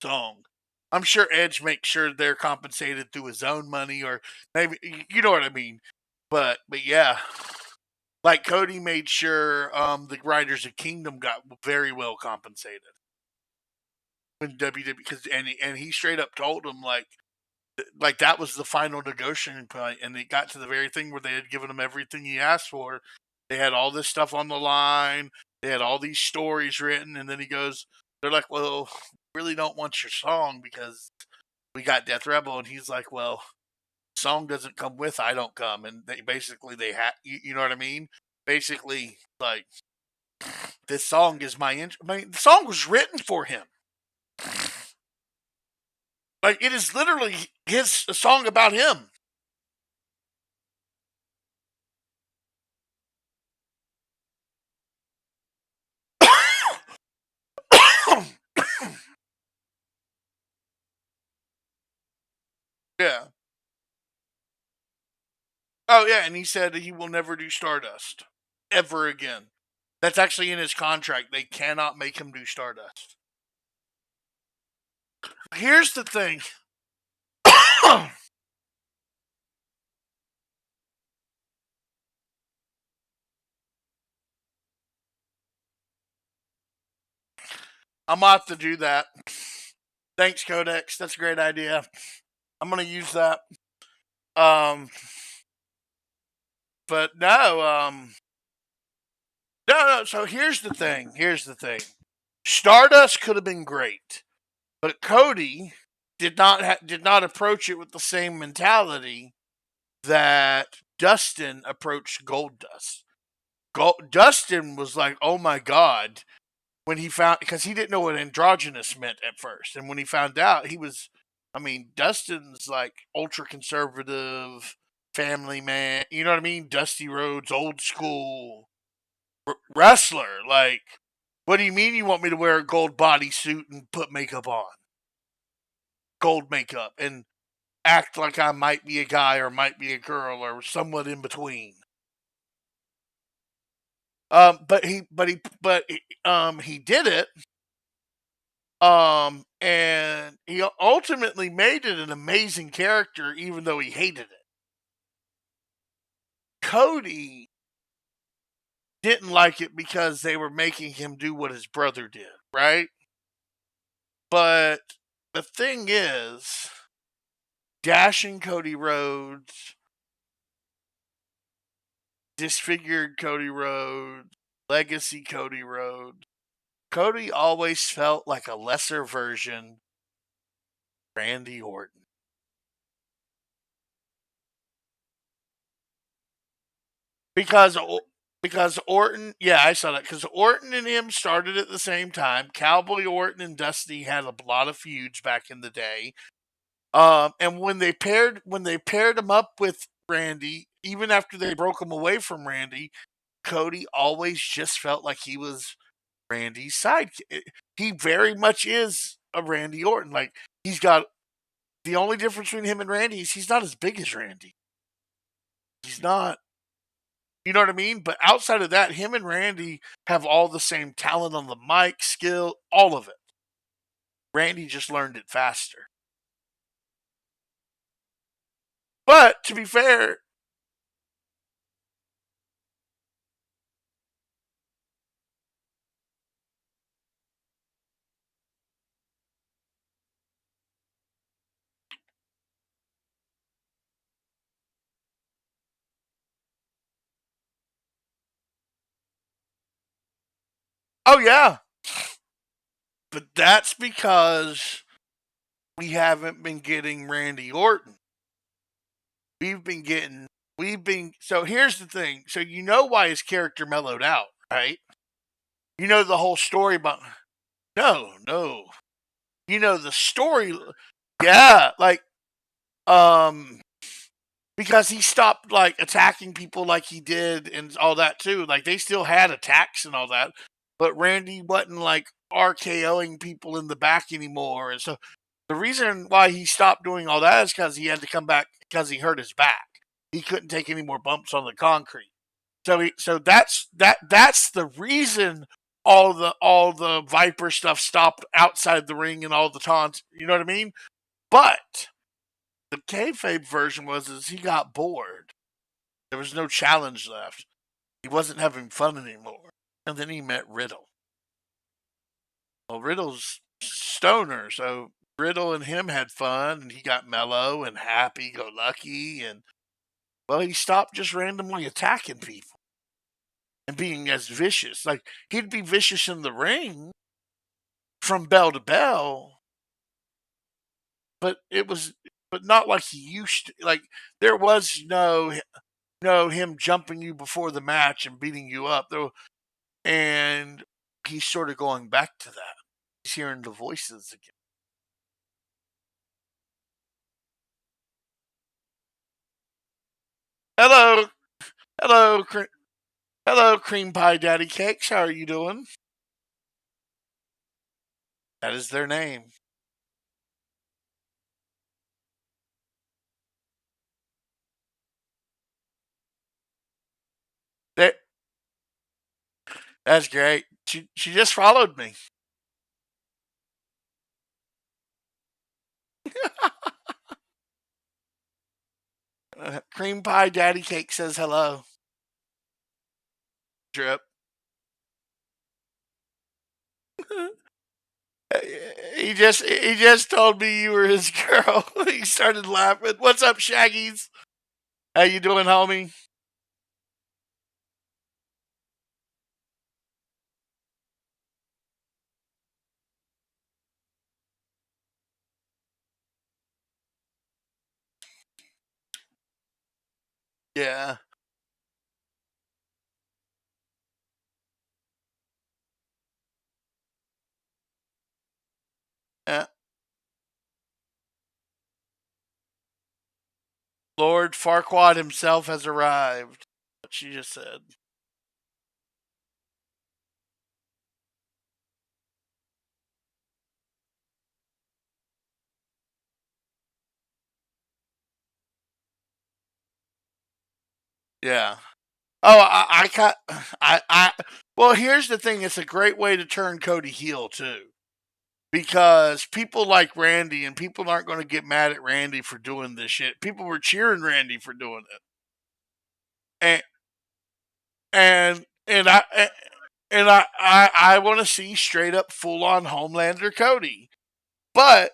song. I'm sure Edge makes sure they're compensated through his own money, or maybe, you know what I mean. But yeah, like Cody made sure the Riders of Kingdom got very well compensated when WWE, because and he straight up told them like that was the final negotiating point, and they got to the very thing where they had given him everything he asked for. They had all this stuff on the line. They had all these stories written, and then he goes, they're like, "Well, we really don't want your song because we got Death Rebel," and he's like, "Well, song doesn't come with I don't come," and they had, you know what I mean? Basically, like, this song is I mean, the song was written for him. Like, it is literally a song about him. Yeah. Oh yeah, and he said he will never do Stardust ever again. That's actually in his contract. They cannot make him do Stardust. Here's the thing. I'm gonna have to do that. Thanks, Codex. That's a great idea. I'm gonna use that. But no, No. So here's the thing. Stardust could have been great, but Cody did not approach it with the same mentality that Dustin approached Goldust. Dustin was like, "Oh my god," when he found, because he didn't know what androgynous meant at first, and when he found out, he was, I mean, Dustin's like ultra conservative, family man. You know what I mean? Dusty Rhodes, old school wrestler. Like, what do you mean you want me to wear a gold bodysuit and put makeup on, gold makeup, and act like I might be a guy or might be a girl or somewhat in between? He did it. And he ultimately made it an amazing character, even though he hated it. Cody didn't like it because they were making him do what his brother did, right? But the thing is, dashing Cody Rhodes, disfigured Cody Rhodes, legacy Cody Rhodes, Cody always felt like a lesser version of Randy Orton. Because Orton, yeah, I saw that. Because Orton and him started at the same time. Cowboy Orton and Dusty had a lot of feuds back in the day. And when they paired him up with Randy, even after they broke him away from Randy, Cody always just felt like he was Randy's sidekick. He very much is a Randy Orton. Like, he's got, the only difference between him and Randy is he's not as big as Randy. He's not. You know what I mean? But outside of that, him and Randy have all the same talent on the mic, skill, all of it. Randy just learned it faster. But to be fair, oh yeah. But that's because we haven't been getting Randy Orton. So here's the thing. So you know why his character mellowed out, right? You know the whole story about, no. You know the story, yeah, like, because he stopped like attacking people like he did and all that too. Like, they still had attacks and all that, but Randy wasn't like RKOing people in the back anymore. And so the reason why he stopped doing all that is because he had to come back because he hurt his back. He couldn't take any more bumps on the concrete. So that's the reason all the Viper stuff stopped outside the ring and all the taunts. You know what I mean? But the kayfabe version is he got bored. There was no challenge left. He wasn't having fun anymore. And then he met Riddle. Well, Riddle's stoner, so Riddle and him had fun, and he got mellow and happy-go-lucky, and, well, he stopped just randomly attacking people and being as vicious. Like, he'd be vicious in the ring from bell to bell, but not like he used to. Like, there was no him jumping you before the match and beating you up, though. And he's sort of going back to that. He's hearing the voices again. Hello, hello, hello, cream pie daddy cakes. How are you doing? That is their name. That That's great. She just followed me. Cream pie daddy cake says hello. Drip. He just told me you were his girl. He started laughing. What's up, Shaggies? How you doing, homie? Yeah. Yeah. Lord Farquaad himself has arrived. What she just said. Yeah. Oh, well, here's the thing. It's a great way to turn Cody heel, too. Because people like Randy, and people aren't going to get mad at Randy for doing this shit. People were cheering Randy for doing it. And I want to see straight up full on Homelander Cody. But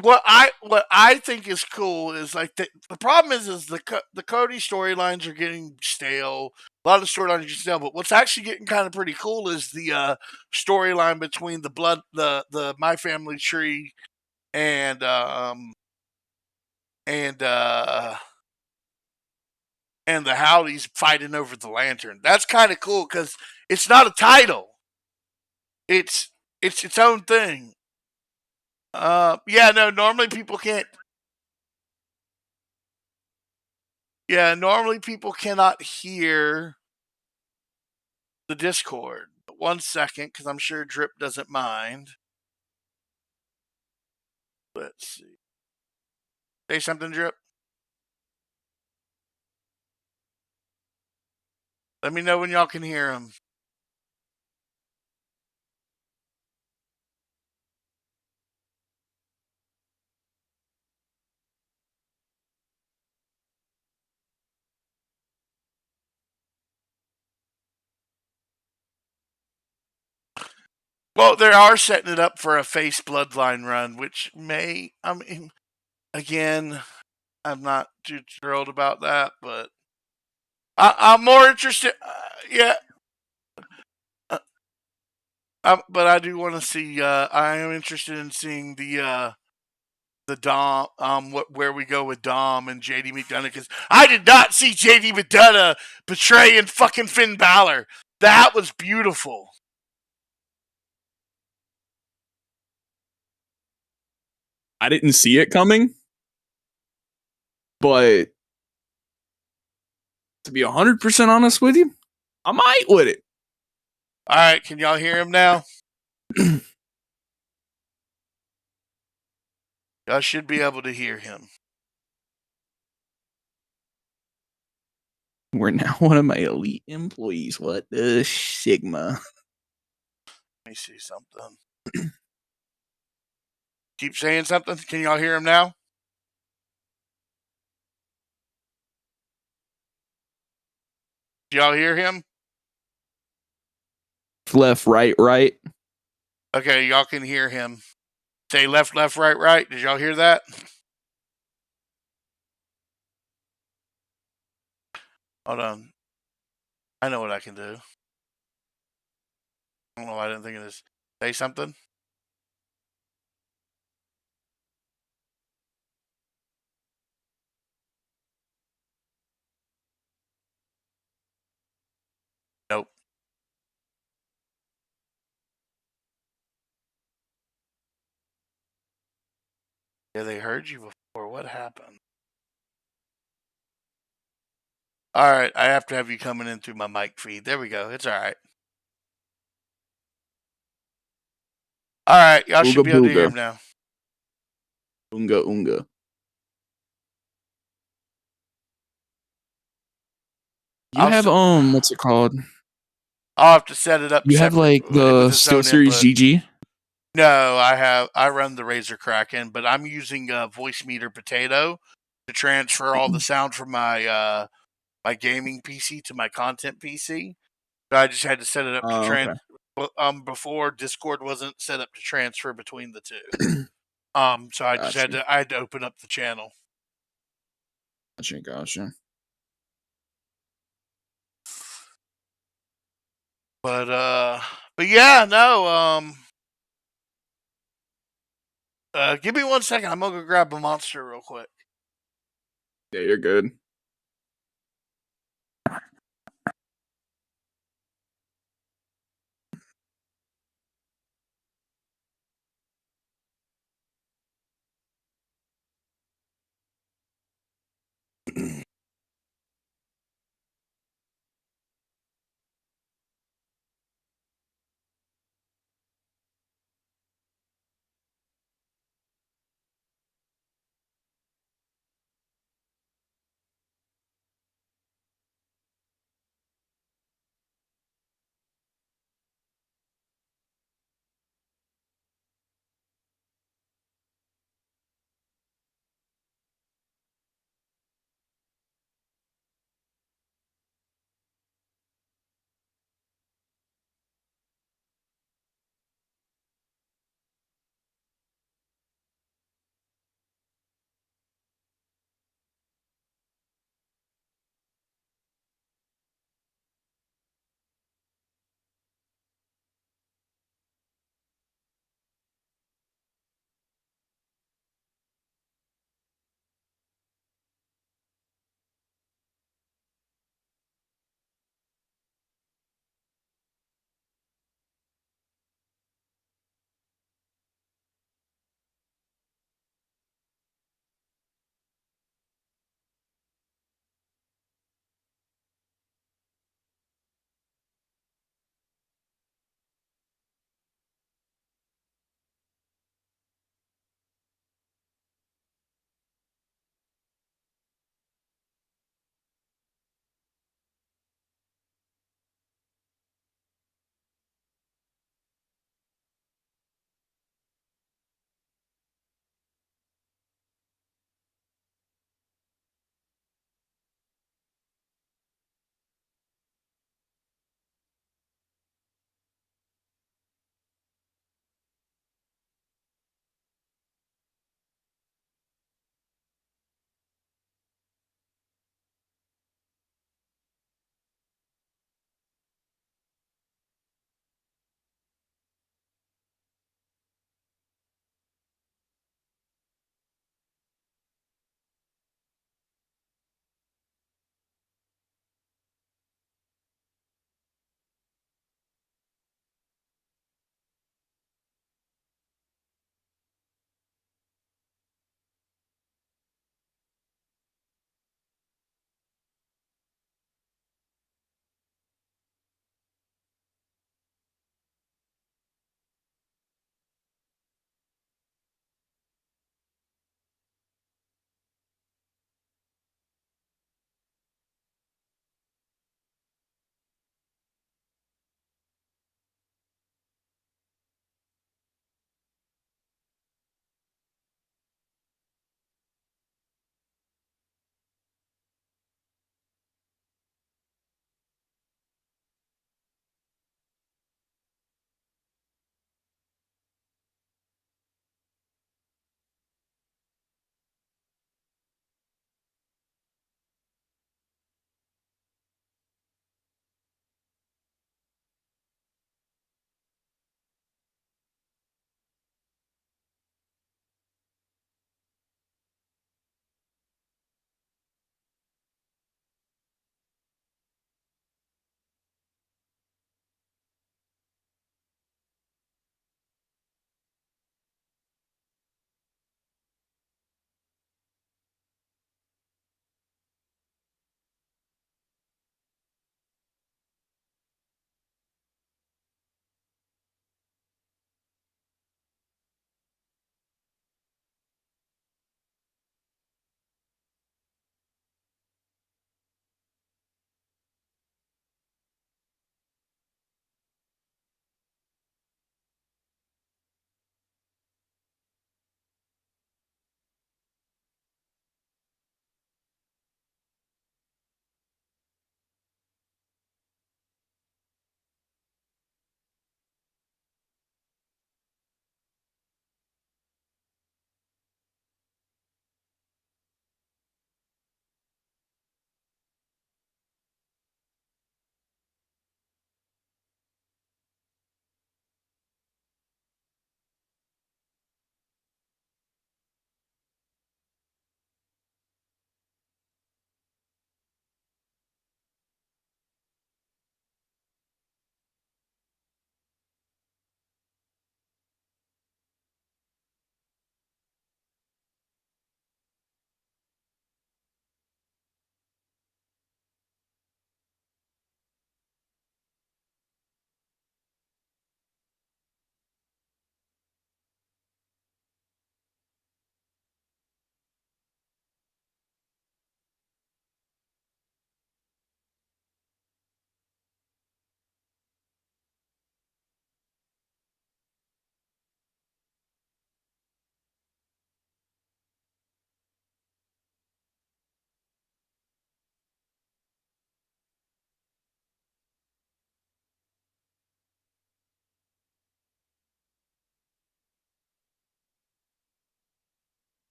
what I think is cool is like the problem is the Cody storylines are getting stale. A lot of storylines are stale, but what's actually getting kind of pretty cool is the storyline between the My Family Tree and and uh and the Howdies fighting over the lantern. That's kind of cool because it's not a title. It's its own thing. Yeah, no, normally people can't. Yeah, normally people cannot hear the Discord. But 1 second, because I'm sure Drip doesn't mind. Let's see. Say something, Drip. Let me know when y'all can hear him. Well, they are setting it up for a face bloodline run, which I mean, again, I'm not too thrilled about that, but I'm more interested. Yeah, but I do want to see. I am interested in seeing the Dom, where we go with Dom and JD McDonough, because I did not see JD McDonough betraying fucking Finn Balor. That was beautiful. I didn't see it coming, but to be 100% honest with you, I might with it. All right, can y'all hear him now? Y'all should be able to hear him. We're now one of my elite employees. What the Sigma? Let me see something. Keep saying something. Can y'all hear him now? Do y'all hear him? Left, right, right. Okay, y'all can hear him. Say left, left, right, right. Did y'all hear that? Hold on. I know what I can do. I don't know why I didn't think of this. Say something. Nope. Yeah, they heard you before. What happened? All right, I have to have you coming in through my mic feed. There we go. It's all right. All right, y'all Ooga should be able to hear booga. him now. Unga unga. You I'll have what's it called? I'll have to set it up You have separate like the with its Steel own Series input. GG. No, I run the Razor Kraken, but I'm using a voice meter potato to transfer all the sound from my my gaming PC to my content PC. So I just had to set it up to Okay. before Discord wasn't set up to transfer between the two. So I just Gotcha. I had to open up the channel. Gotcha. But yeah, no, give me 1 second. I'm gonna go grab a monster real quick. Yeah, you're good.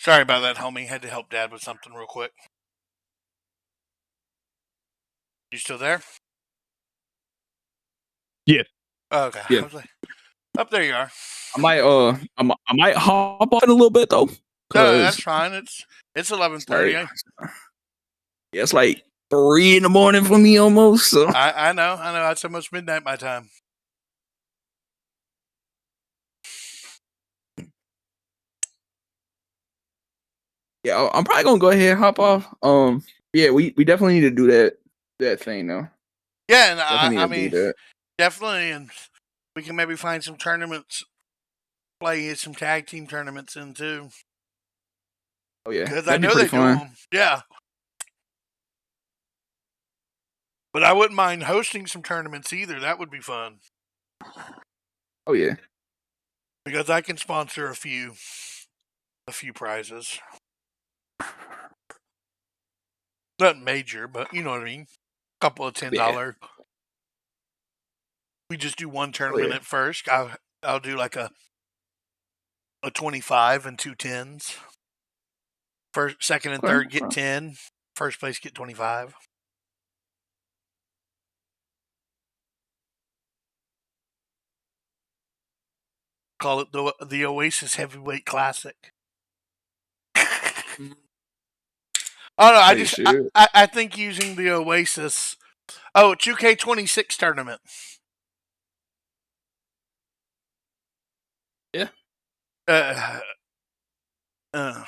Sorry about that, homie. Had to help Dad with something real quick. You still there? Yeah. Oh, okay. Yeah. I was like, up there you are. I might hop off in a little bit though, No, that's cause fine. It's it's 11:30. like it's like 3 in the morning for me almost. So I know. It's almost midnight my time. yeah, I'm probably gonna go ahead and hop off. Yeah, we definitely need to do that thing though. Yeah, and Definitely I need to do mean, that. definitely, and we can maybe find some tournaments, play some tag team tournaments in too, Oh yeah, because I that'd be know pretty they do fun. them. Yeah, but I wouldn't mind hosting some tournaments either. That would be fun Oh yeah, because I can sponsor a few prizes. Nothing major, but you know what I mean. A couple of yeah, $10. We just do one oh tournament yeah. at first. I'll do like a 25 and 2 10s. First, second, and Okay, third get okay. 10. First place get 25. Call it the Oasis Heavyweight Classic. Mm, Oh no, hey, shit. I think using the Oasis. Oh, 2K26 tournament. Yeah. Uh, uh.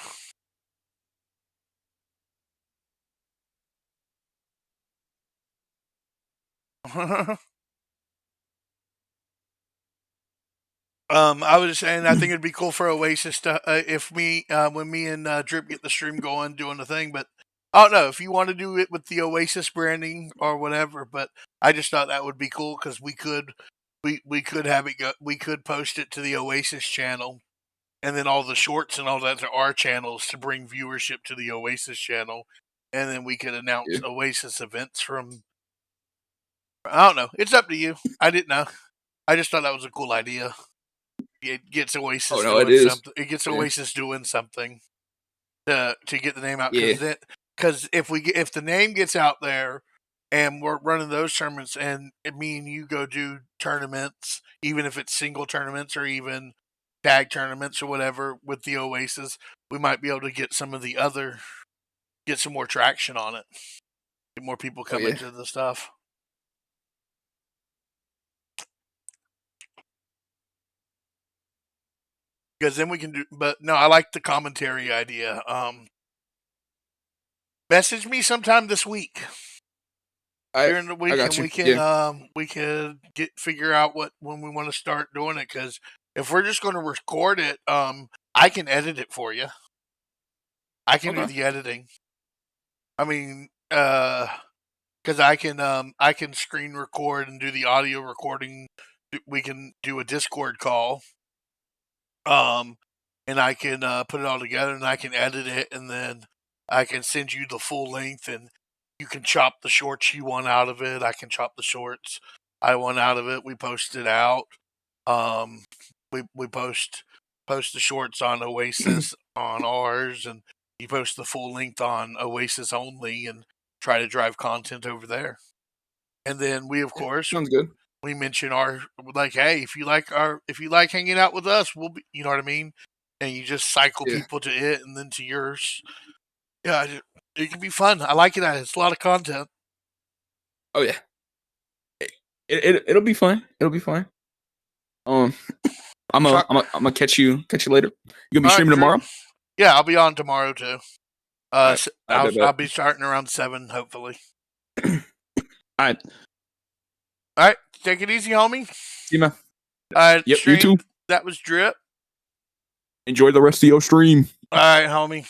I was just saying, I think it'd be cool for Oasis to if when me and Drip get the stream going, doing the thing. But I don't know if you want to do it with the Oasis branding or whatever. But I just thought that would be cool because we could have it go, we could post it to the Oasis channel, and then all the shorts and all that to our channels to bring viewership to the Oasis channel, and then we could announce Yeah. Oasis events from. I don't know. It's up to you. I didn't know. I just thought that was a cool idea. It gets Oh Oasis no, it doing is. something. It gets Yeah. Oasis doing something to get the name out Yeah. because if the name gets out there and we're running those tournaments and me and you go do tournaments, even if it's single tournaments or even tag tournaments or whatever with the Oasis, we might be able to get some more traction on it. Get more people Oh coming yeah. to the stuff. Because then we can do, but no, I like the commentary idea. Message me sometime this week I during the I week, got and you. Yeah. we can figure out when we want to start doing it. Because if we're just going to record it, I can edit it for you. I can do Okay. the editing. I mean, because I can screen record and do the audio recording. We can do a Discord call. And I can put it all together, and I can edit it, and then I can send you the full length, and you can chop the shorts you want out of it. I can chop the shorts I want out of it. We post it out. Um, we post the shorts on Oasis on ours, and you post the full length on Oasis only, and try to drive content over there. And then we, of Yeah. course, Sounds good. we mention our like, hey, if you like hanging out with us, we'll be, you know what I mean, and you just cycle Yeah. people to it and then to yours. Yeah, it can be fun. I like it. It's a lot of content. Oh yeah. It'll be fun. It'll be fun. Um, Talk, I'm gonna catch you later. You gonna be all right, streaming Drew. tomorrow? Yeah, I'll be on tomorrow too. All right. I bet. I'll be starting around 7, hopefully. All right. All right, take it easy, homie. See you, man. All right, Yep. You too. stream. That was Drip. Enjoy the rest of your stream. All right, homie.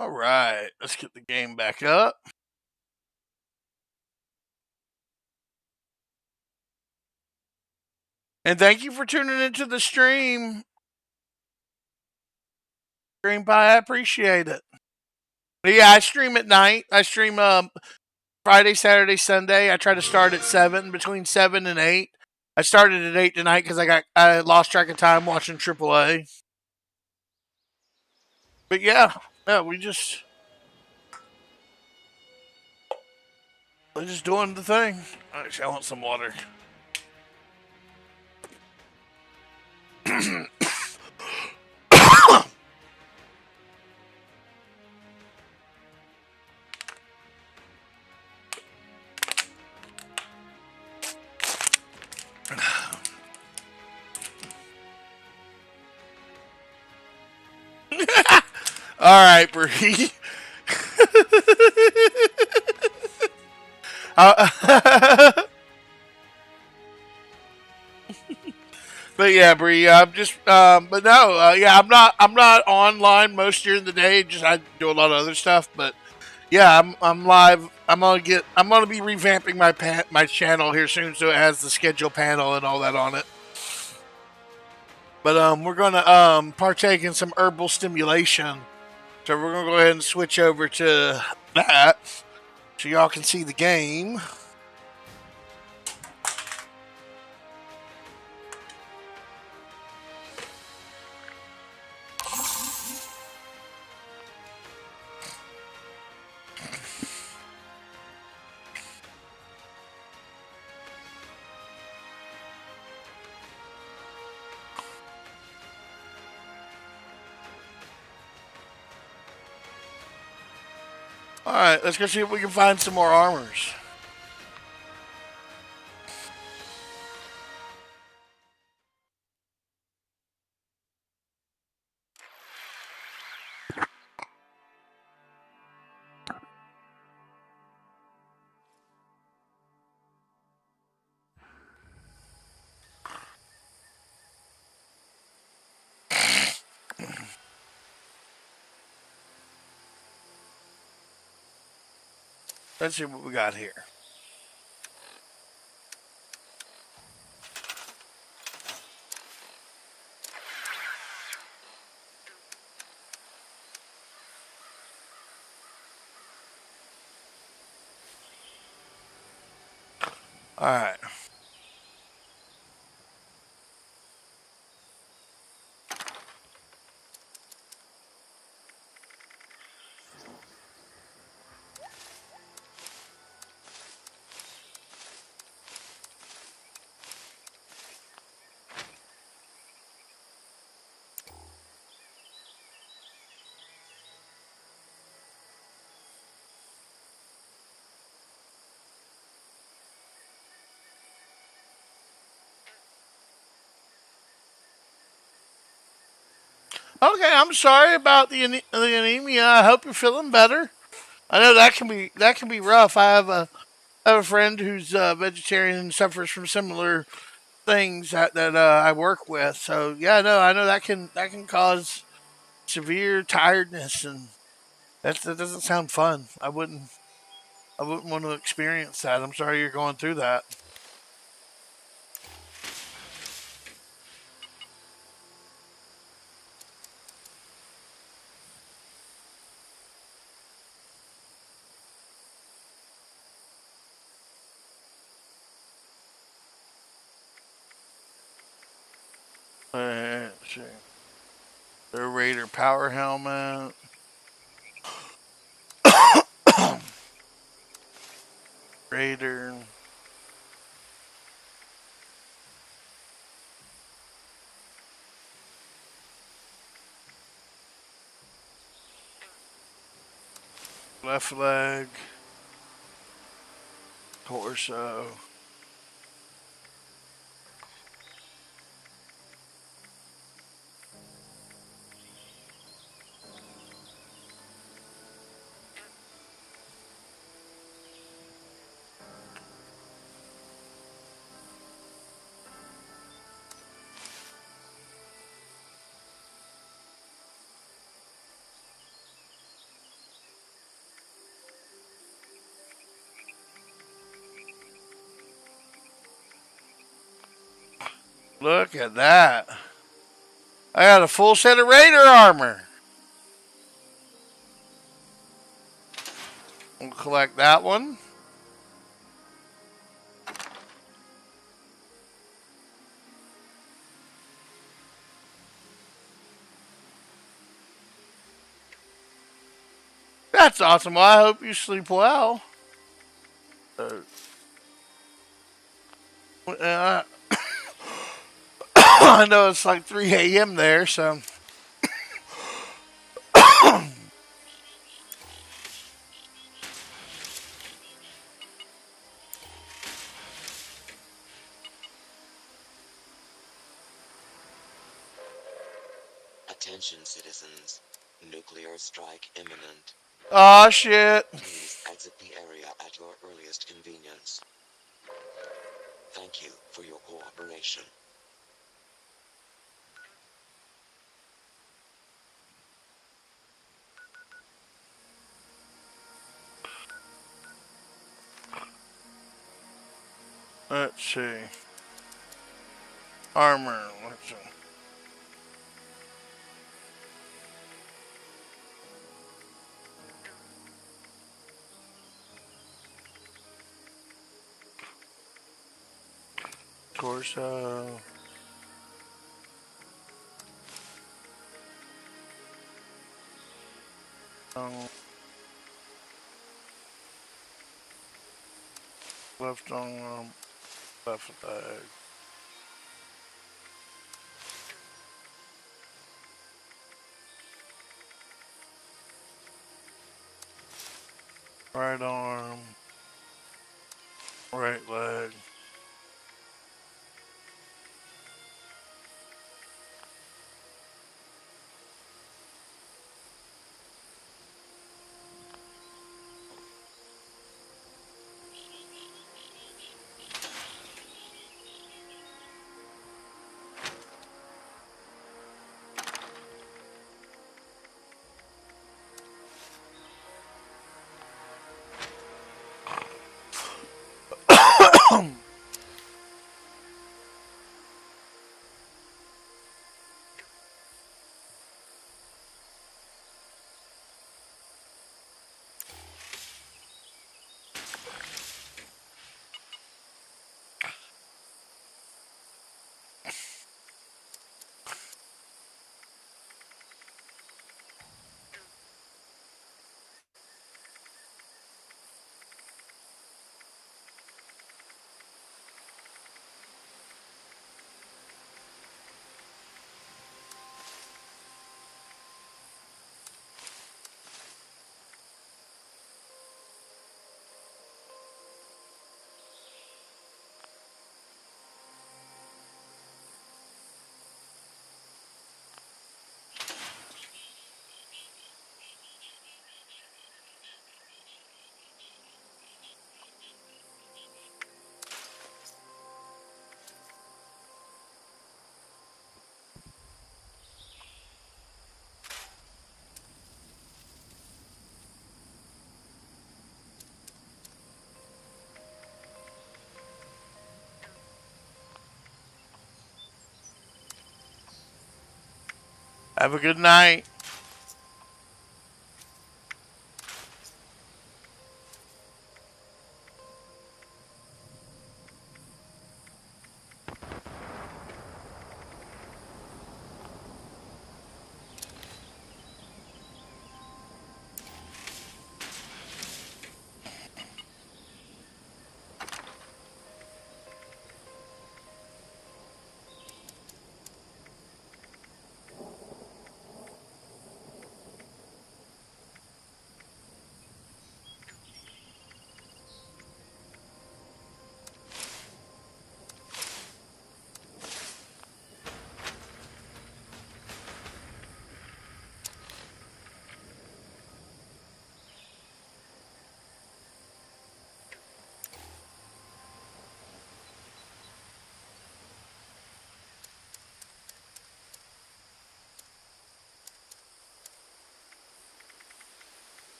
All right, let's get the game back up. And thank you for tuning into the stream. Stream Pie, I appreciate it. But yeah, I stream at night. I stream Friday, Saturday, Sunday. I try to start at 7, between 7 and 8. I started at 8 tonight because I lost track of time watching AAA. But yeah, we're just doing the thing. Actually, I want some water. All right, Bree. But yeah, Bree, I'm just, but no, yeah, I'm not online most during the day. Just I do a lot of other stuff, but yeah, I'm live. I'm gonna be revamping my channel here soon, so it has the schedule panel and all that on it. But we're gonna partake in some herbal stimulation, so we're gonna go ahead and switch over to that, so y'all can see the game. All right, let's go see if we can find some more armors. Let's see what we got here. All right. Okay, I'm sorry about the anemia. I hope you're feeling better. I know that can be rough. I have a friend who's vegetarian and suffers from similar things that I work with. So yeah, no, I know that can cause severe tiredness, and that doesn't sound fun. I wouldn't want to experience that. I'm sorry you're going through that. Let's see. The Raider power helmet. Raider. Left leg. Torso. Look at that. I got a full set of Raider armor. We'll collect that one. That's awesome. Well, I hope you sleep well. Uh, I know it's like 3 a.m. there, so. Attention citizens. Nuclear strike imminent. Oh, shit. Please exit the area at your earliest convenience. Thank you for your cooperation. Let's see. Armor. Let's see. Torso. Left arm. Left leg. Right arm. Right leg. Have a good night.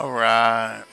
All right.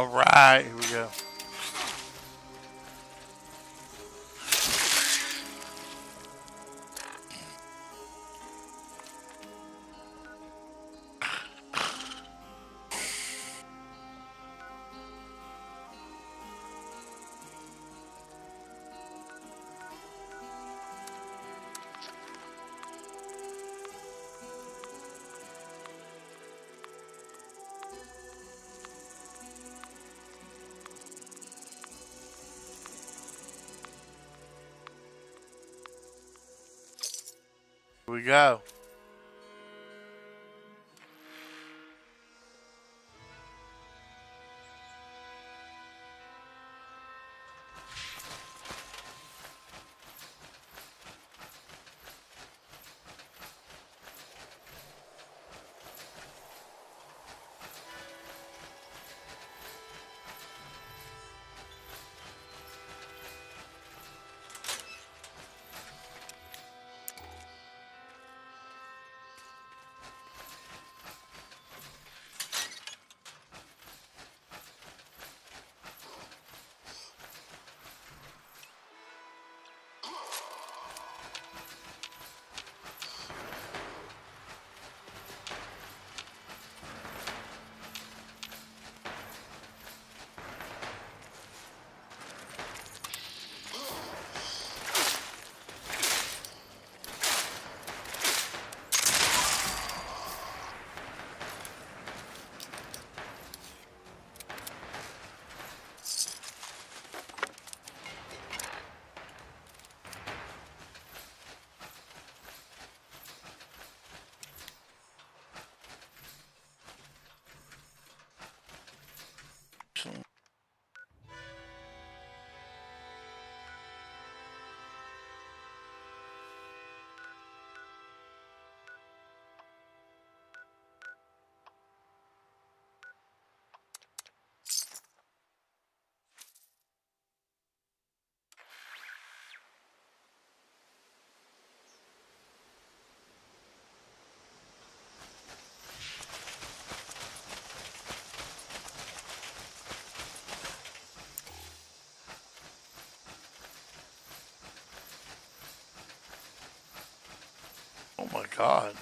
All right, here we go. Here we go. Oh my God.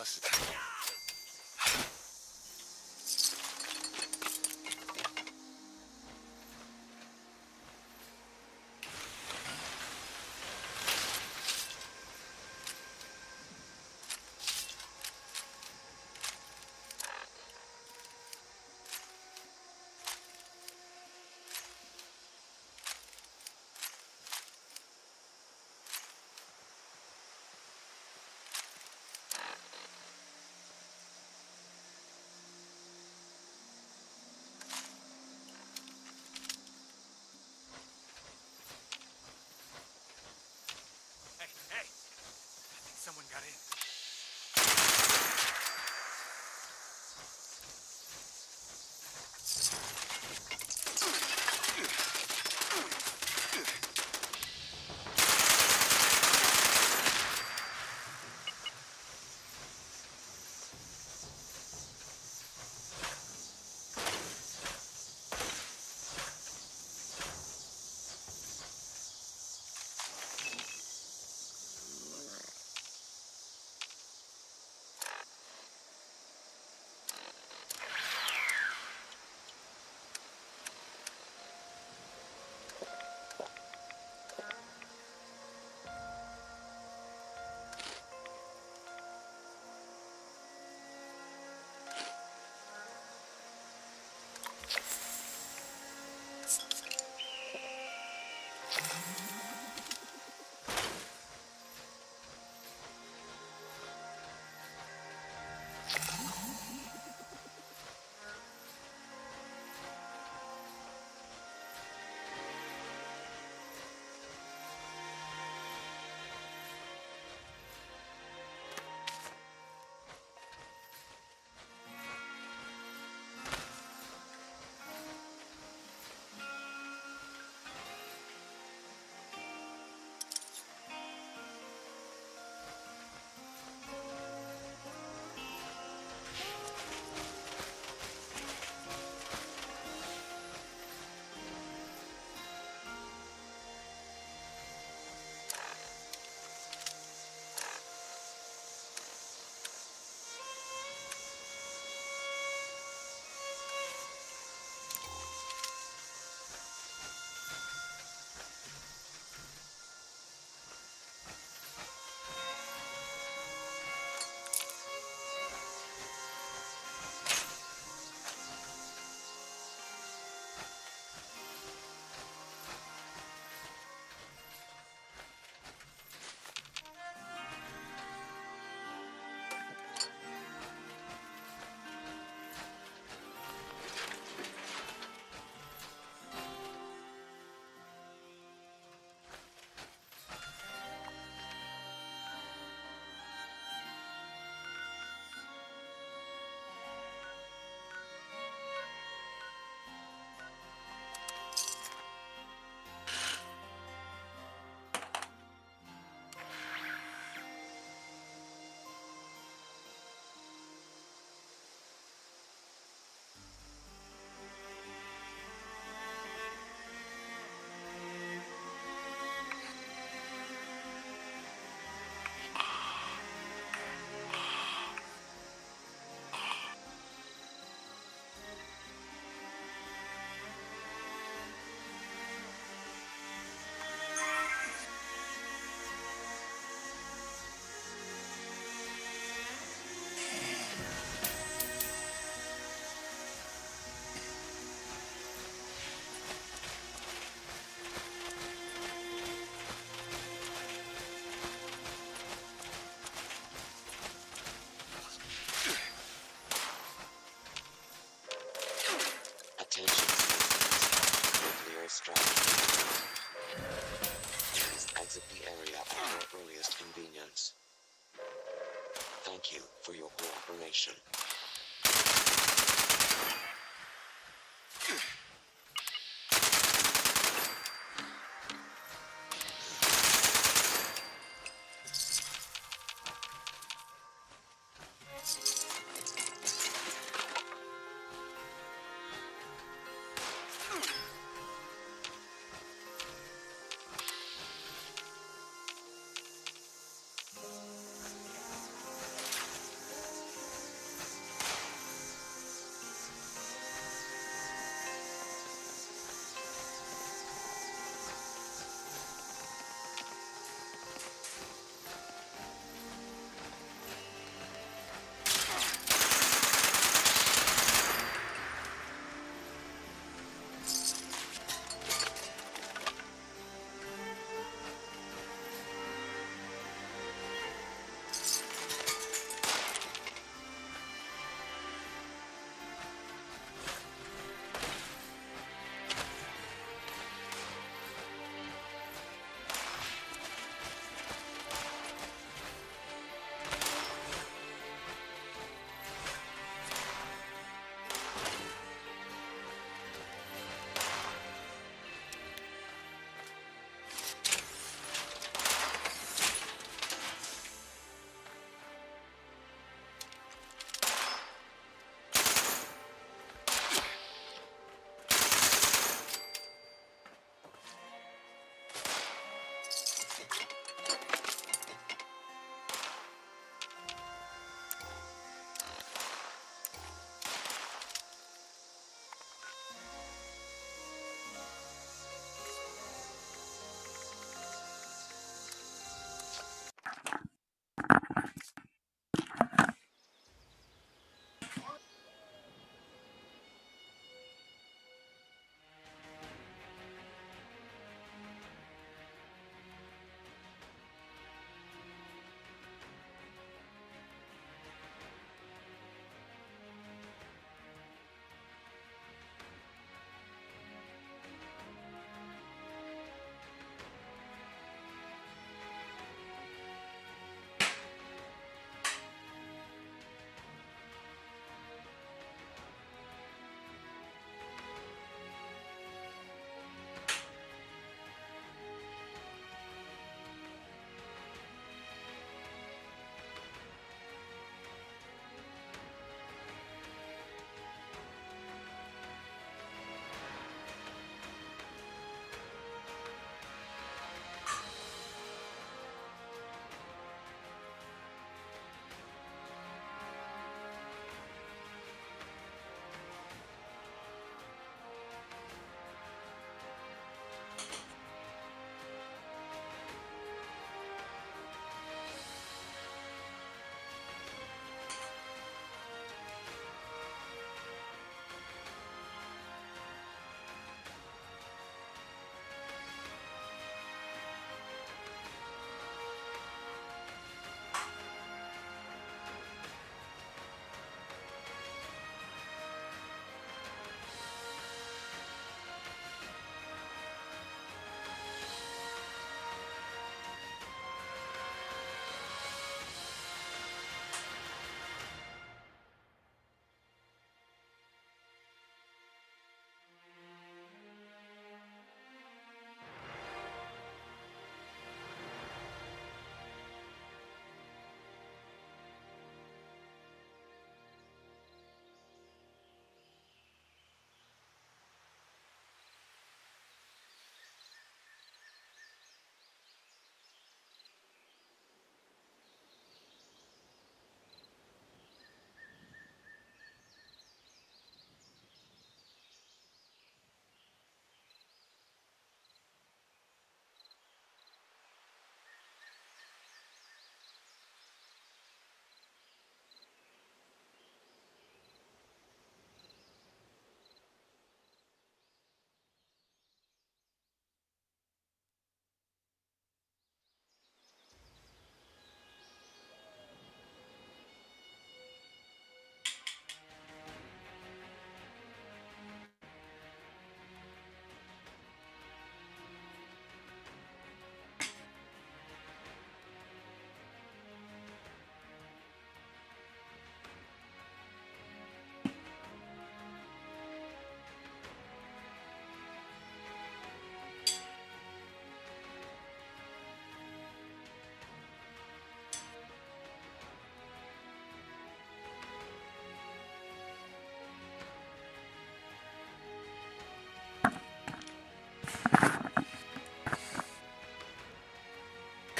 Boss. Hey, hey! I think someone got in. Attention citizens. Nuclear strike. Please exit the area at your earliest convenience. Thank you for your cooperation.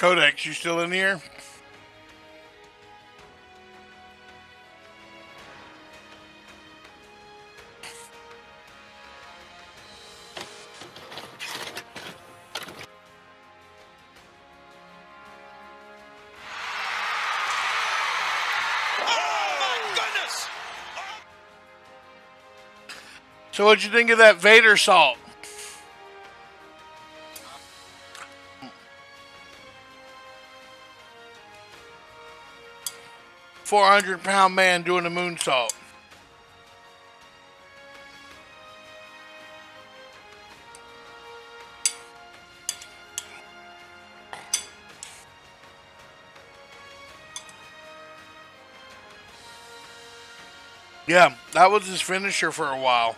Codex, you still in here? So what'd you think of that Vader salt? 400-pound man doing a moonsault. Yeah, that was his finisher for a while.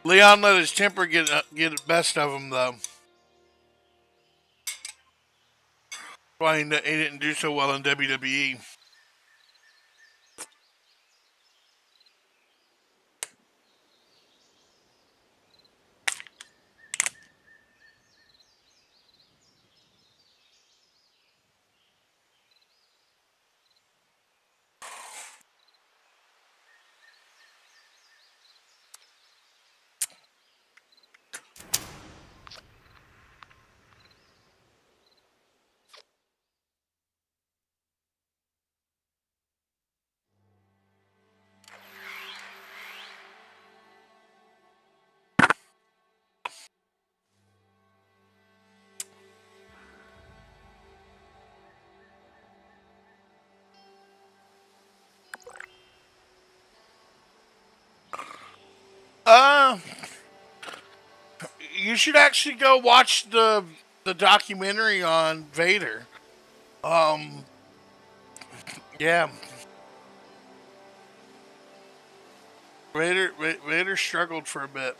Leon let his temper get the best of him, though. That's why he didn't do so well in WWE. Uh, you should actually go watch the documentary on Vader. Um, yeah, Vader struggled for a bit.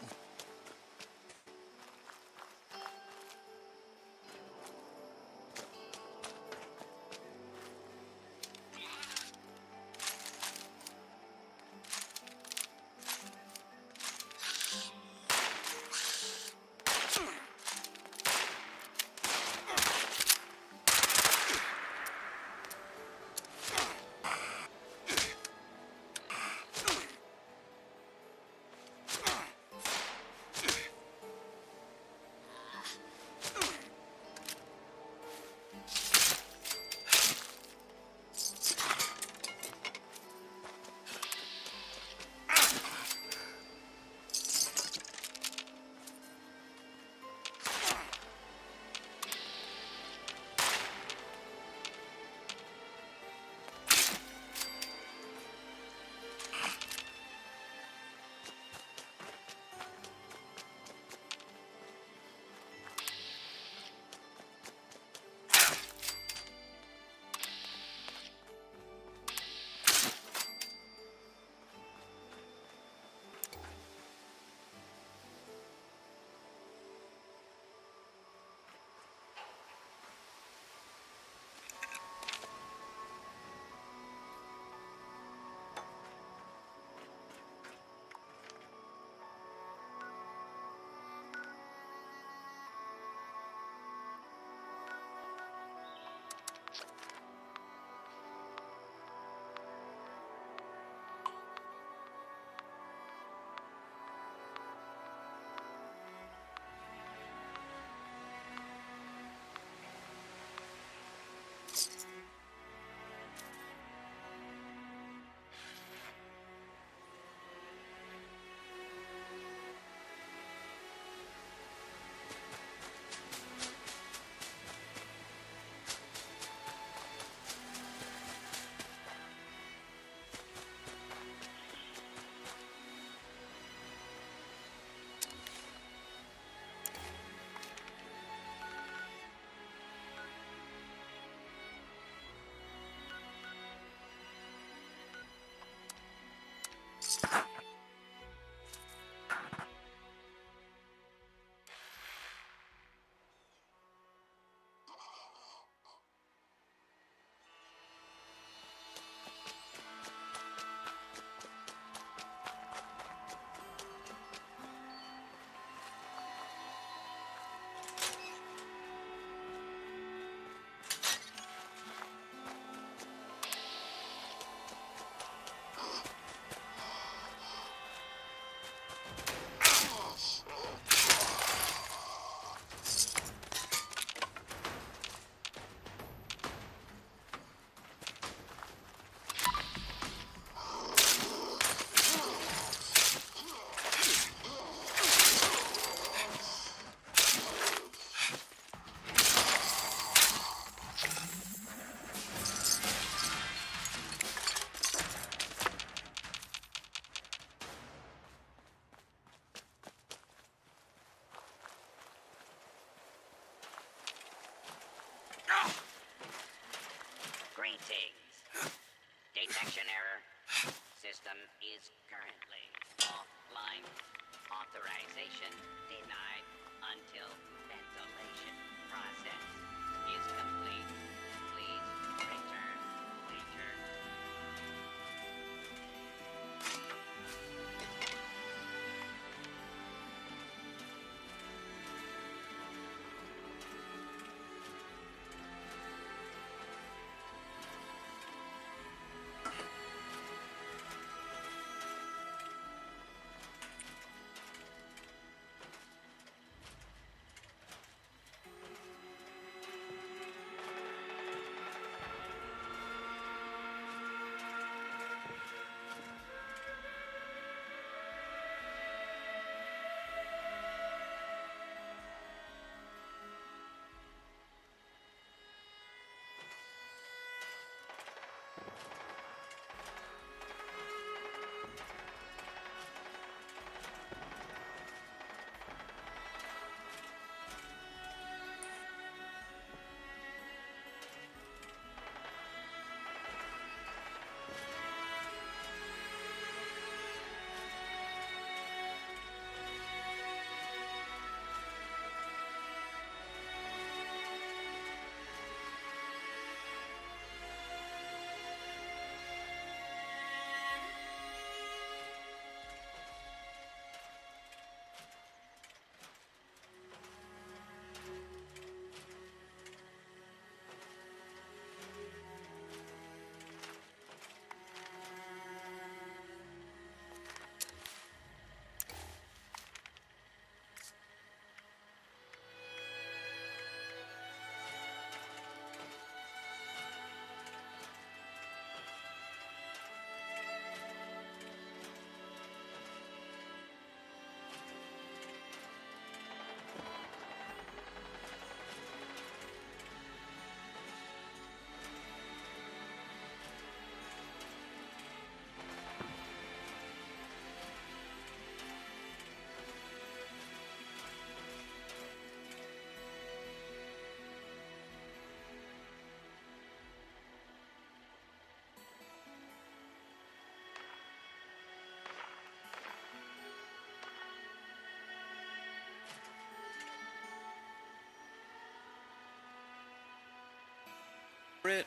it.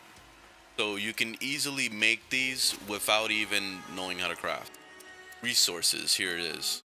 So you can easily make these without even knowing how to craft. Resources, here it is.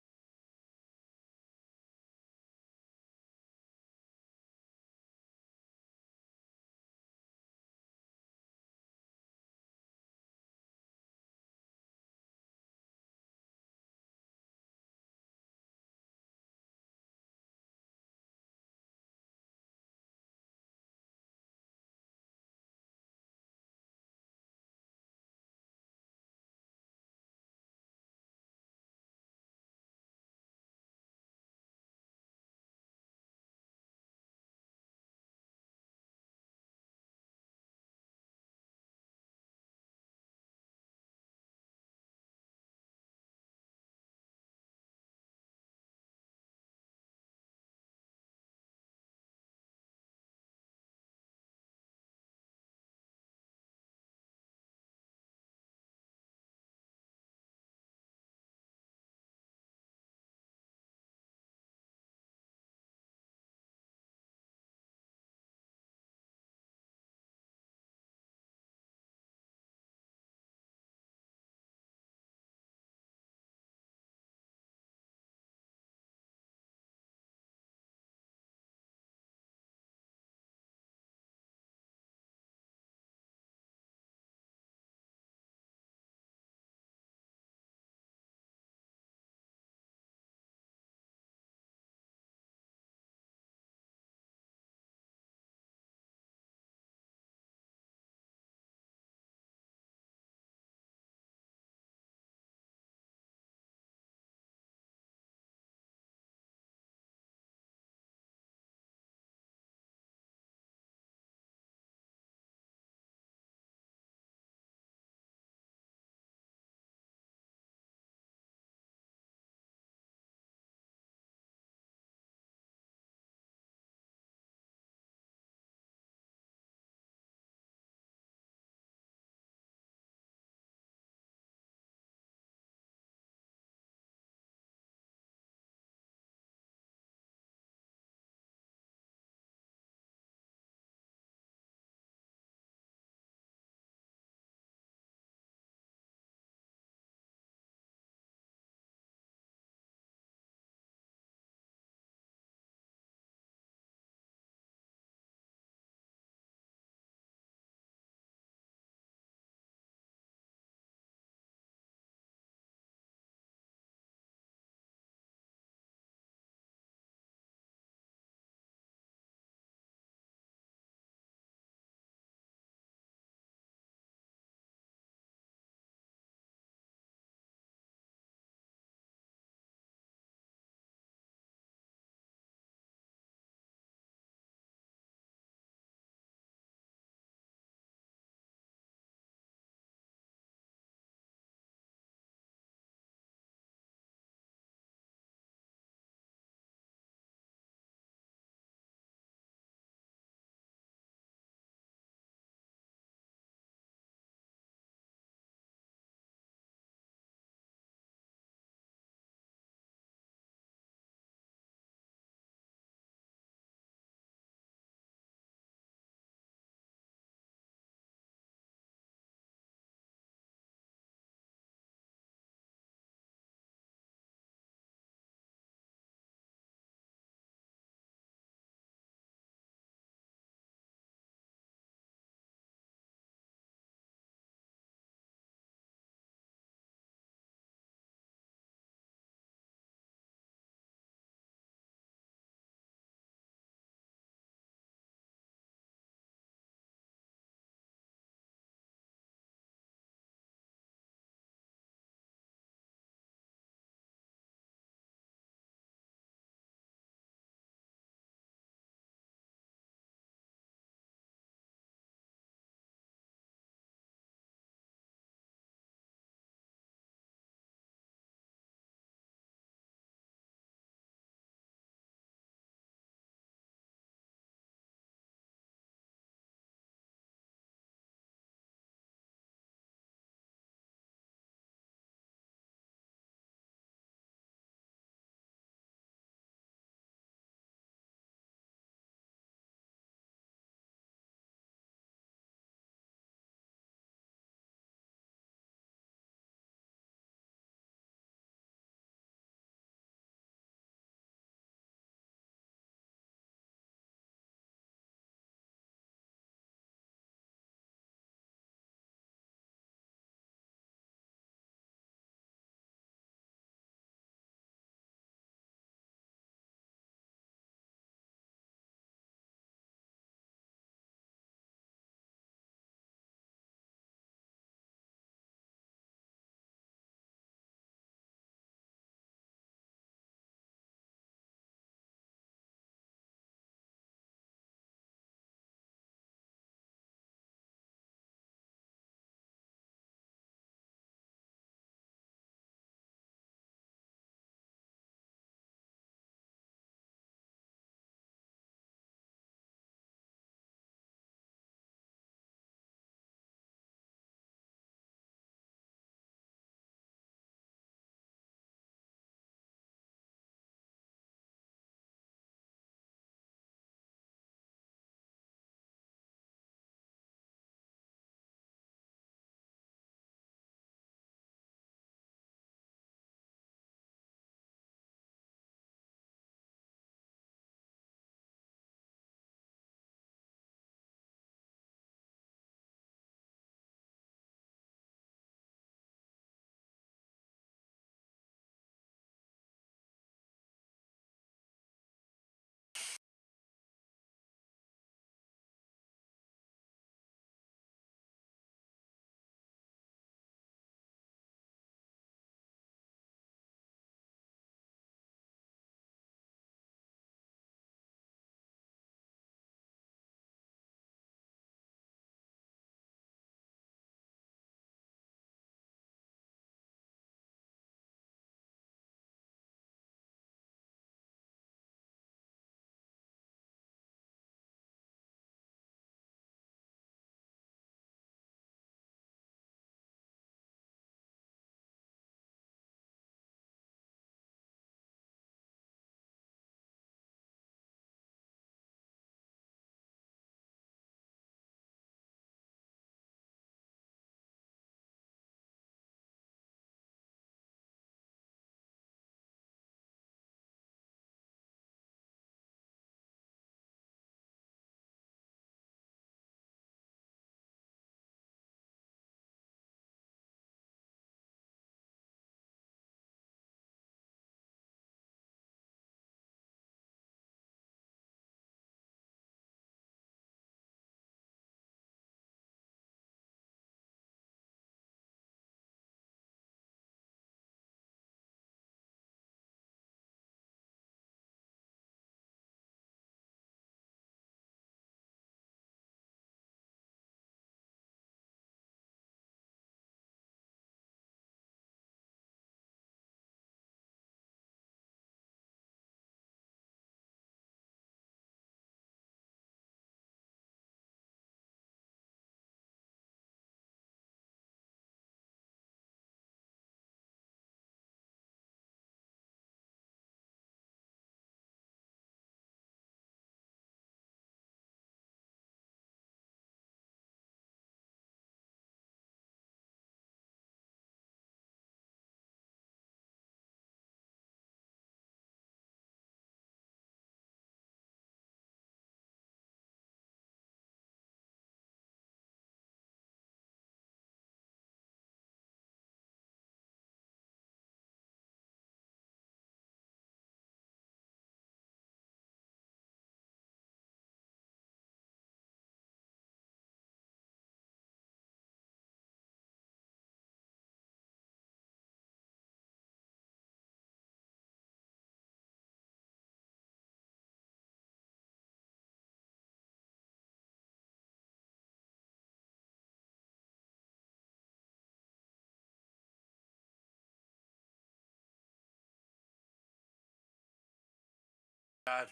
God,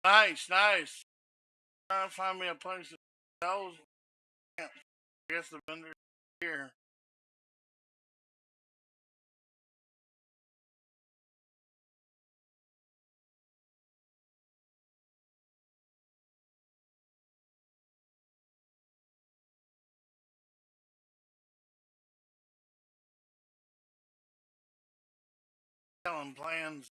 nice, nice. Trying to find me a place to those. I guess the vendor here. Selling plans.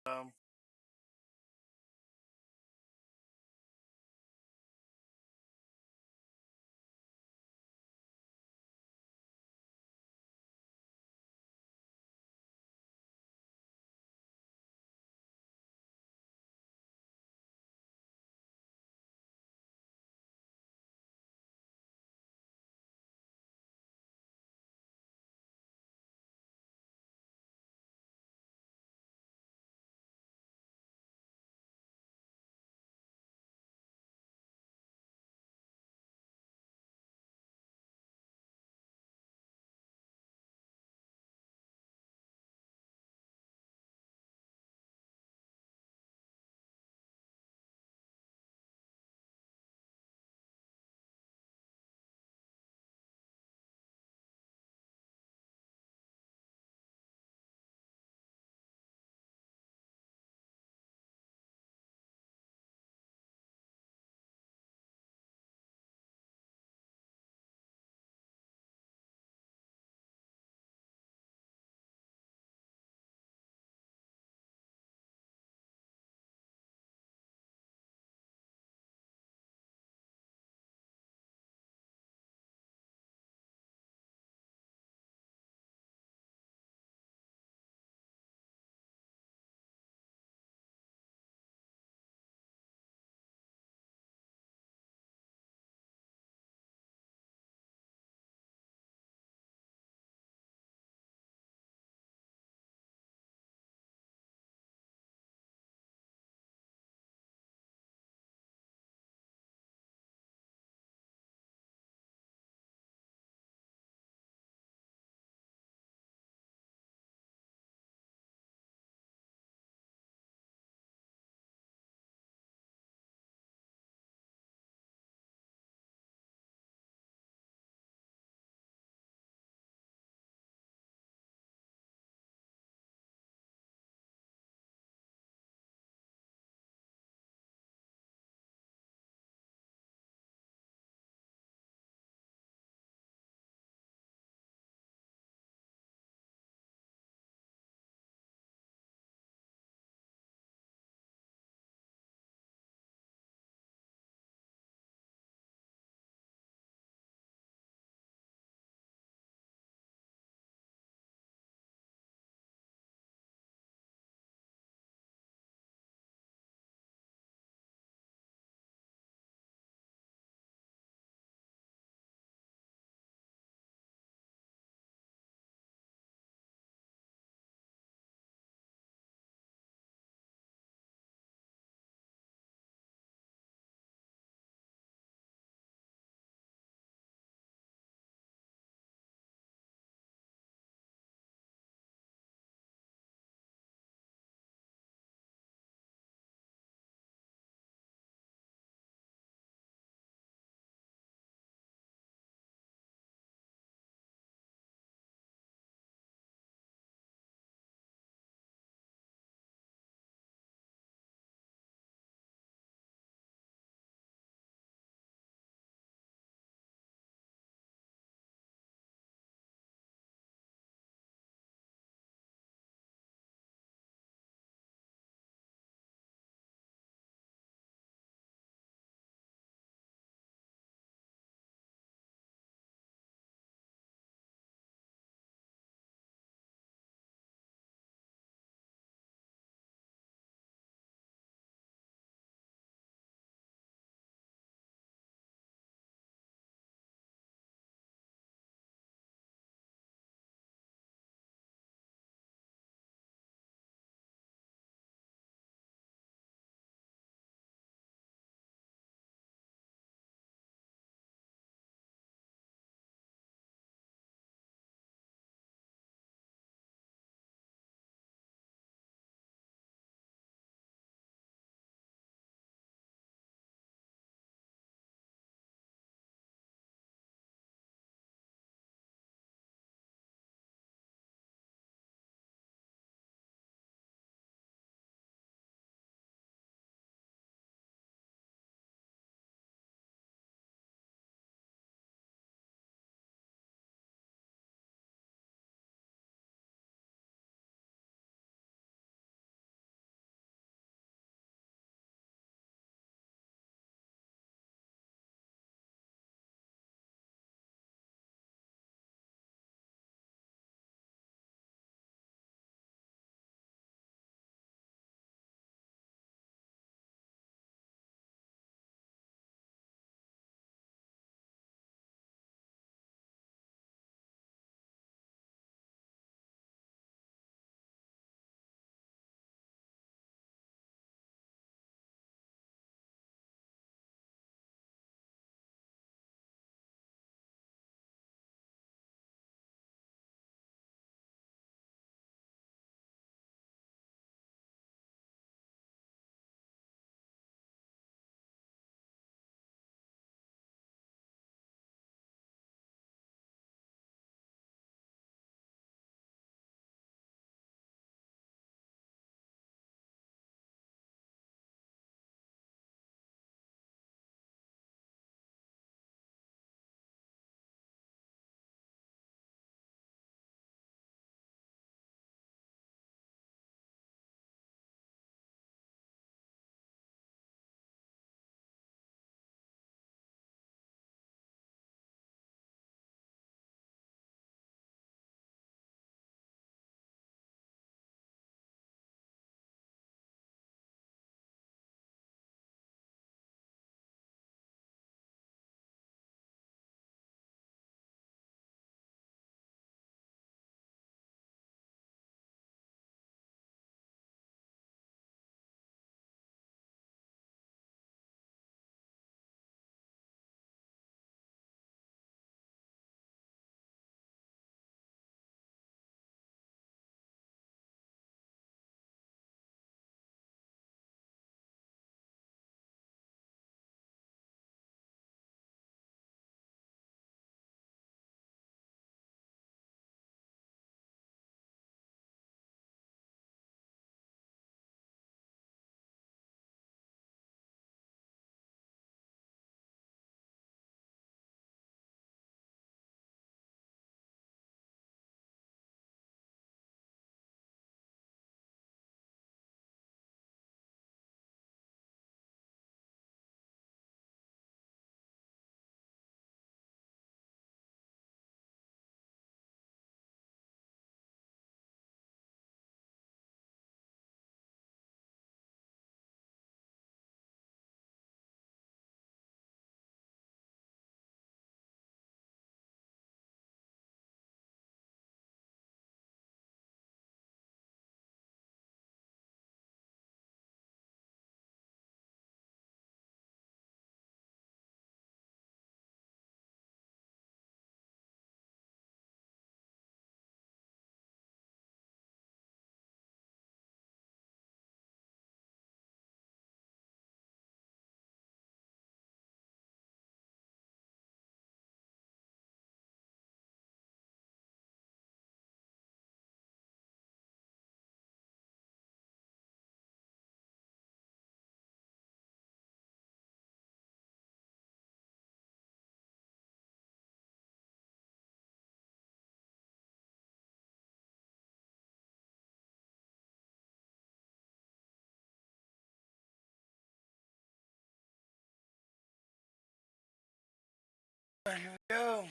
Here we go.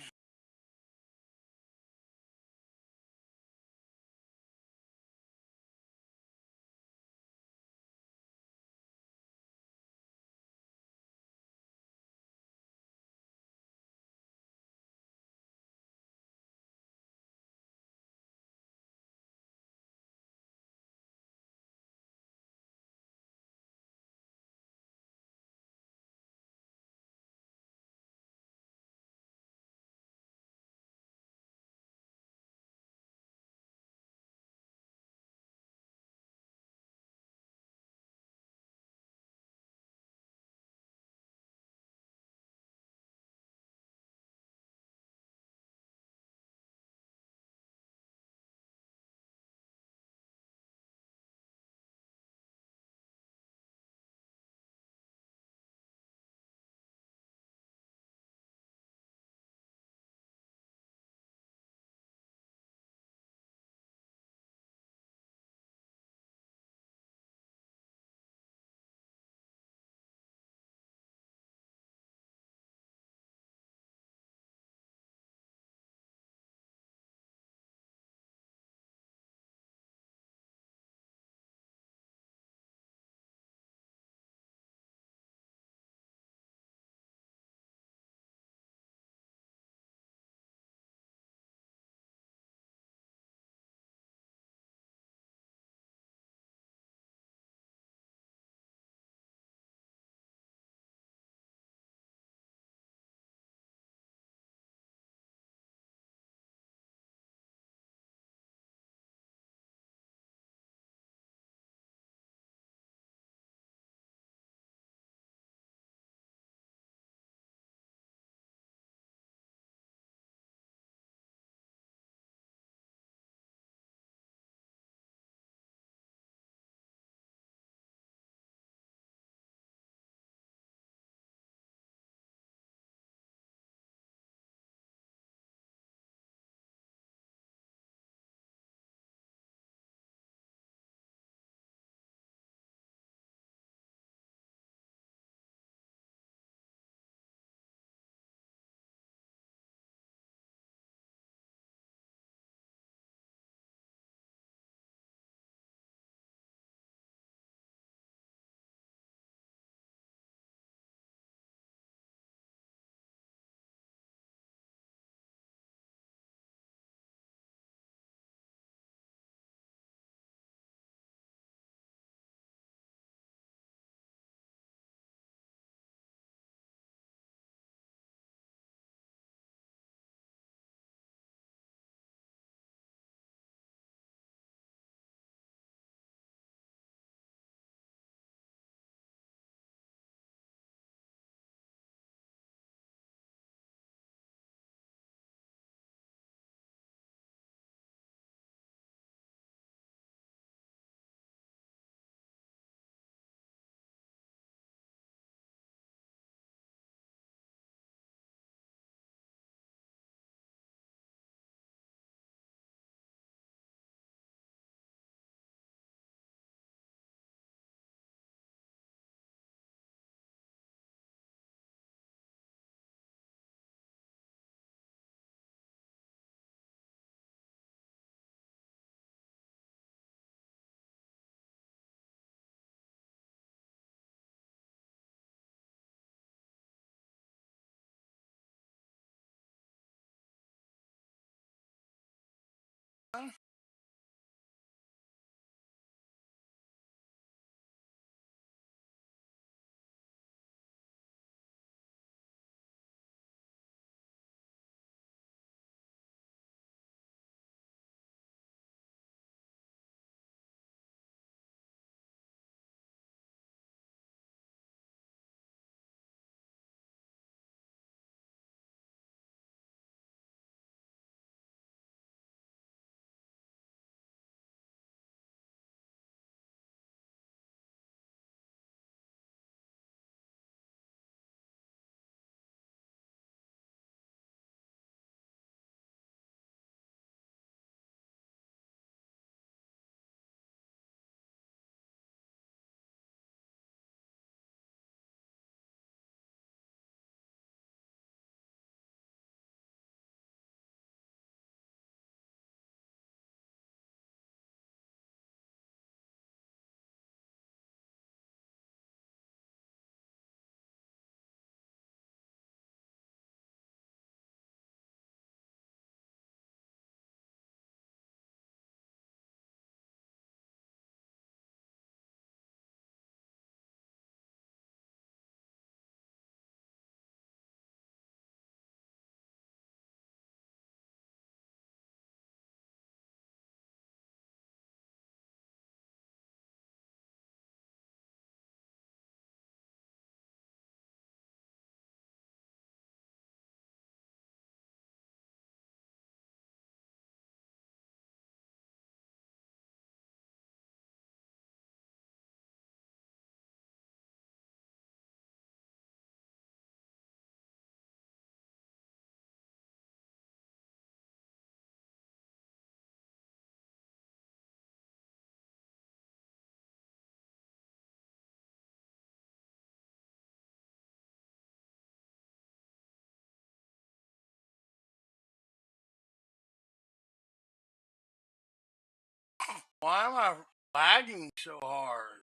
Why am I lagging so hard?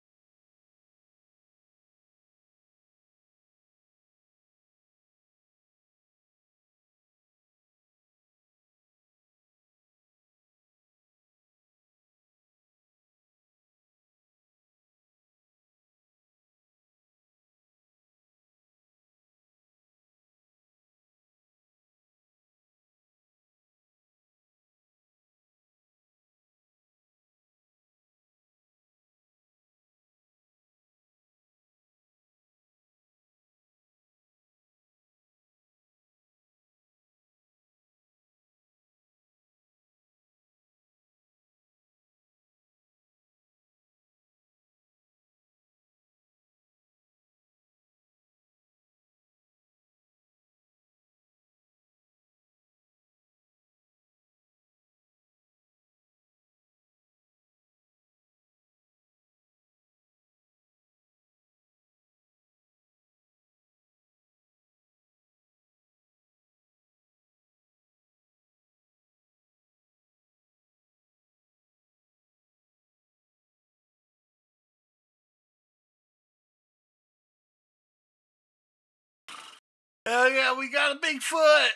Hell yeah, we got a Bigfoot.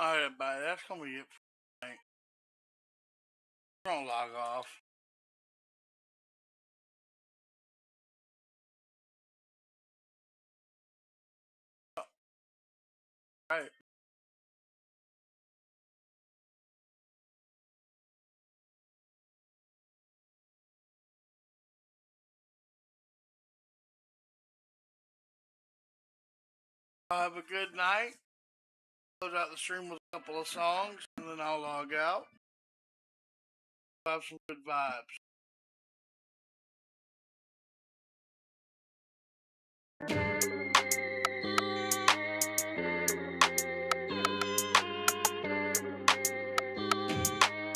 All right, everybody, that's gonna be it for tonight. Don't log off. All right. Have a good night. Close out the stream with a couple of songs, and then I'll log out. Have some good vibes.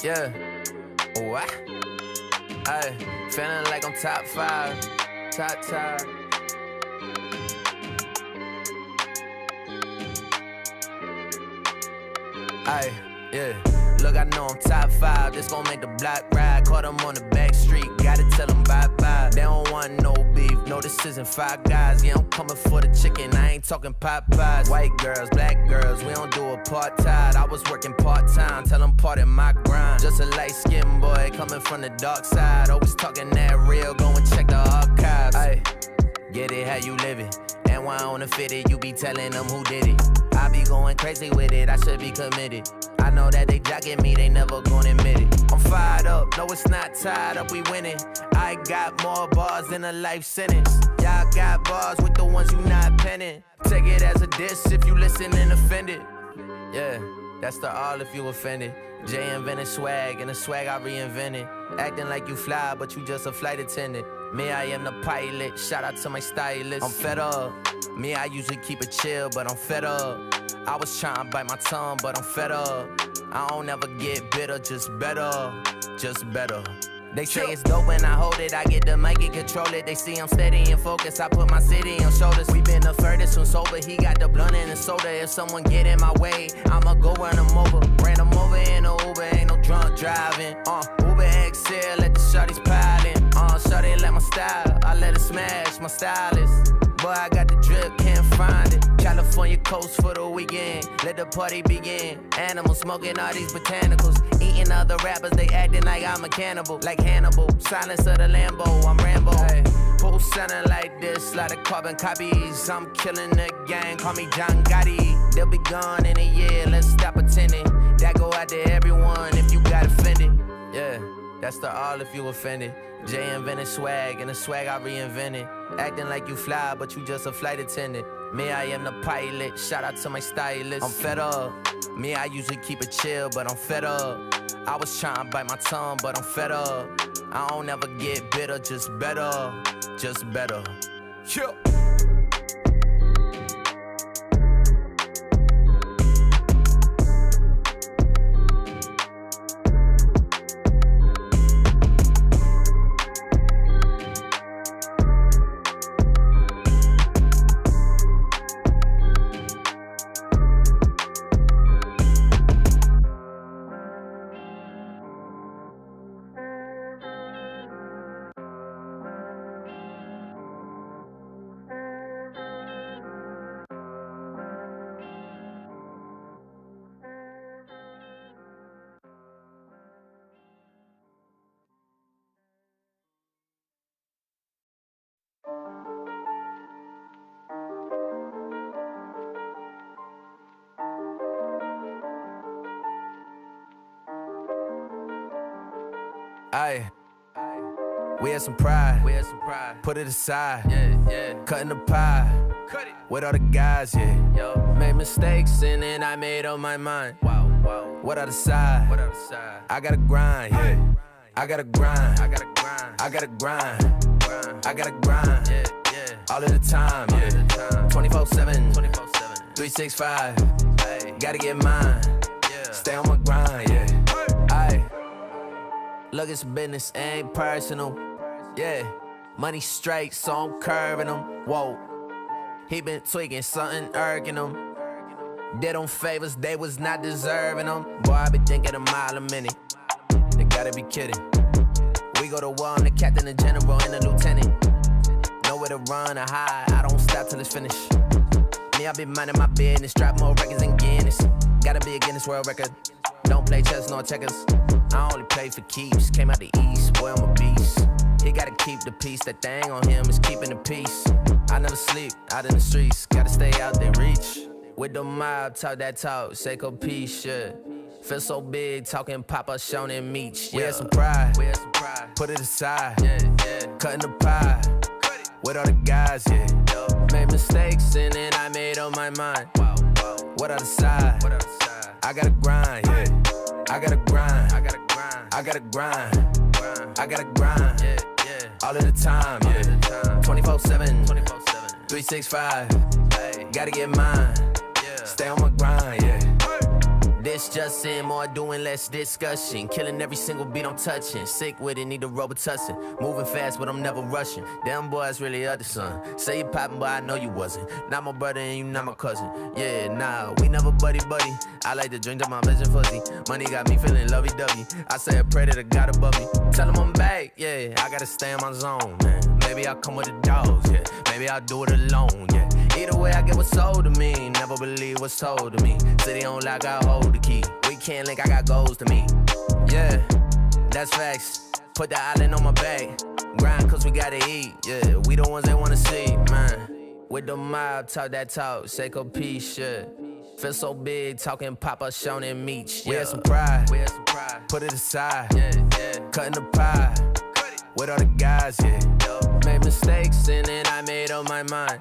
Yeah. What? Ay, feeling like I'm top 5. Top. Ay, yeah. Look, I know I'm top 5. This gon' make the block ride. Caught them on the back street. Gotta tell them bye-bye. They don't want no beef. No, this isn't Five Guys. Yeah, I'm coming for the chicken. I ain't talking Popeyes. White girls, black girls. We don't do apartheid. I was working part-time. Tell them part in my grind. Just a light-skinned boy coming from the dark side. Always talking that real. Go and check the archives. Ay, get it how you live it. And why on the fitted, you be telling them who did it. I be going crazy with it, I should be committed. I know that they jocking me, they never gonna admit it. I'm fired up, no it's not tied up, we winning. I got more bars than a life sentence. Y'all got bars with the ones you not penning. Take it as a diss if you listen and offended. Yeah, that's the all if you offended. Jay invented swag, and the swag I reinvented. Acting like you fly, but you just a flight attendant. Me, I am the pilot, shout out to my stylist. I'm fed up. Me, I usually keep it chill, but I'm fed up. I was trying to bite my tongue, but I'm fed up. I don't ever get bitter, just better. They say it's dope when I hold it, I get the mic and control it. They see I'm steady and focused, I put my city on shoulders. We been the furthest from sober, he got the blunt and the soda. If someone get in my way, I'ma go run them over. Ran them over in a Uber, ain't no drunk driving. Uber XL, let the shorties pile in. Shorty like my style, I let it smash, my stylist. Boy, I got the drip, can't find it. California coast for the weekend, let the party begin. Animals smoking all these botanicals, eating other rappers, they acting like I'm a cannibal. Like Hannibal, silence of the Lambo, I'm Rambo. Hey, who sounding like this, lot of carbon copies. I'm killing the gang, call me John Gotti. They'll be gone in a year, let's stop pretending. That go out to everyone if you got offended. Yeah, that's the all if you offended. Jay invented swag, and the swag I reinvented. Acting like you fly, but you just a flight attendant. Me, I am the pilot, shout out to my stylist. I'm fed up. Me, I usually keep it chill, but I'm fed up. I was trying to bite my tongue, but I'm fed up. I don't ever get bitter, just better. Chill. Aye, we had some pride. Put it aside. Yeah. Cutting the pie. Cut it. With all the guys, yeah. Yo. Made mistakes and then I made up my mind. Wow. What other side? I gotta grind, yeah. I gotta grind. I gotta grind. Yeah. All of the time, yeah. 24/7. 365. Gotta get mine. Stay on my grind, yeah. Aye. Look, it's business, ain't personal. Yeah, money straight, so I'm curving him. Whoa, he been tweaking, something irking him. Did them favors, they was not deserving them. Boy, I be thinking a mile a minute. They gotta be kidding. We go to war, I'm the captain, the general, and the lieutenant. Nowhere to run or hide, I don't stop till it's finished. Me, I been minding my business, drop more records than Guinness. Gotta be a Guinness World Record. Don't play chess nor checkers. I only play for keeps. Came out the east, boy, I'm a beast. He gotta keep the peace. That thing on him is keeping the peace. I never sleep out in the streets. Gotta stay out there, reach. With the mob, talk that talk, say peace, yeah. Feel so big, talking Papa, Sean and Meech. Yeah. We had some pride, put it aside, cutting the pie, with all the guys, yeah. Made mistakes and then I made up my mind. What other side? I gotta grind, yeah. I gotta grind, I gotta grind, I gotta grind, I gotta grind, all of the time, yeah. 24/7, 365, gotta get mine, stay on my grind, yeah. This just in, more doing, less discussion. Killing every single beat I'm touching. Sick with it, need a Robitussin. Moving fast, but I'm never rushing. Them boys really other son. Say you poppin', but I know you wasn't. Not my brother and you not my cousin. Yeah, nah, we never buddy. I like to drink to my vision fuzzy. Money got me feeling lovey-dovey. I say a prayer to the God above me. Tell him I'm back, yeah. I gotta stay in my zone, man. Maybe I'll come with the dogs, yeah. Maybe I'll do it alone, yeah. Either way, I get what's sold to me. Never believe what's told to me. City on lock, I hold the key. We can't link, I got goals to me. Yeah, that's facts. Put the island on my back. Grind cause we gotta eat. Yeah, we the ones they wanna see, man. With the mob, talk that talk, say peace, yeah. Feel so big, talking Papa, Sean and Meech. Yeah. We had some pride, put it aside, cutting the pie, with all the guys, yeah. Made mistakes and then I made up my mind.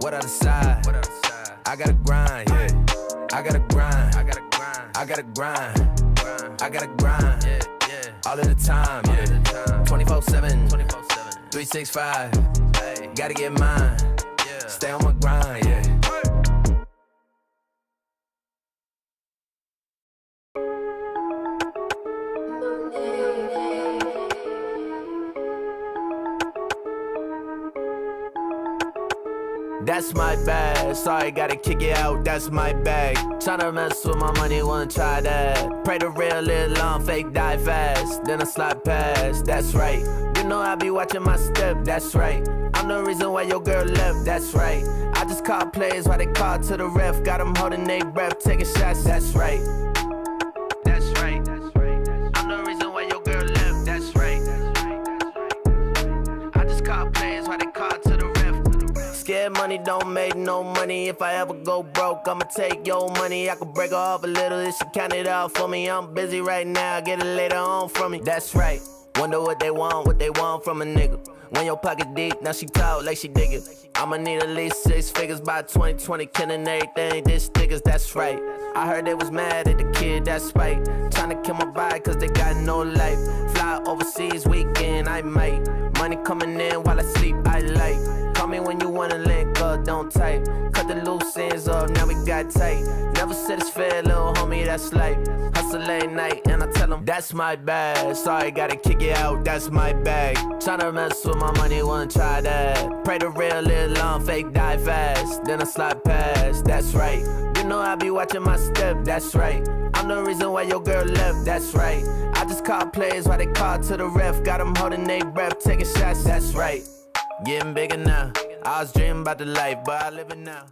What other side? I gotta grind, yeah. I gotta grind, I gotta grind, I gotta grind, I gotta grind, all of the time, yeah. 24/7, 365, gotta get mine, stay on my grind, yeah. That's my bad, sorry, gotta kick it out, that's my bag. Tryna mess with my money, wanna try that. Pray the real live long, fake die fast. Then I slide past, that's right. You know I be watching my step, that's right. I'm the reason why your girl left, that's right. I just call plays while they call to the ref. Got them holding their breath, taking shots, that's right. That's right, that's right. I'm the reason why your girl left, that's right. I just call plays while they call to the ref. Scared money don't make no money. If I ever go broke, I'ma take your money. I could break her off a little if she count it out for me. I'm busy right now, get it later on from me. That's right. Wonder what they want from a nigga. When your pocket deep, now she talk like she dig it. I'ma need at least 6 figures by 2020, killing everything, this stickers, that's right. I heard they was mad at the kid, that's right. Tryna kill my vibe cause they got no life. Fly overseas weekend, I might. Money coming in while I sleep, I like. Call me when you wanna link up, don't type. Cut the loose ends up, now we got tight. Never said it's fair, little homie, that's life. Hustle late night and I tell them, that's my bad. Sorry, gotta kick it out, that's my bag. Tryna mess with my money, wanna try that. Pray the real live long, fake die fast. Then I slide past, that's right. You know I be watching my step, that's right. I'm the reason why your girl left, that's right. I just call plays while they call to the ref. Got them holding their breath, taking shots, that's right. Getting bigger now. I was dreaming about the life, but I live it now.